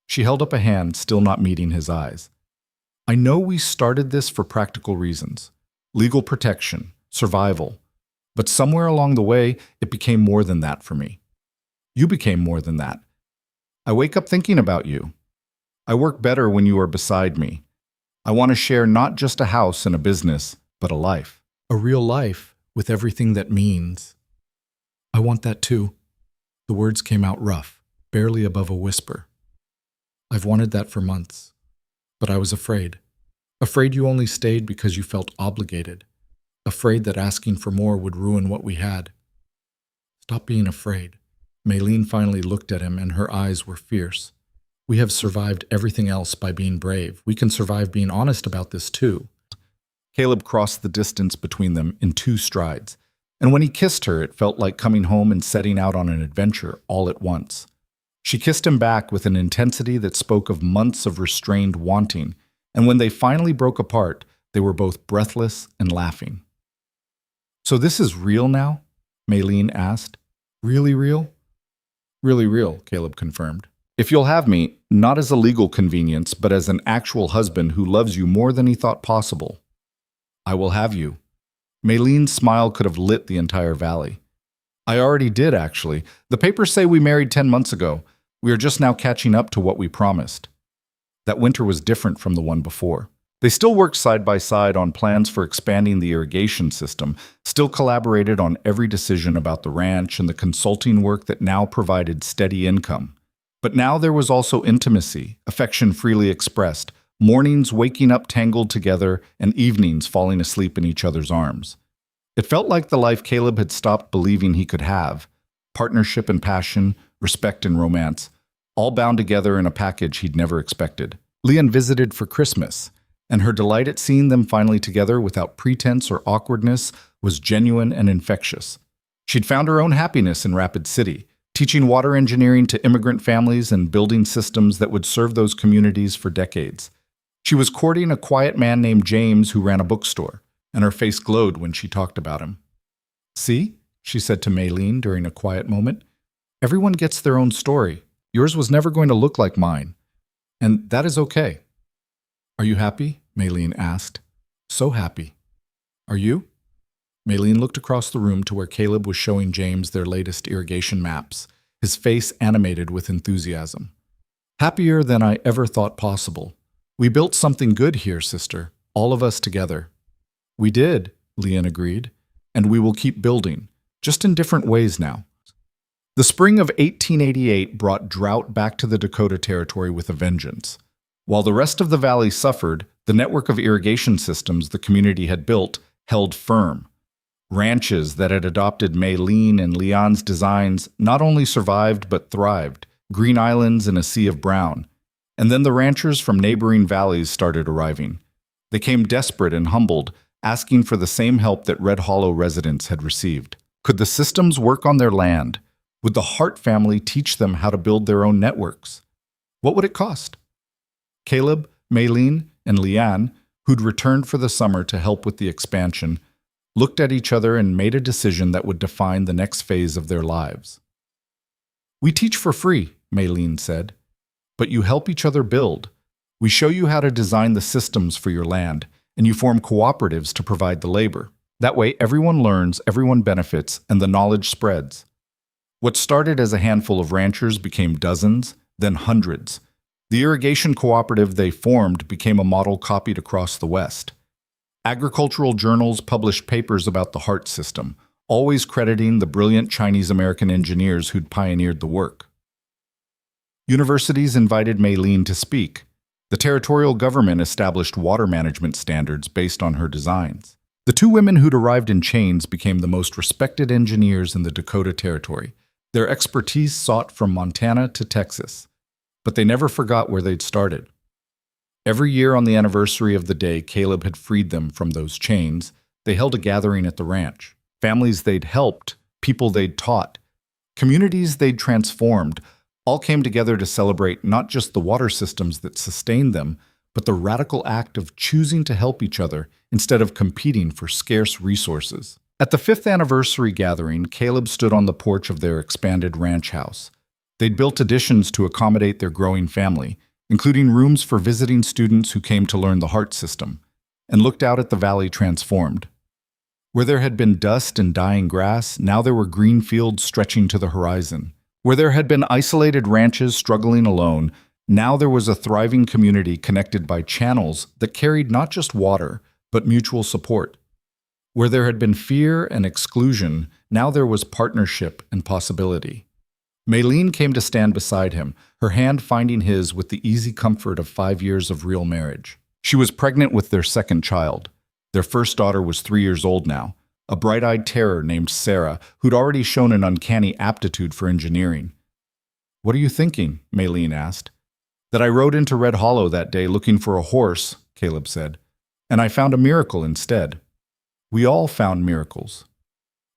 She held up a hand, still not meeting his eyes. "I know we started this for practical reasons. Legal protection, survival. But somewhere along the way, it became more than that for me. You became more than that. I wake up thinking about you. I work better when you are beside me. I want to share not just a house and a business, but a life. A real life with everything that means." "I want that too." The words came out rough, barely above a whisper. "I've wanted that for months. But I was afraid. Afraid you only stayed because you felt obligated. Afraid that asking for more would ruin what we had." "Stop being afraid." Mei Lin finally looked at him and her eyes were fierce. "We have survived everything else by being brave. We can survive being honest about this too." Caleb crossed the distance between them in 2 strides, and when he kissed her, it felt like coming home and setting out on an adventure all at once. She kissed him back with an intensity that spoke of months of restrained wanting, and when they finally broke apart, they were both breathless and laughing. "So this is real now?" Mei Lin asked. "Really real?" "Really real," Caleb confirmed. "If you'll have me, not as a legal convenience, but as an actual husband who loves you more than he thought possible." "I will have you." Mei Lin's smile could have lit the entire valley. "I already did, actually. The papers say we married 10 months ago. We are just now catching up to what we promised." That winter was different from the one before. They still worked side by side on plans for expanding the irrigation system, still collaborated on every decision about the ranch and the consulting work that now provided steady income. But now there was also intimacy, affection freely expressed, mornings waking up tangled together, and evenings falling asleep in each other's arms. It felt like the life Caleb had stopped believing he could have. Partnership and passion, respect and romance, all bound together in a package he'd never expected. Leon visited for Christmas, and her delight at seeing them finally together without pretense or awkwardness was genuine and infectious. She'd found her own happiness in Rapid City, teaching water engineering to immigrant families and building systems that would serve those communities for decades. She was courting a quiet man named James who ran a bookstore, and her face glowed when she talked about him. "See," she said to Mei Lin during a quiet moment, "everyone gets their own story. Yours was never going to look like mine, and that is okay." "Are you happy?" Mei Lin asked. So happy. Are you? Maylene looked across the room to where Caleb was showing James their latest irrigation maps, his face animated with enthusiasm. Happier than I ever thought possible. We built something good here, sister, all of us together. We did, Leon agreed, and we will keep building, just in different ways now. The spring of 1888 brought drought back to the Dakota Territory with a vengeance. While the rest of the valley suffered, the network of irrigation systems the community had built held firm. Ranches that had adopted Maylene and Leon's designs not only survived but thrived, green islands in a sea of brown. And then the ranchers from neighboring valleys started arriving. They came desperate and humbled, asking for the same help that Red Hollow residents had received. Could the systems work on their land? Would the Hart family teach them how to build their own networks? What would it cost? Caleb, Maylene, and Leanne, who'd returned for the summer to help with the expansion, looked at each other and made a decision that would define the next phase of their lives. We teach for free, Maylene said, but you help each other build. We show you how to design the systems for your land, and you form cooperatives to provide the labor. That way, everyone learns, everyone benefits, and the knowledge spreads. What started as a handful of ranchers became dozens, then hundreds. The irrigation cooperative they formed became a model copied across the West. Agricultural journals published papers about the Hart system, always crediting the brilliant Chinese-American engineers who'd pioneered the work. Universities invited Maylene to speak. The territorial government established water management standards based on her designs. The two women who'd arrived in chains became the most respected engineers in the Dakota Territory. Their expertise sought from Montana to Texas, but they never forgot where they'd started. Every year on the anniversary of the day Caleb had freed them from those chains, they held a gathering at the ranch. Families they'd helped, people they'd taught, communities they'd transformed, all came together to celebrate not just the water systems that sustained them, but the radical act of choosing to help each other instead of competing for scarce resources. At the 5th anniversary gathering, Caleb stood on the porch of their expanded ranch house. They'd built additions to accommodate their growing family, including rooms for visiting students who came to learn the Hart system, and looked out at the valley transformed. Where there had been dust and dying grass, now there were green fields stretching to the horizon. Where there had been isolated ranches struggling alone, now there was a thriving community connected by channels that carried not just water, but mutual support. Where there had been fear and exclusion, now there was partnership and possibility. Maylene came to stand beside him, her hand finding his with the easy comfort of 5 years of real marriage. She was pregnant with their second child. Their first daughter was 3 years old now, a bright-eyed terror named Sarah, who'd already shown an uncanny aptitude for engineering. "What are you thinking?" Maylene asked. "That I rode into Red Hollow that day looking for a horse," Caleb said, "and I found a miracle instead." "We all found miracles."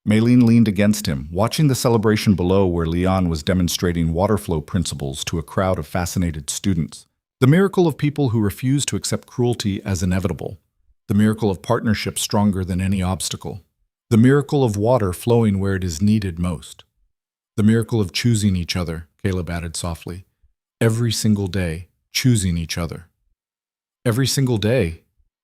Maylene leaned against him, watching the celebration below where Leon was demonstrating water flow principles to a crowd of fascinated students. The miracle of people who refuse to accept cruelty as inevitable. The miracle of partnership stronger than any obstacle. The miracle of water flowing where it is needed most. The miracle of choosing each other, Caleb added softly. Every single day, choosing each other. Every single day,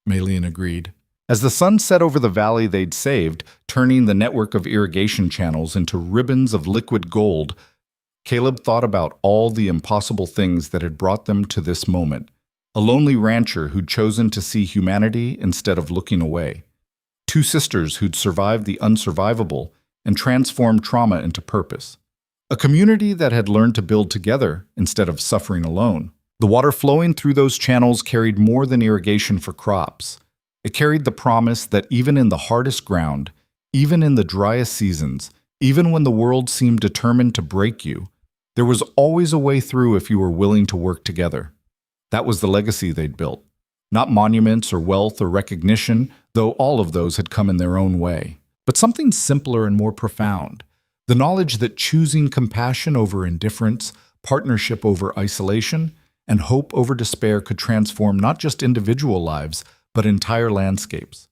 Maylene agreed. As the sun set over the valley they'd saved, turning the network of irrigation channels into ribbons of liquid gold, Caleb thought about all the impossible things that had brought them to this moment. A lonely rancher who'd chosen to see humanity instead of looking away. Two sisters who'd survived the unsurvivable and transformed trauma into purpose. A community that had learned to build together instead of suffering alone. The water flowing through those channels carried more than irrigation for crops. It carried the promise that even in the hardest ground, even in the driest seasons, even when the world seemed determined to break you, there was always a way through if you were willing to work together. That was the legacy they'd built. Not monuments or wealth or recognition, though all of those had come in their own way. But something simpler and more profound. The knowledge that choosing compassion over indifference, partnership over isolation, and hope over despair could transform not just individual lives, but entire landscapes.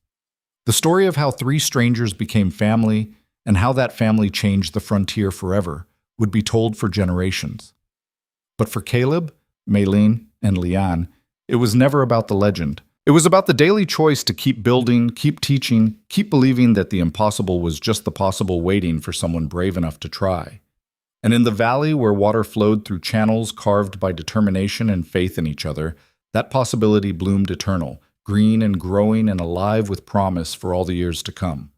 The story of how three strangers became family and how that family changed the frontier forever would be told for generations. But for Caleb, Maylene, and Leanne, it was never about the legend. It was about the daily choice to keep building, keep teaching, keep believing that the impossible was just the possible waiting for someone brave enough to try. And in the valley where water flowed through channels carved by determination and faith in each other, that possibility bloomed eternal, green and growing and alive with promise for all the years to come.